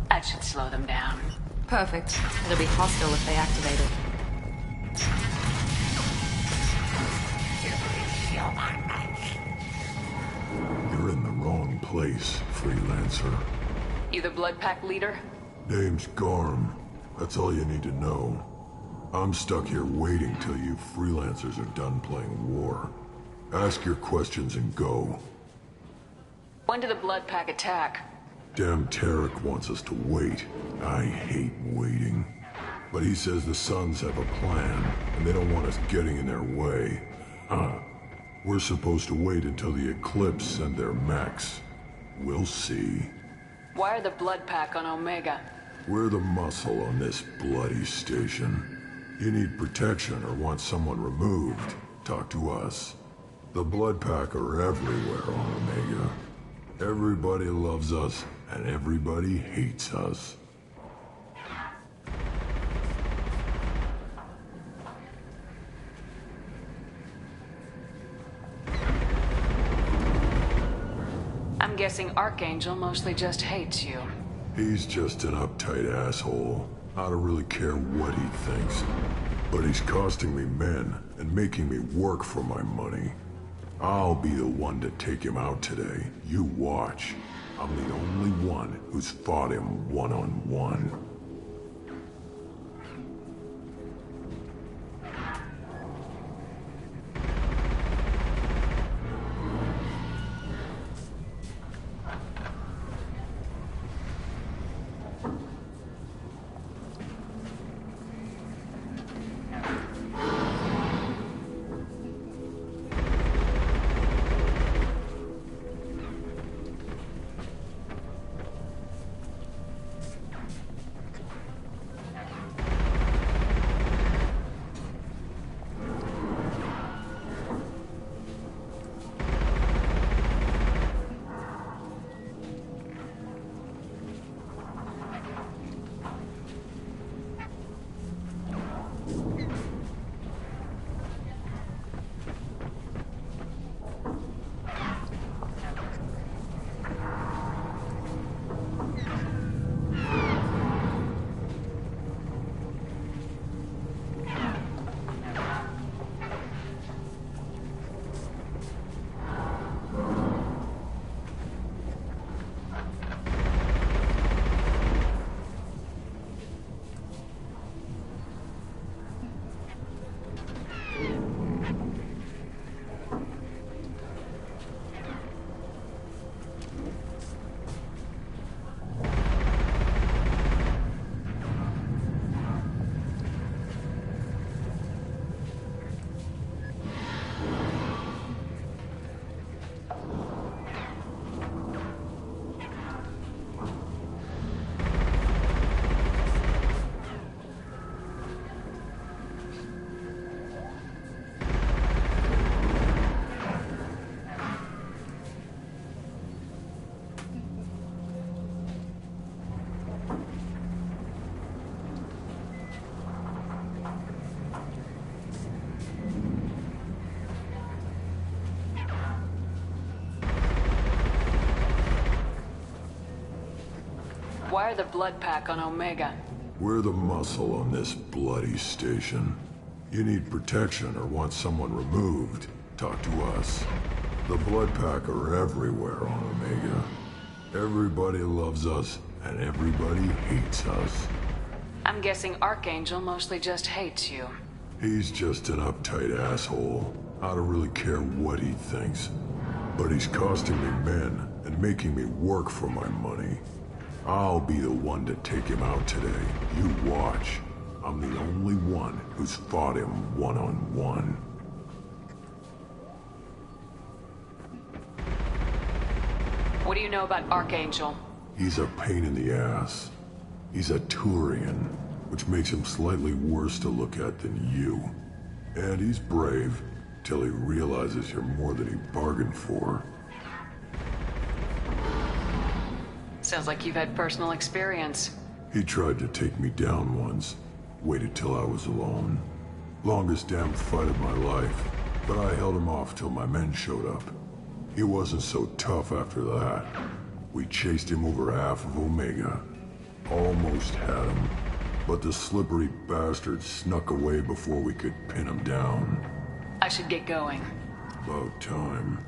That should slow them down. Perfect. It'll be hostile if they activate it. You're in the wrong place, freelancer. You the Blood Pack leader? Name's Garm. That's all you need to know. I'm stuck here waiting till you freelancers are done playing war. Ask your questions and go. When did the Blood Pack attack? Damn Tarek wants us to wait. I hate waiting. But he says the Suns have a plan, and they don't want us getting in their way. We're supposed to wait until the Eclipse send their mechs. We'll see. Why are the Blood Pack on Omega? We're the muscle on this bloody station. You need protection or want someone removed, talk to us. The Blood Pack are everywhere on Omega. Everybody loves us, and everybody hates us. I'm guessing Archangel mostly just hates you. He's just an uptight asshole. I don't really care what he thinks. But he's costing me men and making me work for my money. I'll be the one to take him out today. You watch. I'm the only one who's fought him one-on-one. Why are the blood pack on Omega? We're the muscle on this bloody station. You need protection or want someone removed, talk to us. The blood pack are everywhere on Omega. Everybody loves us, and everybody hates us. I'm guessing Archangel mostly just hates you. He's just an uptight asshole. I don't really care what he thinks. But he's costing me men and making me work for my money. I'll be the one to take him out today. You watch. I'm the only one who's fought him one-on-one. What do you know about Archangel? He's a pain in the ass. He's a Turian, which makes him slightly worse to look at than you. And he's brave, till he realizes you're more than he bargained for. Sounds like you've had personal experience. He tried to take me down once. Waited till I was alone. Longest damn fight of my life. But I held him off till my men showed up. He wasn't so tough after that. We chased him over half of Omega. Almost had him. But the slippery bastard snuck away before we could pin him down. I should get going. About time.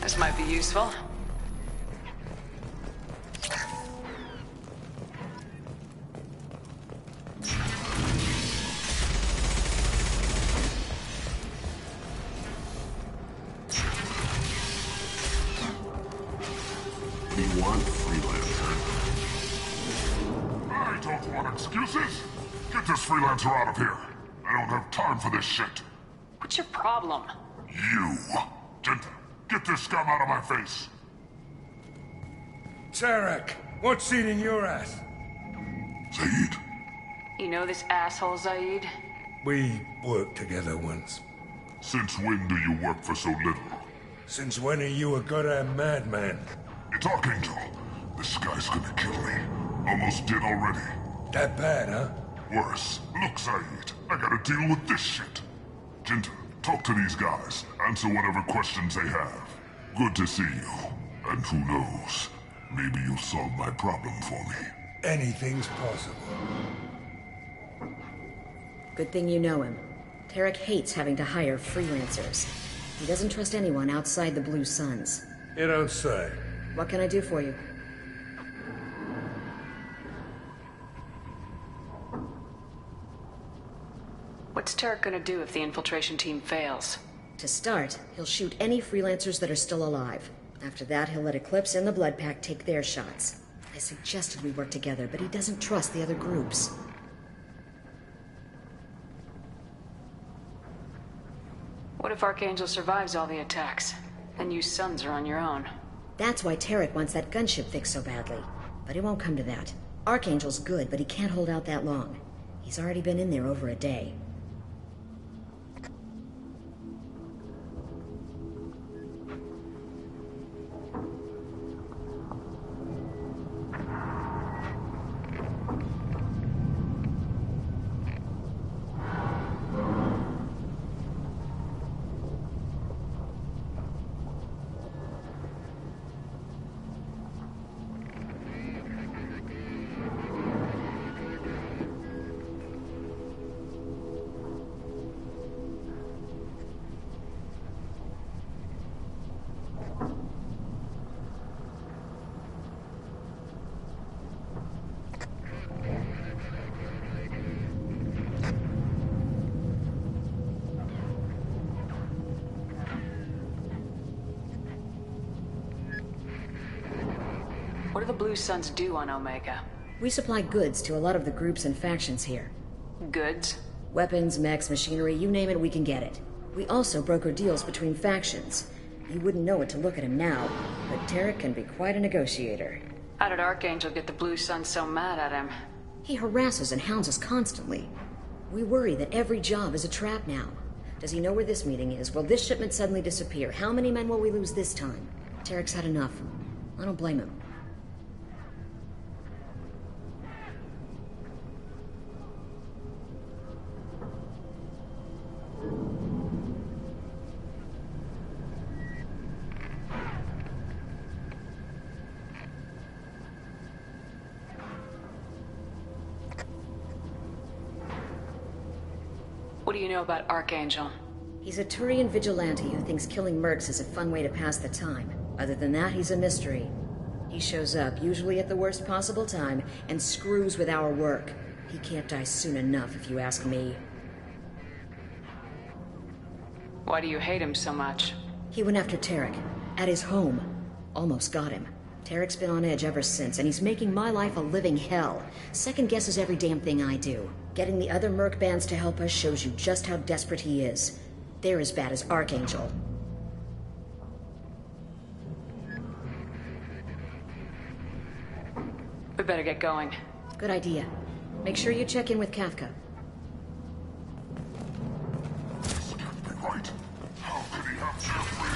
This might be useful. excuses? Get this freelancer out of here. I don't have time for this shit. What's your problem? You. Jinta, get this scum out of my face. Tarek, what's eating your ass? Zaid. You know this asshole, Zaid? We worked together once. Since when do you work for so little? Since when are you a goddamn madman? It's Archangel. This guy's gonna kill me. Almost did already. That bad, huh? Worse. Look, Zaid, I gotta deal with this shit. Jinta, talk to these guys. Answer whatever questions they have. Good to see you. And who knows, maybe you'll solve my problem for me. Anything's possible. Good thing you know him. Tarek hates having to hire freelancers. He doesn't trust anyone outside the Blue Suns. You don't say. What can I do for you? What's Tarek gonna do if the infiltration team fails? To start, he'll shoot any freelancers that are still alive. After that, he'll let Eclipse and the Blood Pack take their shots. I suggested we work together, but he doesn't trust the other groups. What if Archangel survives all the attacks? Then you Sons are on your own. That's why Tarek wants that gunship fixed so badly. But it won't come to that. Archangel's good, but he can't hold out that long. He's already been in there over a day. What do the Blue Suns do on Omega? We supply goods to a lot of the groups and factions here. Goods? Weapons, mechs, machinery, you name it, we can get it. We also broker deals between factions. You wouldn't know it to look at him now, but Tarek can be quite a negotiator. How did Archangel get the Blue Suns so mad at him? He harasses and hounds us constantly. We worry that every job is a trap now. Does he know where this meeting is? Will this shipment suddenly disappear? How many men will we lose this time? Tarek's had enough. I don't blame him. What do you know about Archangel? He's a Turian vigilante who thinks killing mercs is a fun way to pass the time. Other than that, he's a mystery. He shows up, usually at the worst possible time, and screws with our work. He can't die soon enough, if you ask me. Why do you hate him so much? He went after Tarek, at his home. Almost got him. Tarek's been on edge ever since, and he's making my life a living hell. Second guesses every damn thing I do. Getting the other merc bands to help us shows you just how desperate he is. They're as bad as Archangel. We better get going. Good idea. Make sure you check in with Kafka. This can't be right. How could he have Jeffrey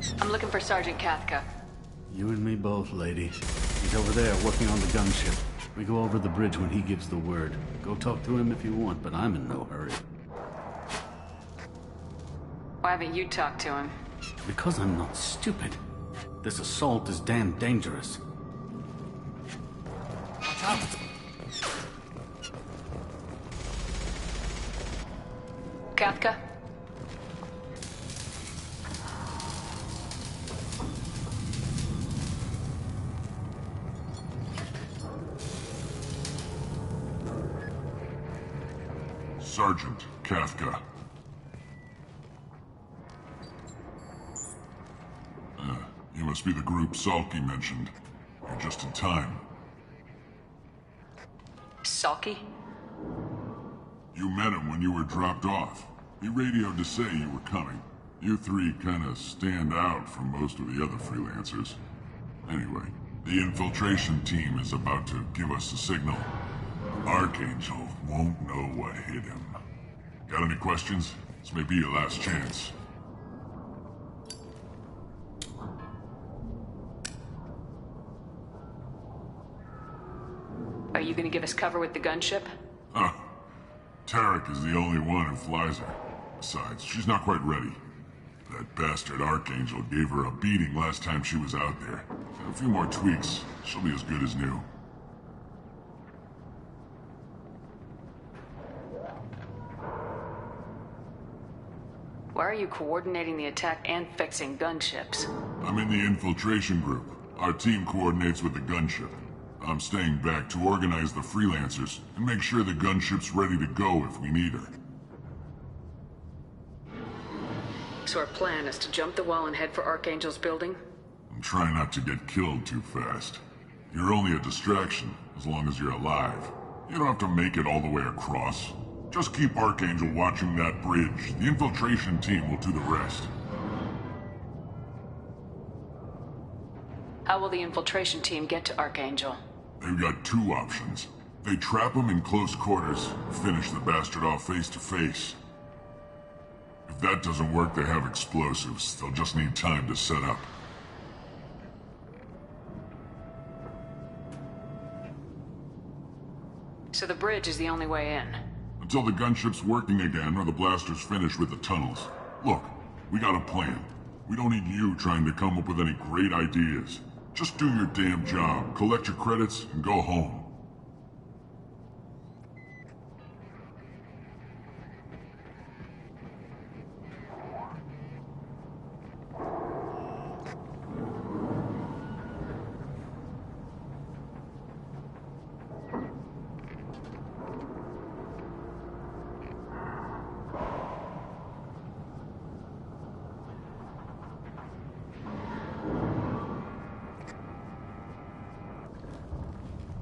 as the I'm looking for Sergeant Kafka. You and me both, ladies. He's over there working on the gunship. We go over the bridge when he gives the word. Go talk to him if you want, but I'm in no hurry. Why haven't you talked to him? Because I'm not stupid. This assault is damn dangerous. Watch out! Kafka? Sergeant Kafka. You must be the group Salky mentioned. You're just in time. Saki? You met him when you were dropped off. He radioed to say you were coming. You three kinda stand out from most of the other freelancers. Anyway, the infiltration team is about to give us a signal. Archangel won't know what hit him. Got any questions? This may be your last chance. Are you gonna give us cover with the gunship? Huh. Tarek is the only one who flies her. Besides, she's not quite ready. That bastard Archangel gave her a beating last time she was out there. A few more tweaks, she'll be as good as new. Why are you coordinating the attack and fixing gunships? I'm in the infiltration group. Our team coordinates with the gunship. I'm staying back to organize the freelancers and make sure the gunship's ready to go if we need her. So our plan is to jump the wall and head for Archangel's building? And try not to get killed too fast. You're only a distraction, as long as you're alive. You don't have to make it all the way across. Just keep Archangel watching that bridge. The infiltration team will do the rest. How will the infiltration team get to Archangel? They've got two options. They trap him in close quarters, finish the bastard off face to face. If that doesn't work, they have explosives. They'll just need time to set up. So the bridge is the only way in? Until the gunship's working again or the blasters finish with the tunnels. Look, we got a plan. We don't need you trying to come up with any great ideas. Just do your damn job, collect your credits, and go home.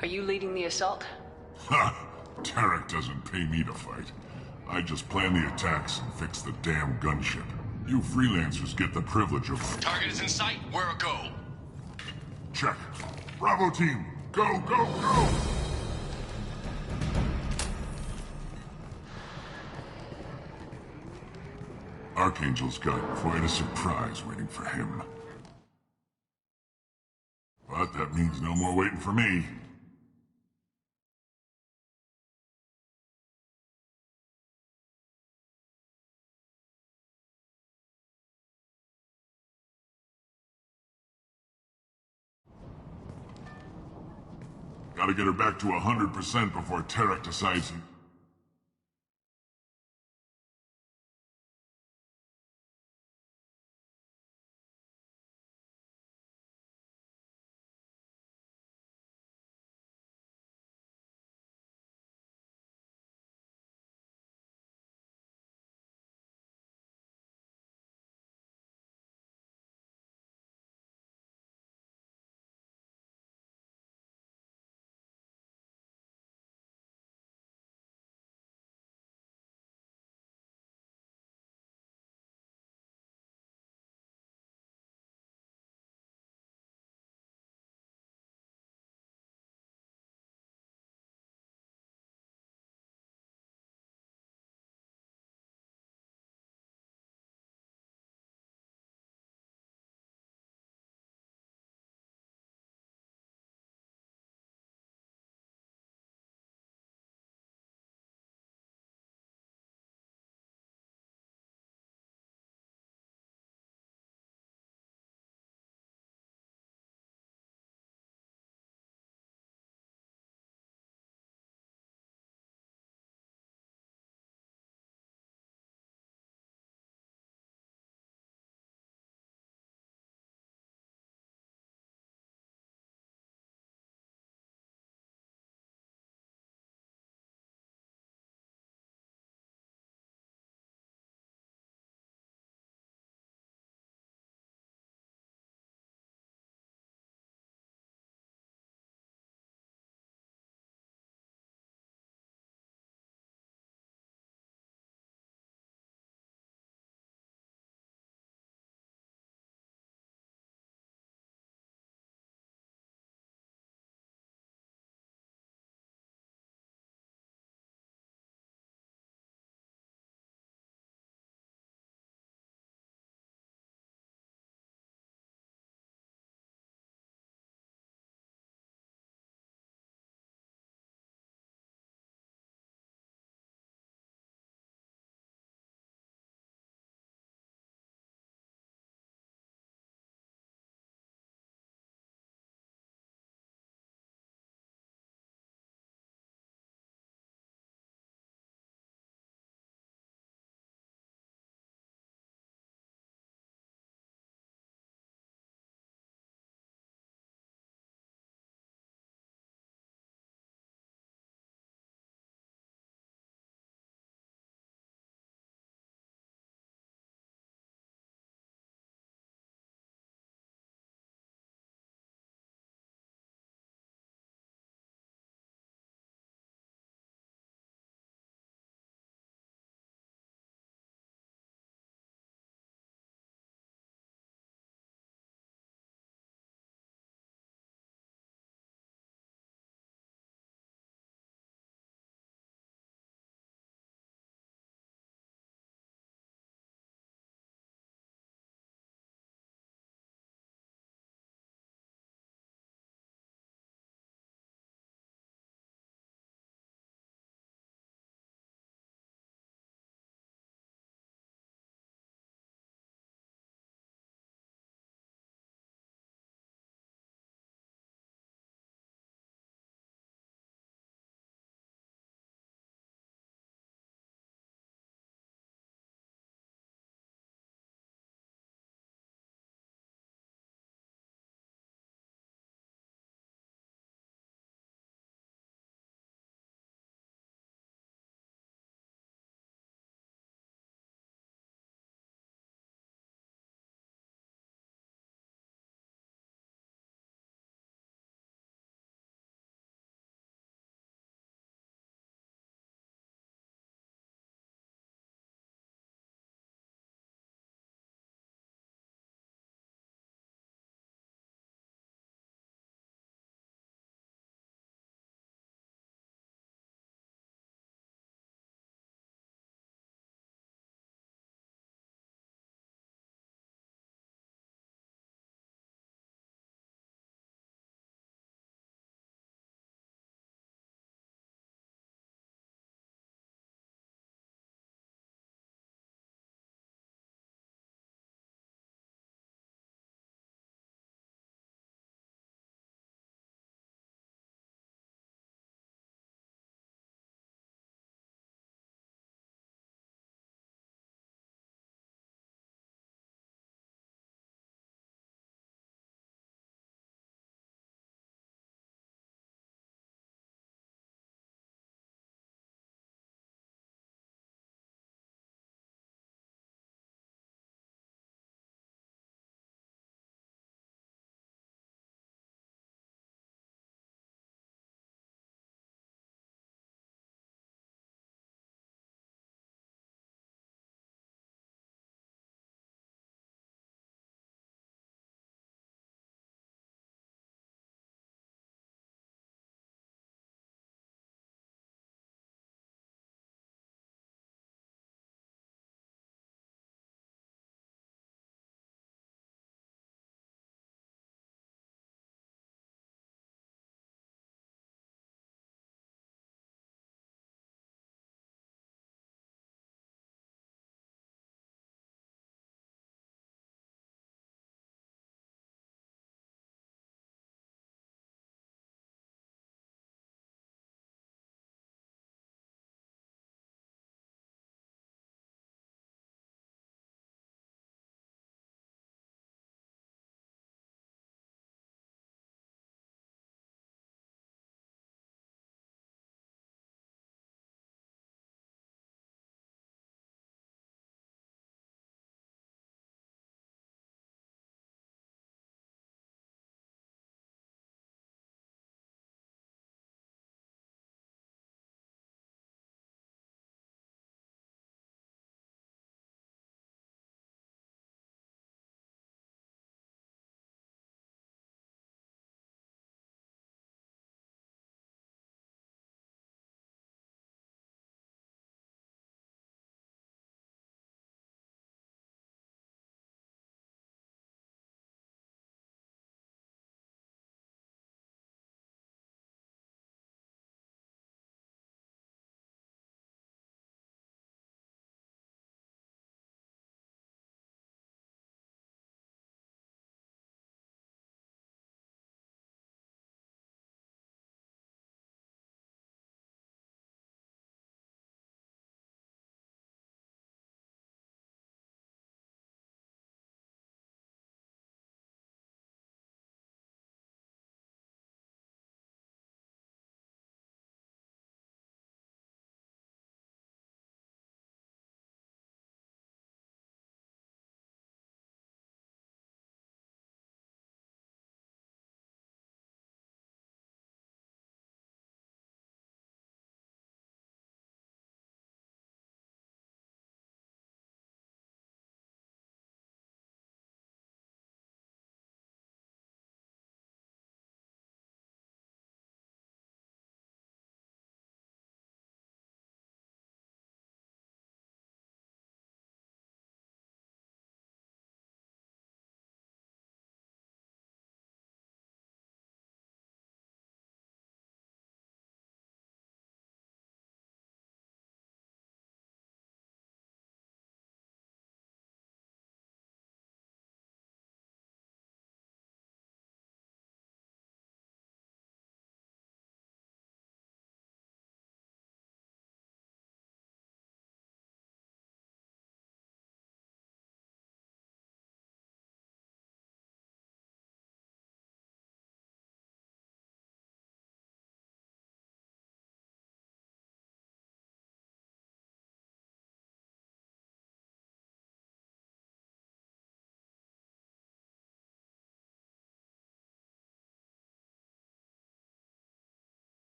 Are you leading the assault? Ha! Tarek doesn't pay me to fight. I just plan the attacks and fix the damn gunship. You freelancers get the privilege of... Target is in sight. Where go? Check. Bravo team, go, go, go! Archangel's got quite a surprise waiting for him. But that means no more waiting for me. Gotta get her back to 100% before Tarek decides...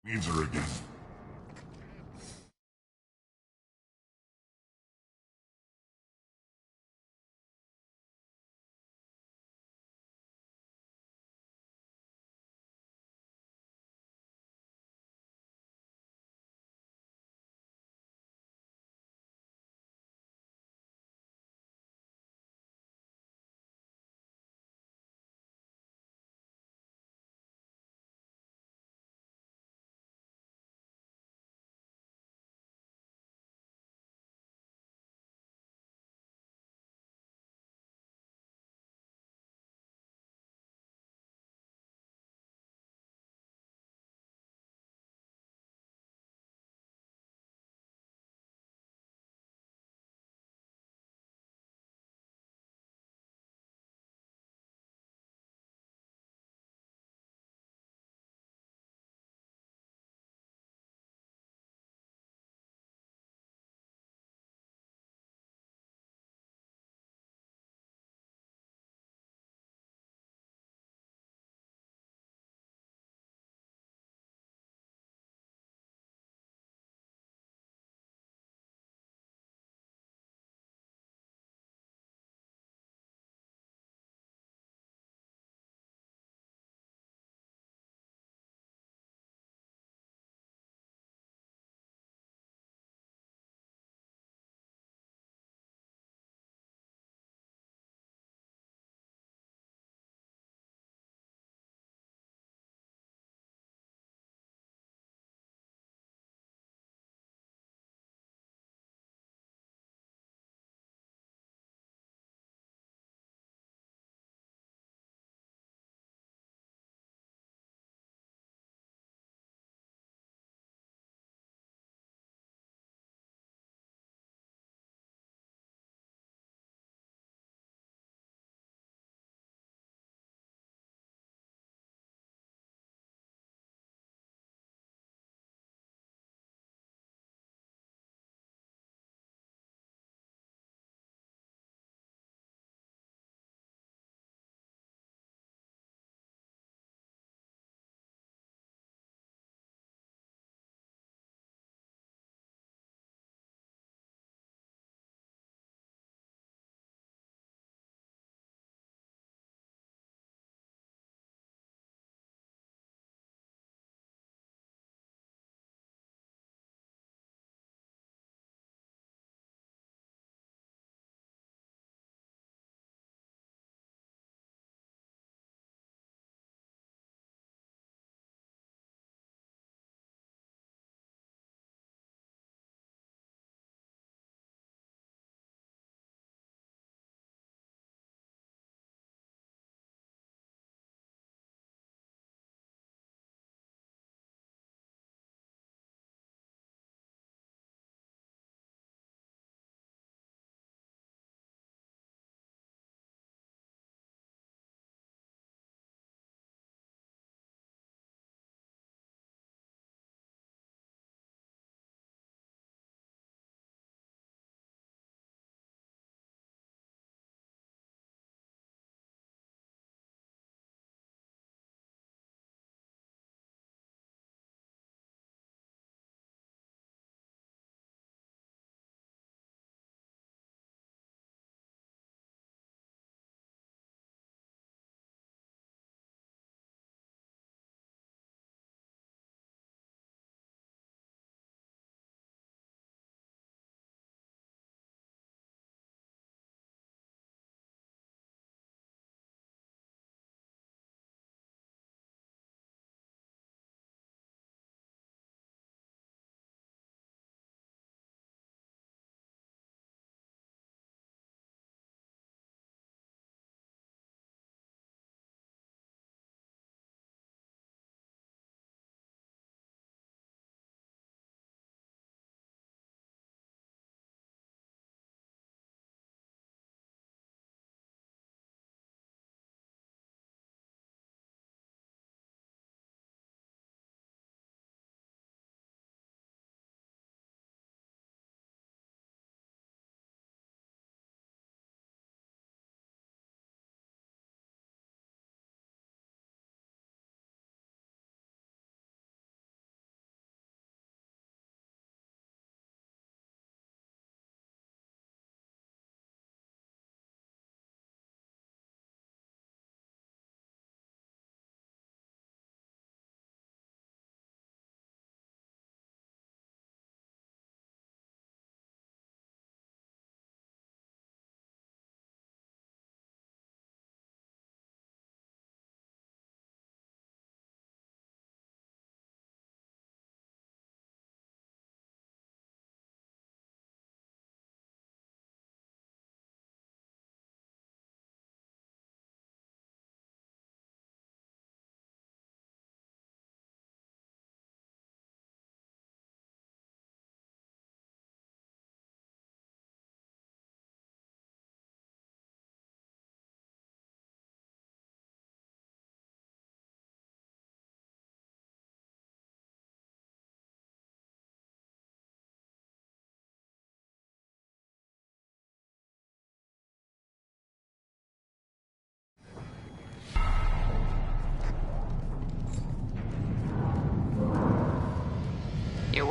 Needs her again.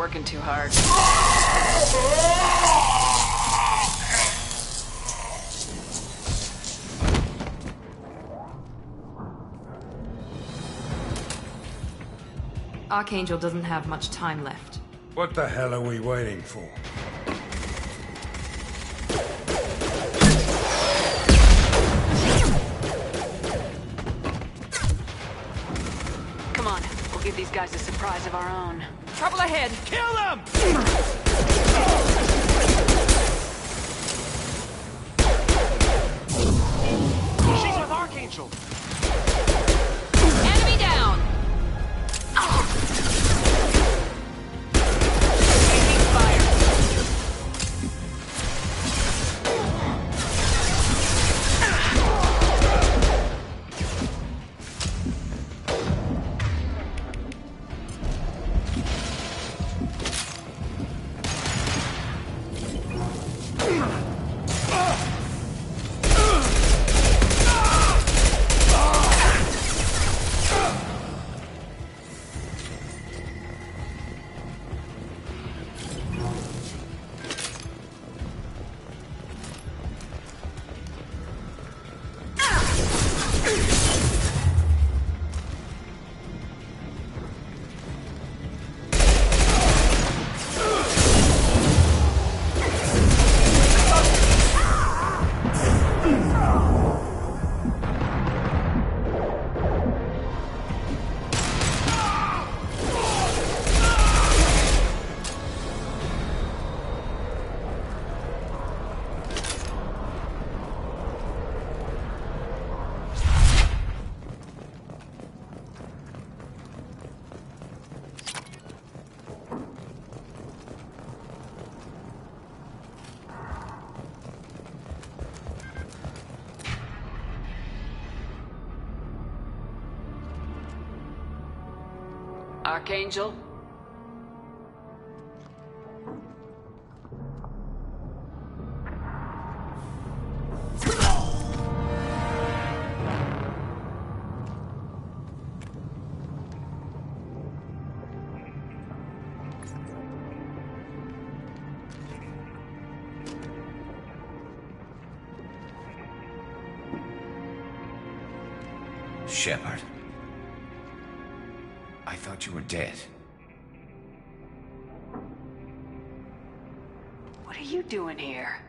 working too hard. Archangel doesn't have much time left. What the hell are we waiting for? Come on, we'll give these guys a surprise of our own. Trouble ahead! Kill them! She's with Archangel! Enemy down! Taking fire. Archangel? Shepard. I thought you were dead. What are you doing here?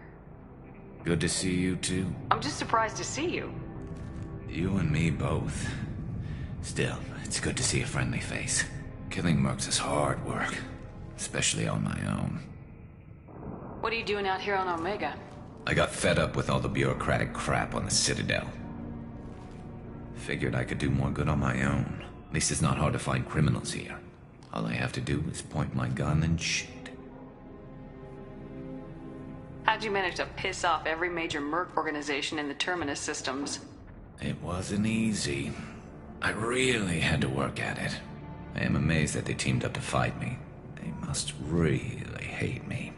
Good to see you too. I'm just surprised to see you. You and me both. Still, it's good to see a friendly face. Killing mercs is hard work, especially on my own. What are you doing out here on Omega? I got fed up with all the bureaucratic crap on the Citadel. Figured I could do more good on my own. At least it's not hard to find criminals here. All I have to do is point my gun and shoot. How'd you manage to piss off every major merc organization in the Terminus systems? It wasn't easy. I really had to work at it. I am amazed that they teamed up to fight me. They must really hate me.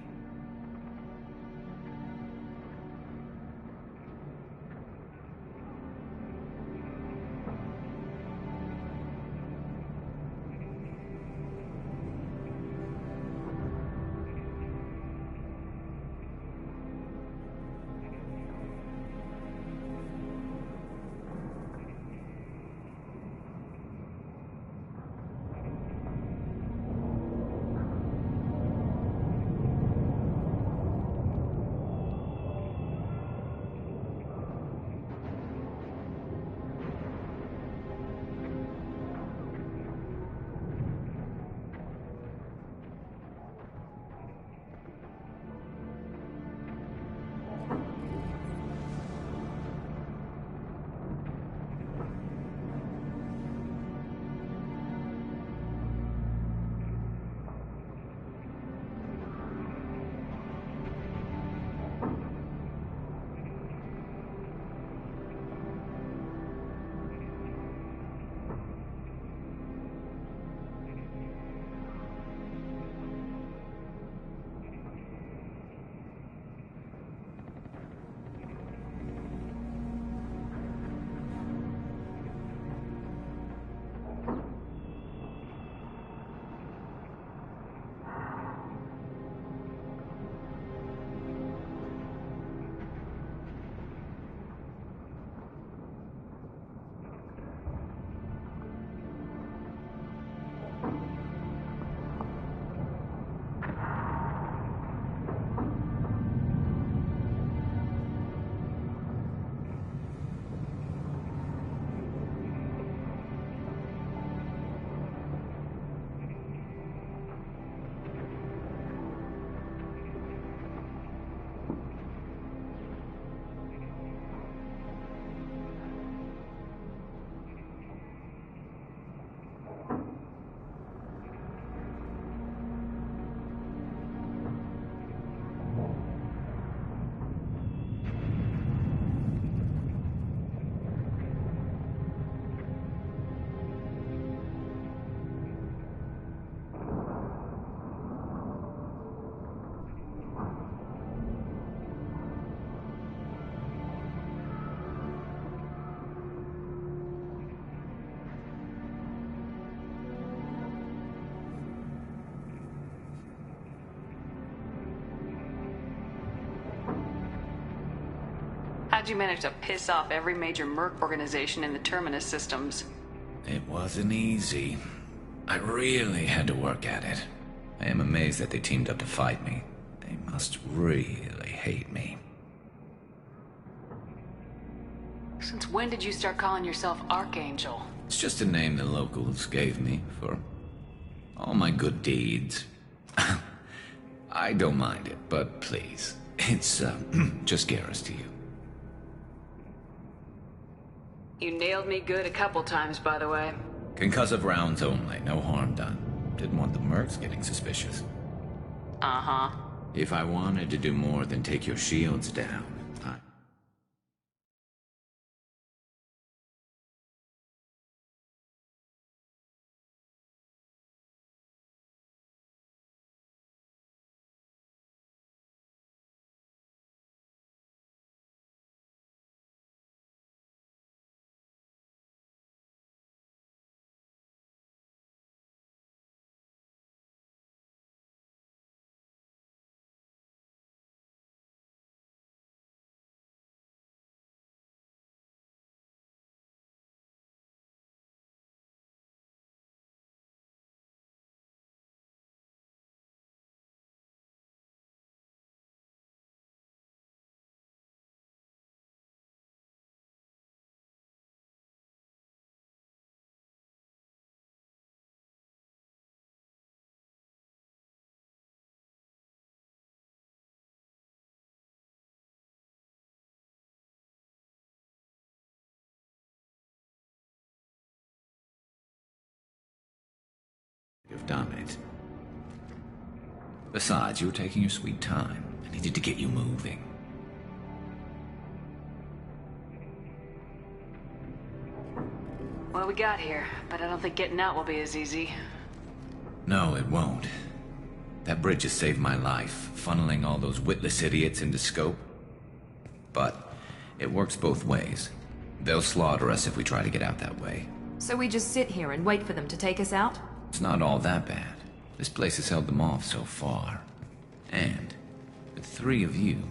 How'd you manage to piss off every major merc organization in the Terminus systems? It wasn't easy. I really had to work at it. I am amazed that they teamed up to fight me. They must really hate me. Since when did you start calling yourself Archangel? It's just a name the locals gave me for all my good deeds. I don't mind it, but please, it's just Garrus to you. You nailed me good a couple times, by the way. Concussive rounds only, no harm done. Didn't want the mercs getting suspicious. Uh-huh. If I wanted to do more than take your shields down, I... You've done it. Besides, you were taking your sweet time. I needed to get you moving. Well, we got here, but I don't think getting out will be as easy. No, it won't. That bridge has saved my life, funneling all those witless idiots into scope. But it works both ways. They'll slaughter us if we try to get out that way. So we just sit here and wait for them to take us out? It's not all that bad. This place has held them off so far. And, with 3 of you,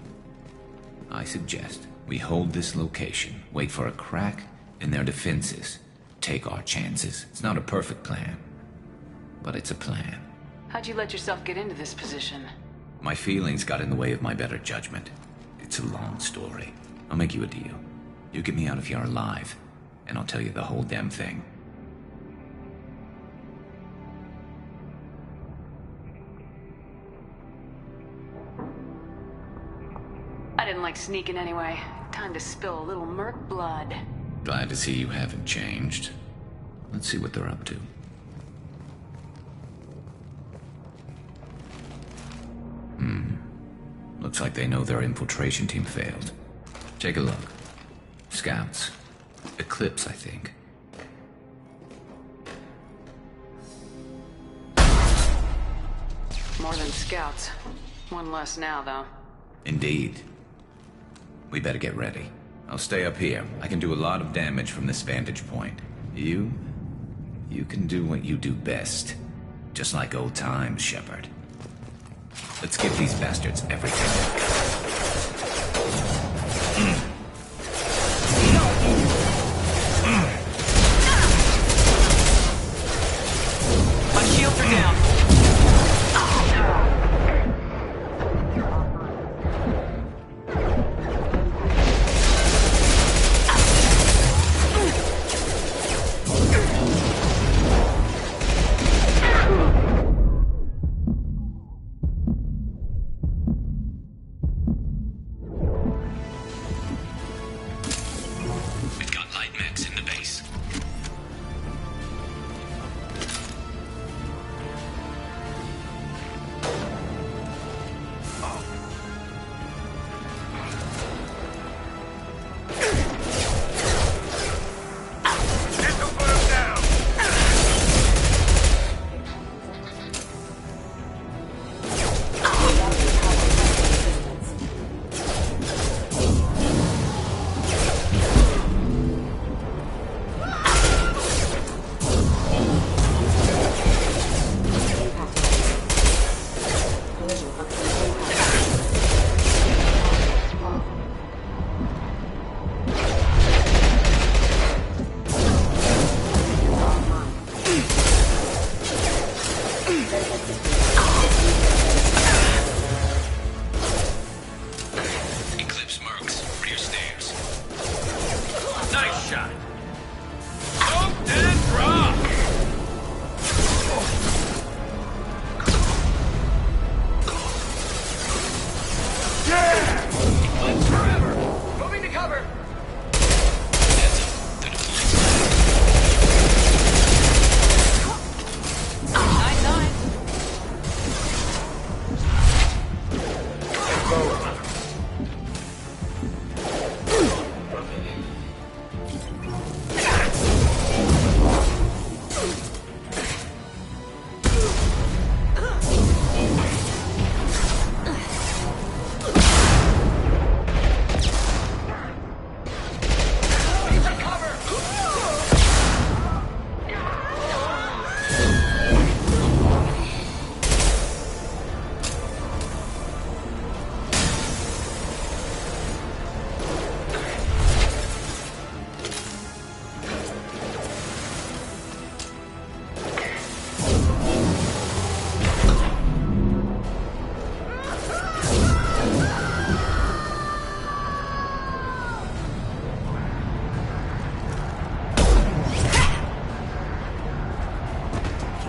I suggest we hold this location, wait for a crack in their defenses, take our chances. It's not a perfect plan, but it's a plan. How'd you let yourself get into this position? My feelings got in the way of my better judgment. It's a long story. I'll make you a deal. You get me out of here alive, and I'll tell you the whole damn thing. I didn't like sneaking anyway. Time to spill a little merc blood. Glad to see you haven't changed. Let's see what they're up to. Looks like they know their infiltration team failed. Take a look. Scouts. Eclipse, I think. More than scouts. One less now, though. Indeed. We better get ready. I'll stay up here. I can do a lot of damage from this vantage point. You can do what you do best. Just like old times, Shepard. Let's give these bastards everything. My shields are down. We've got light mechs in the base.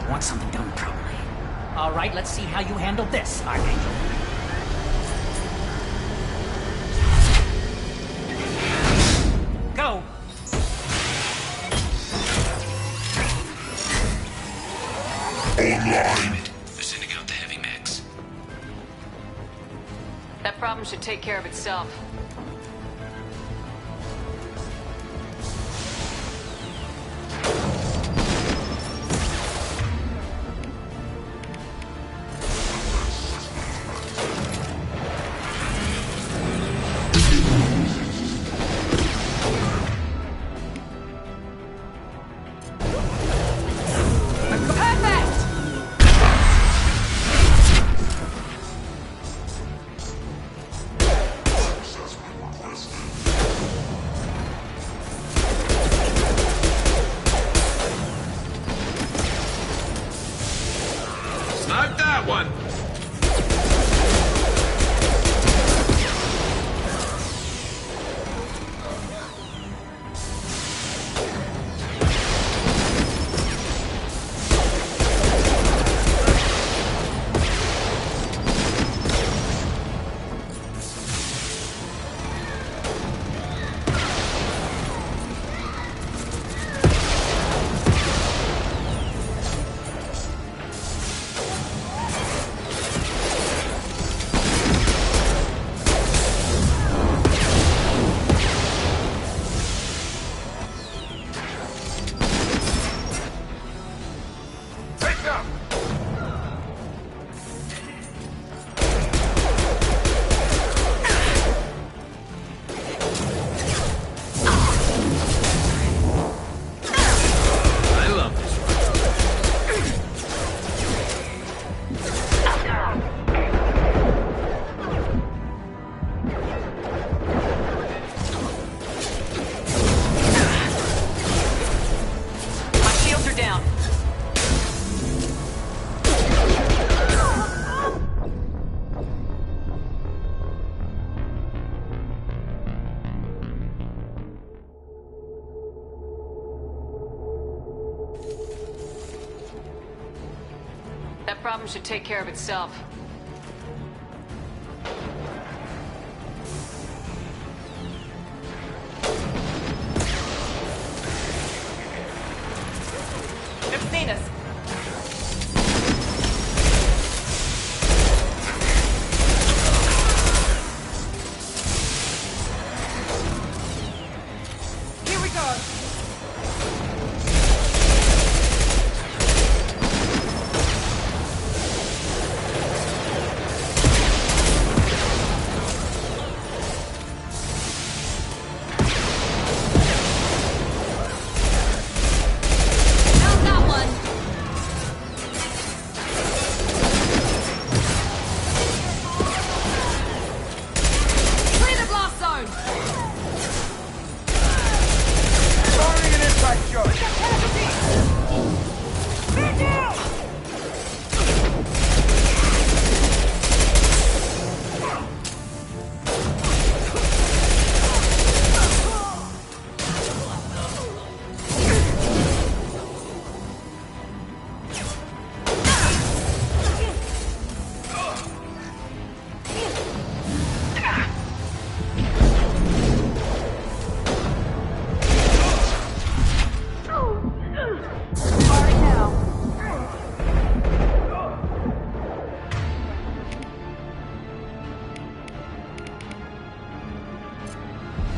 Want something done properly. All right, let's see how you handle this, Archangel. Go! Online. They're sending out the heavy mechs. That problem should take care of itself. Not that one! That problem should take care of itself. They've seen us. Here we go.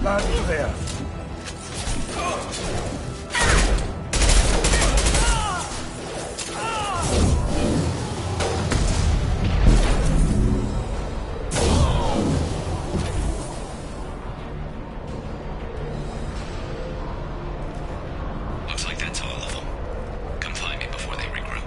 Loud and clear. Looks like that's all of them. Come find me before they regroup.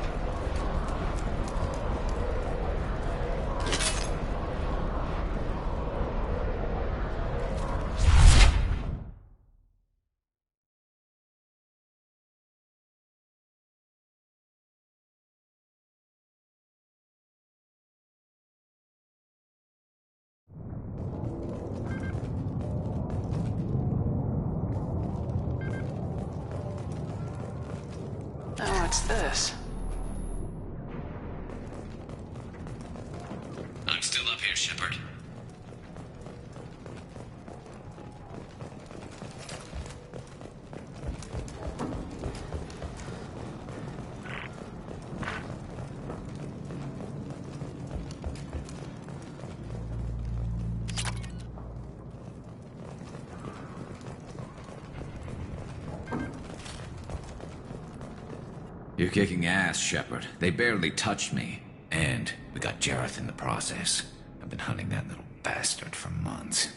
Oh, what's this? Shepard. You're kicking ass, Shepard. They barely touched me. And we got Jareth in the process. I've been hunting that little bastard for months.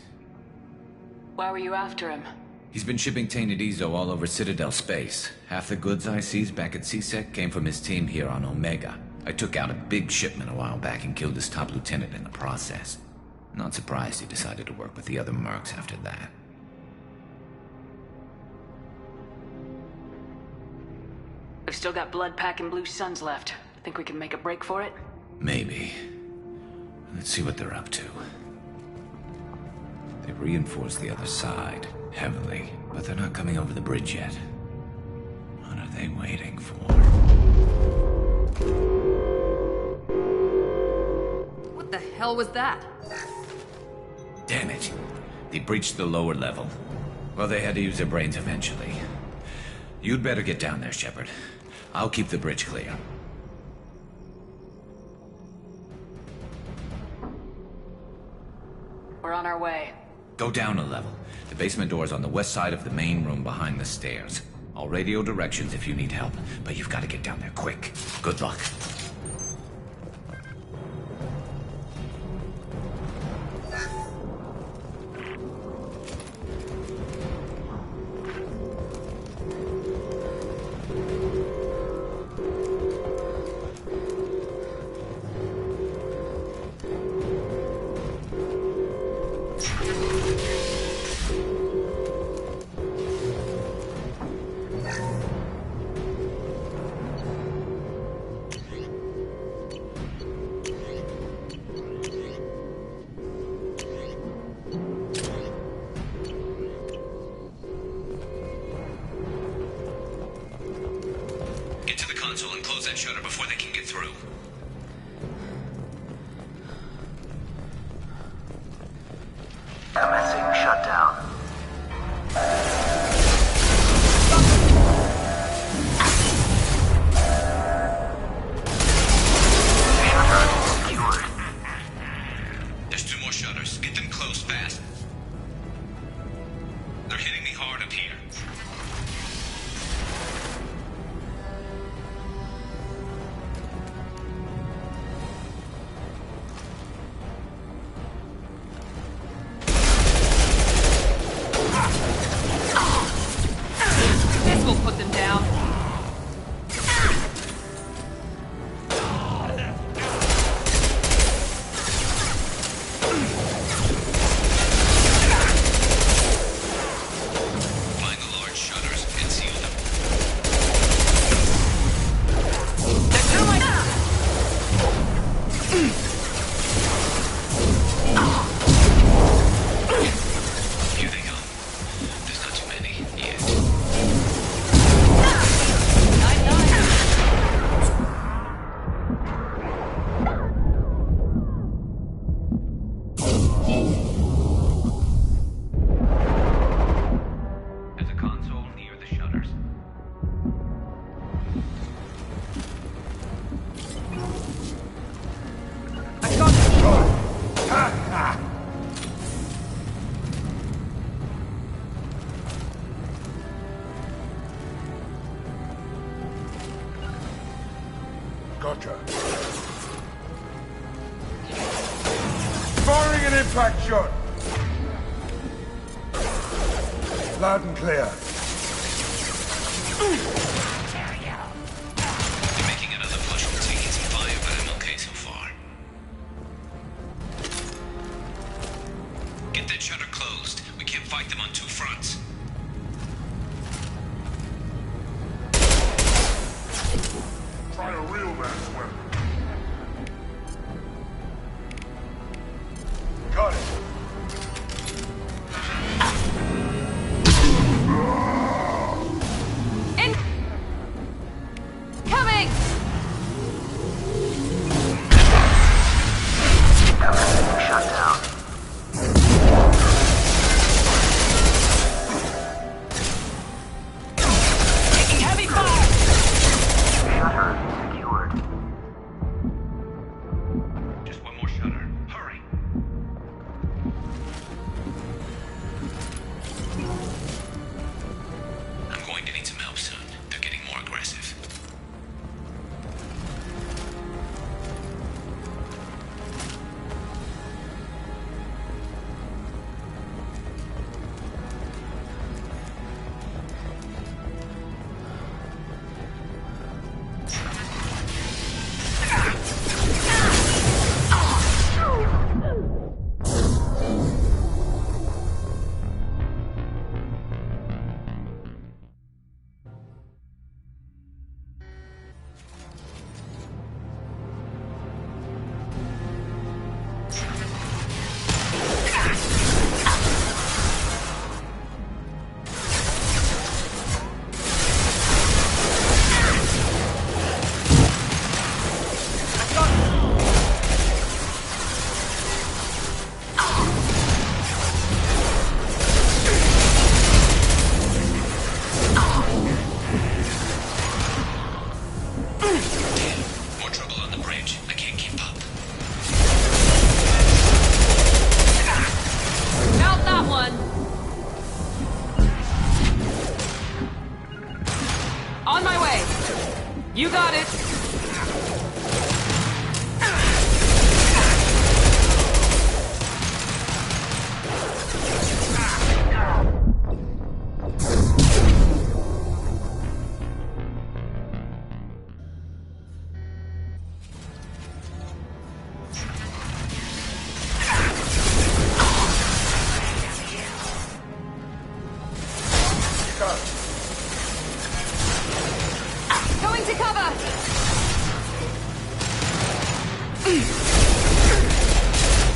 Why were you after him? He's been shipping tainted Ezo all over Citadel space. Half the goods I seized back at CSEC came from his team here on Omega. I took out a big shipment a while back and killed his top lieutenant in the process. Not surprised he decided to work with the other mercs after that. We've still got blood pack and blue suns left. Think we can make a break for it? Maybe. Let's see what they're up to. They've reinforced the other side, heavily, but they're not coming over the bridge yet. What are they waiting for? What the hell was that? Damn it. They breached the lower level. Well, they had to use their brains eventually. You'd better get down there, Shepard. I'll keep the bridge clear. We're on our way. Go down a level. The basement door's on the west side of the main room behind the stairs. I'll radio directions if you need help, but you've got to get down there quick. Good luck. And close that shutter before they can get through. Commencing shutdown. Shutter secured. There's 2 more shutters. Get them closed fast. They're hitting me hard up here. Gotcha. Firing an impact shot. Loud and clear. They're making another push. We're taking some fire, but I'm okay so far. Get that shutter closed. We can't fight them on 2 fronts. Try a real man's weapon. Got it.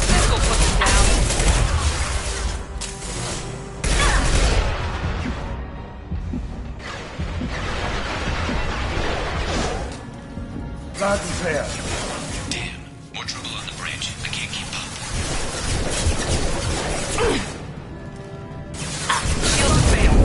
This'll put them down. Loud and clear. Damn. More trouble on the bridge. I can't keep up. Shield fail.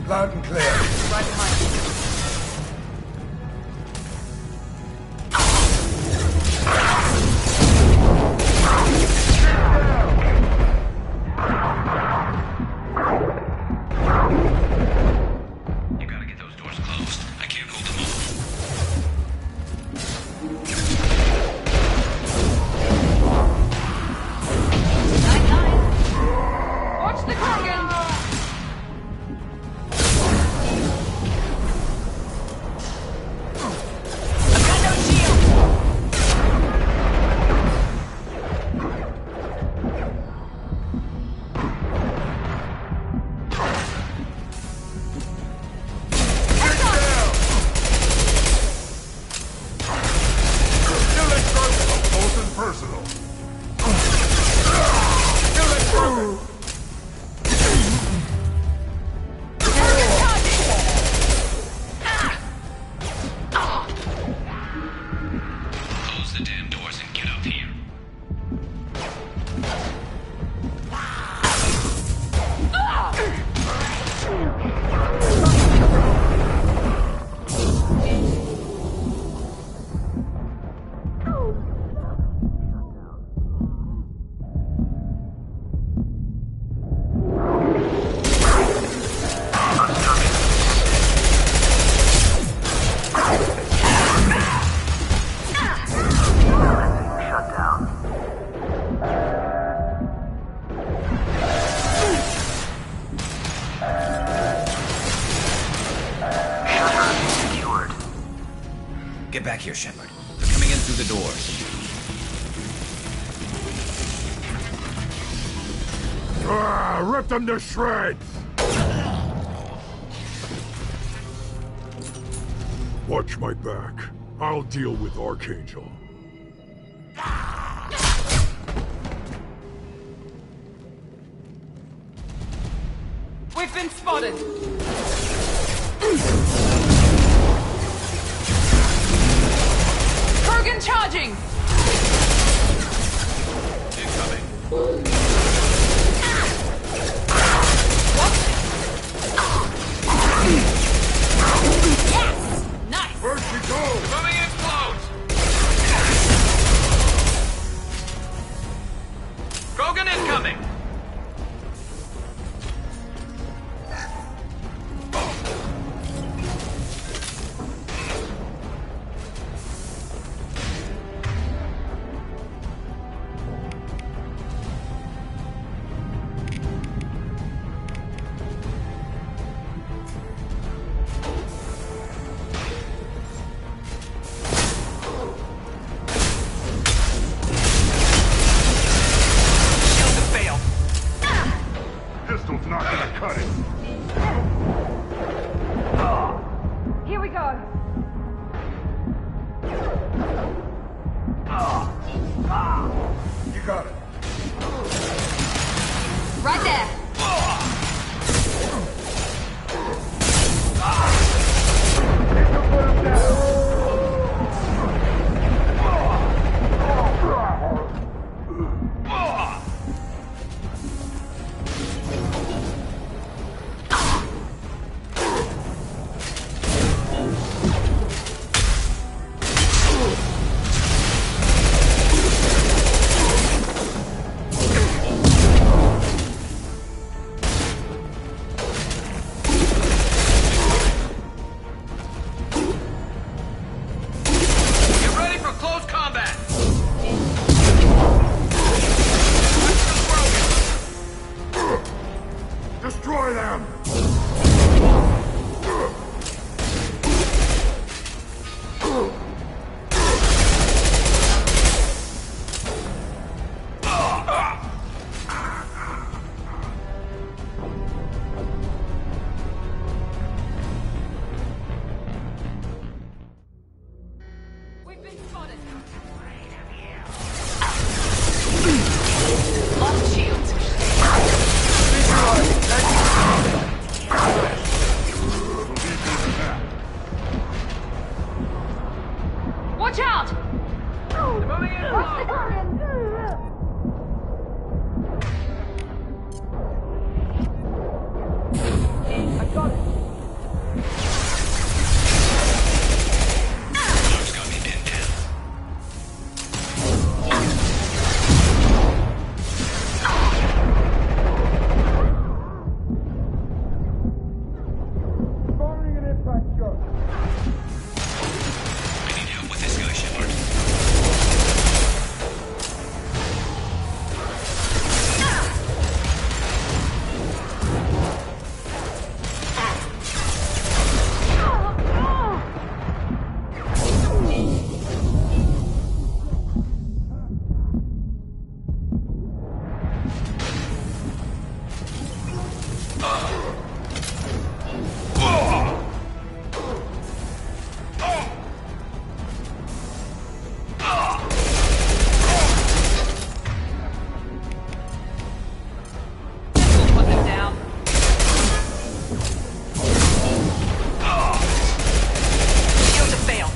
Loud and clear. Right behind you. You gotta get those doors closed. I can't hold them off. Watch the Krogan! I've got no shield! Kill it, Krogan! Up close and personal. Kill it, Krogan! Close the damn doors and get up here. Shut down. Shutter secured. Get back here, Shepard. They're coming in through the doors. Rip them to shreds! Watch my back. I'll deal with Archangel. We've been spotted! Krogan charging! Yes! Nice! Where'd she go? Coming in close! Krogan incoming! Pistol's not gonna cut it. Here we go! You got it. Right there! Watch out! I got it. Mom's got me pinned down. Firing an impact shot. We need help with this guy, Shepard. Put them down. Shield to fail.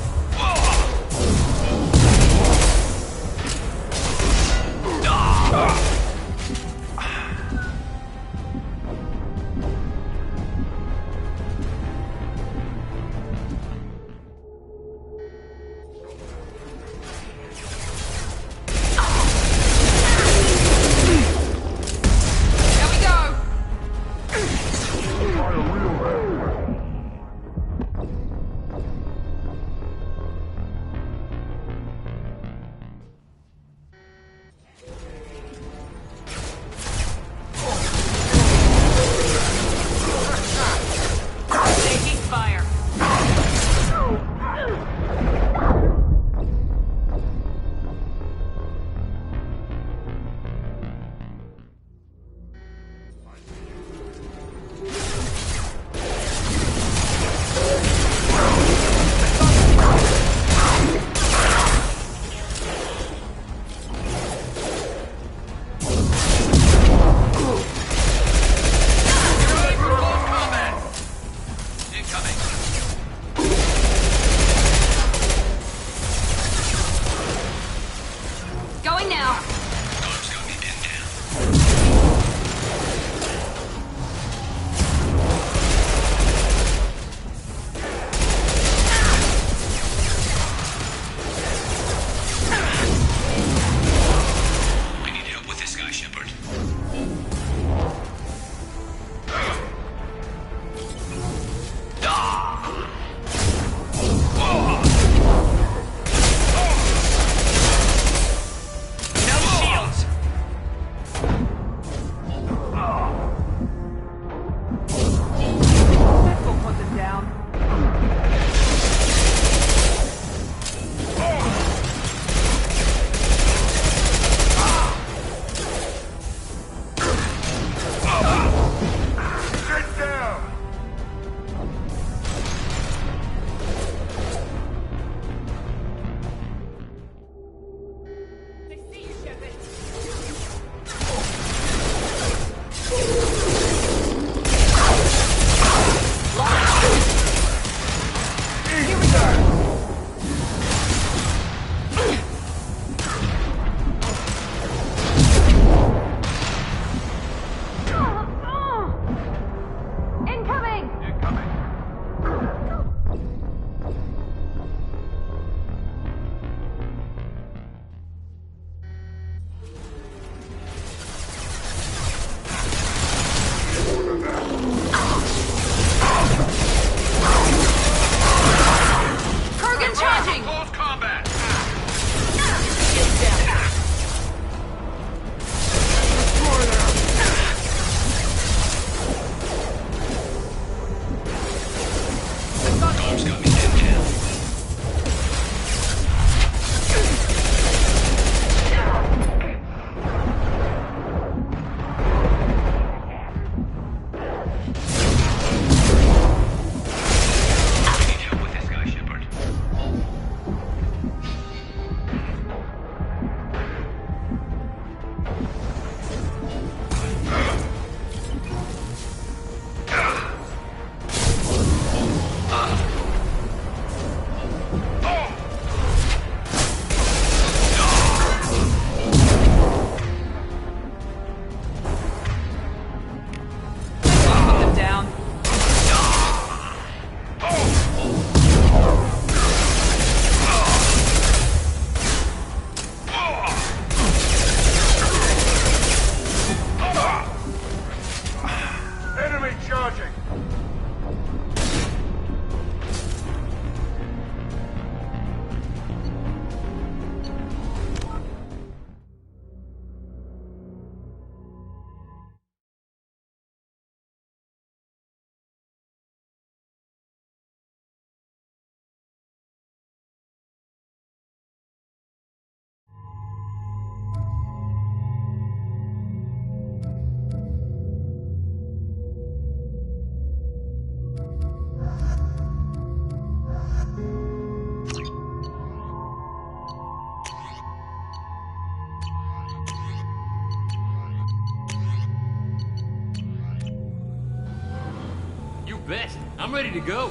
best. I'm ready to go.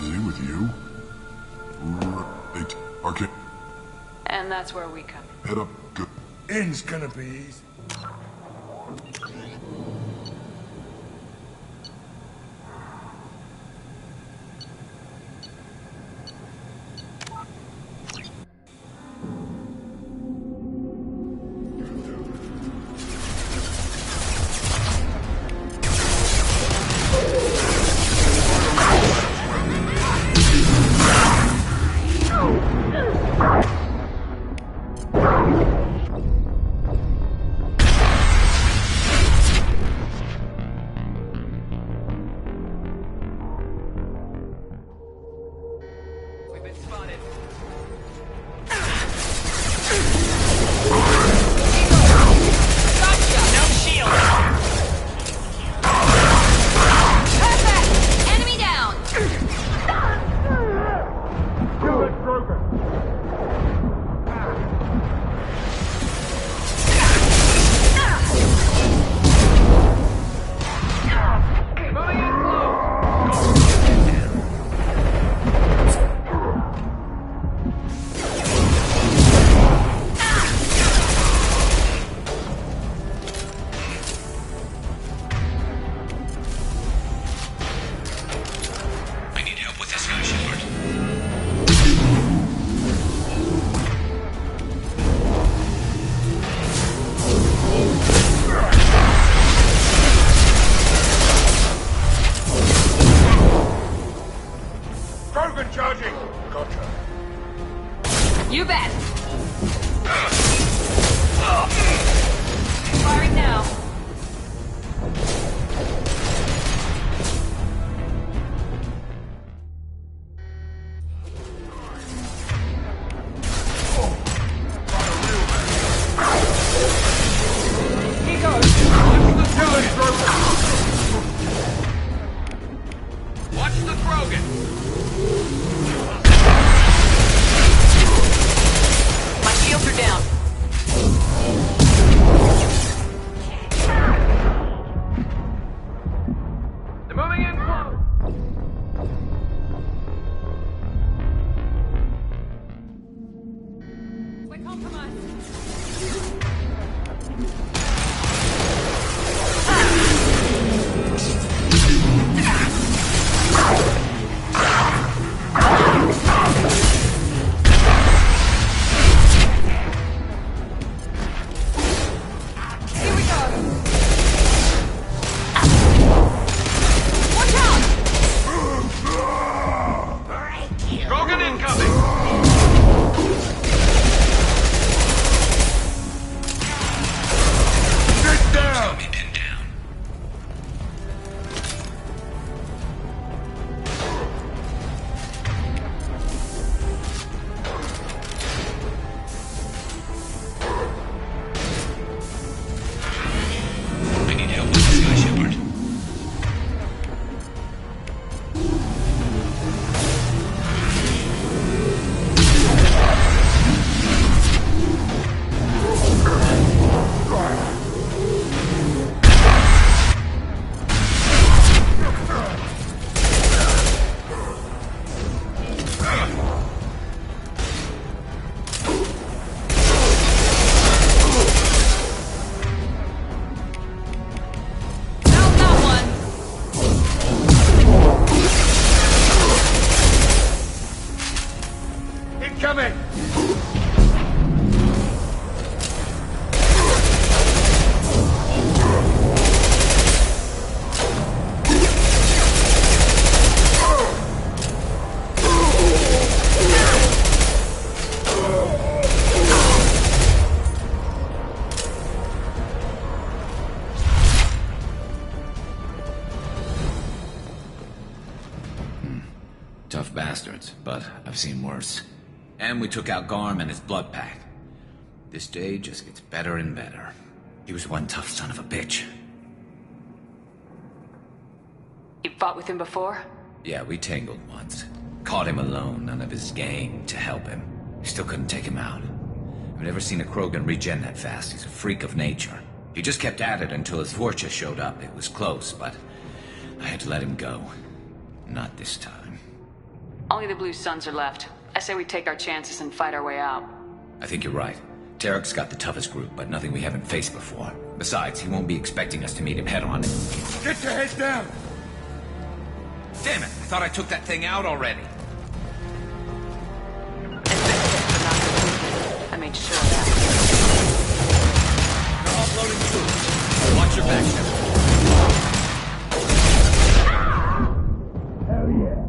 Is he with you? Right. Okay. And that's where we come in. Head up. Good. In's gonna be easy. You bet. Firing now. He goes. Watch the Krogan. My shields are down. They're moving in close. We're compromised. Krogan incoming! Get down! I need help with this guy, Shepard. Found that one. Incoming! Tough bastards, but I've seen worse. And we took out Garm and his blood pack. This day just gets better and better. He was one tough son of a bitch. You fought with him before? Yeah, we tangled once. Caught him alone, none of his gang to help him. Still couldn't take him out. I've never seen a Krogan regen that fast. He's a freak of nature. He just kept at it until his Vorcha showed up. It was close, but I had to let him go. Not this time. Only the Blue Suns are left. I say we take our chances and fight our way out. I think you're right. Tarek's got the toughest group, but nothing we haven't faced before. Besides, he won't be expecting us to meet him head-on. Get your head down! Damn it! I thought I took that thing out already. I made sure of that. They're offloading troops. Watch your back, Shepard. Hell yeah.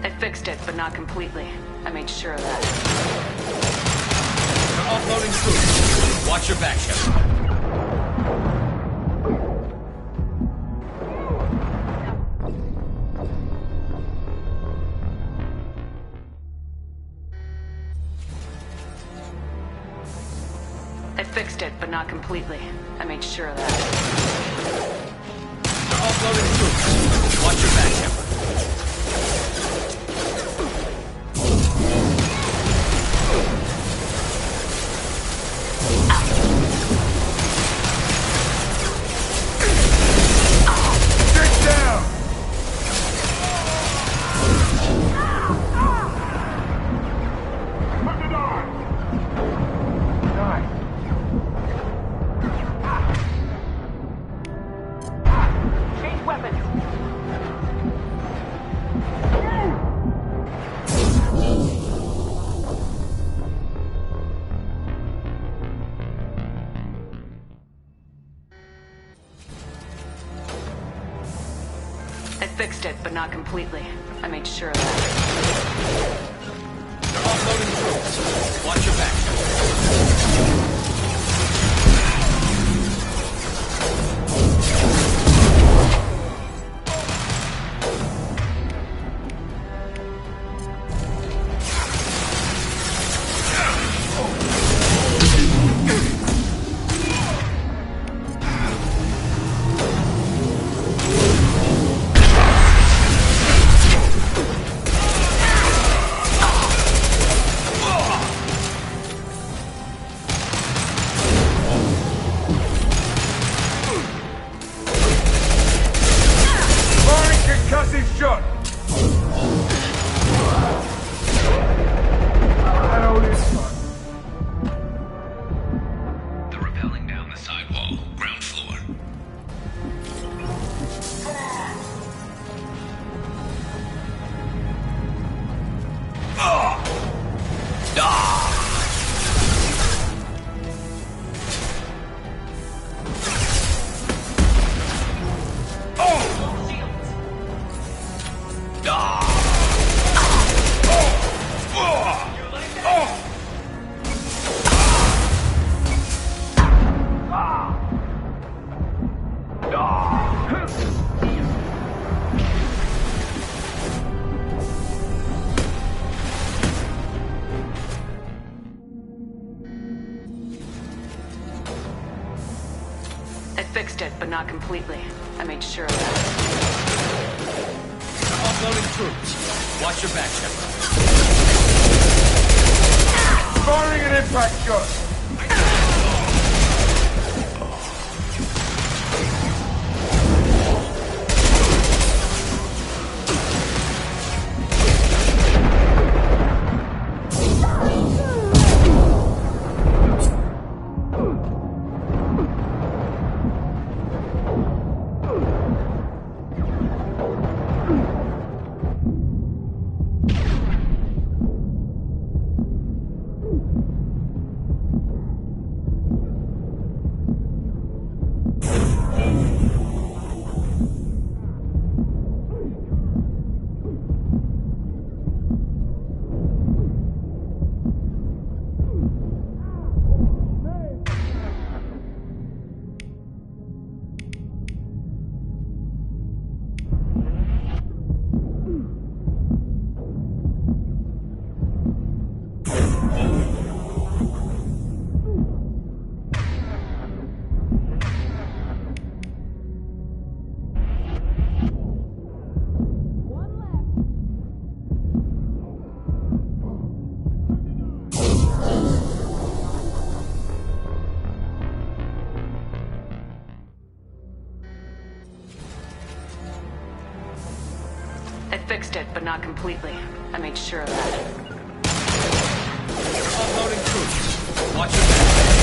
I fixed it, but not completely. I made sure of that. They're offloading troops. Watch your back, Shepard. I fixed it, but not completely. I made sure of that. They're offloading troops. Watch your back, Shepard. I fixed it, but not completely. I made sure of that. They're offloading troops. Watch your back, Shepard. I fixed it, but not completely. I made sure of that. They're offloading troops. Watch your back, Shepard. Firing an impact shot! I fixed it, but not completely. I made sure of that. Offloading troops. Watch your back.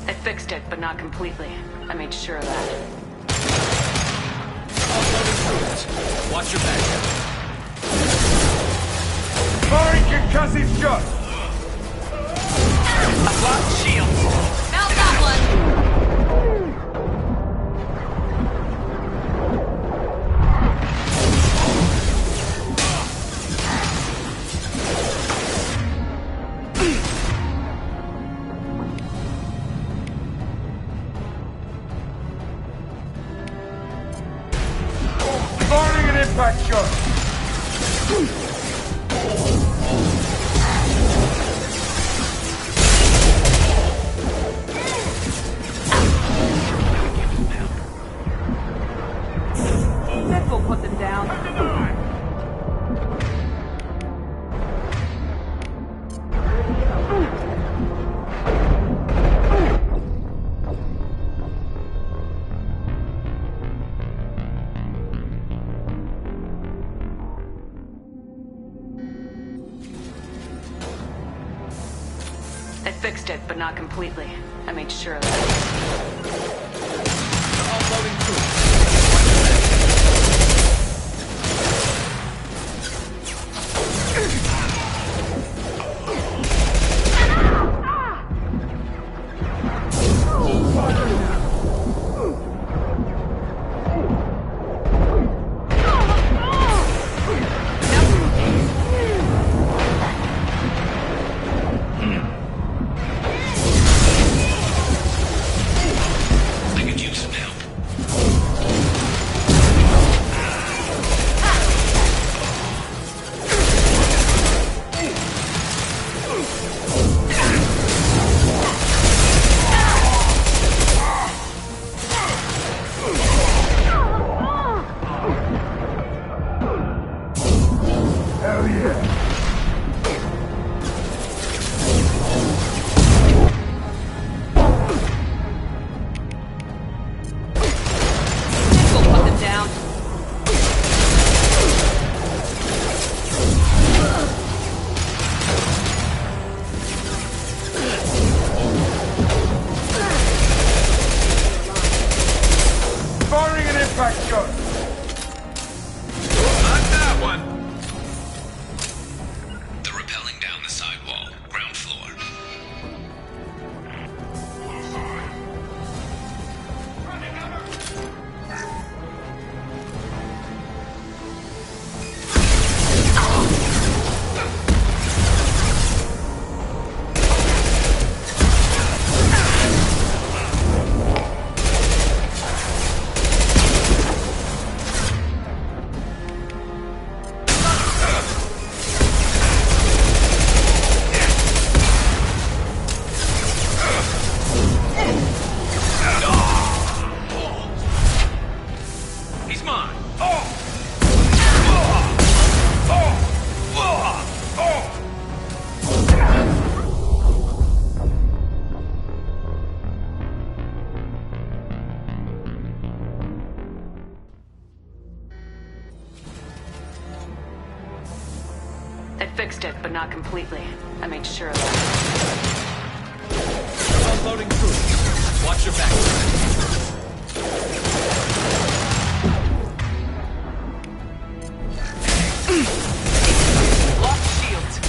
I fixed it, but not completely. I made sure of that. Watch your back. Firing concussive shot! Block shield! Found that one! Firing an impact shot! This will put them down. I fixed it, but not completely. I made sure of that. Offloading troops. fixed it, but not completely. I made sure of that. Unloading troops. Watch your back. Lock shields.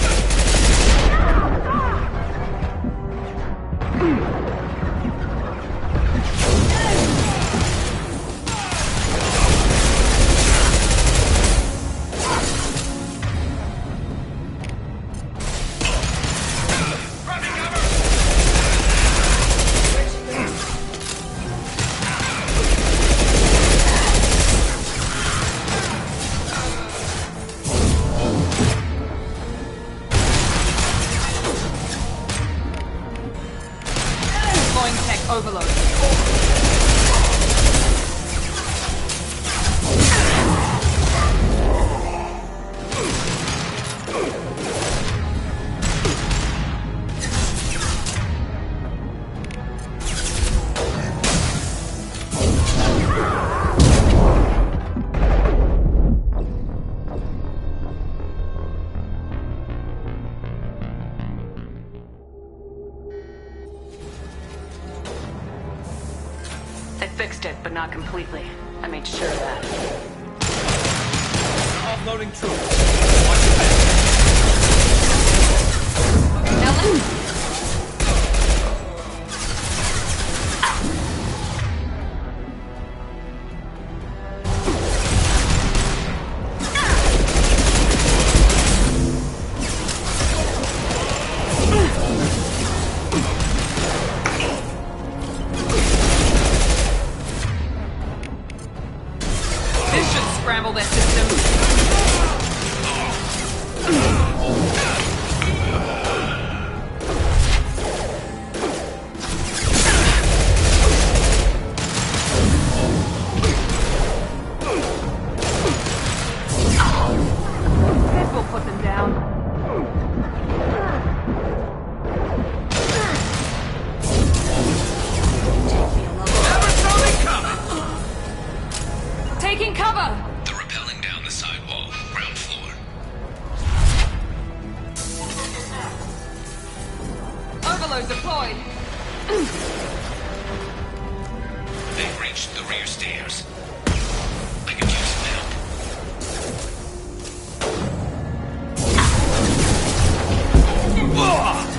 Deploying tech overload. I fixed it, but not completely. I made sure of that. Offloading troops. Watch your back. Ellen? This should scramble their system. This will put them down. Taking cover! They're rappelling down the sidewall, ground floor. Overload deployed. They've reached the rear stairs. I could use some help. Ugh!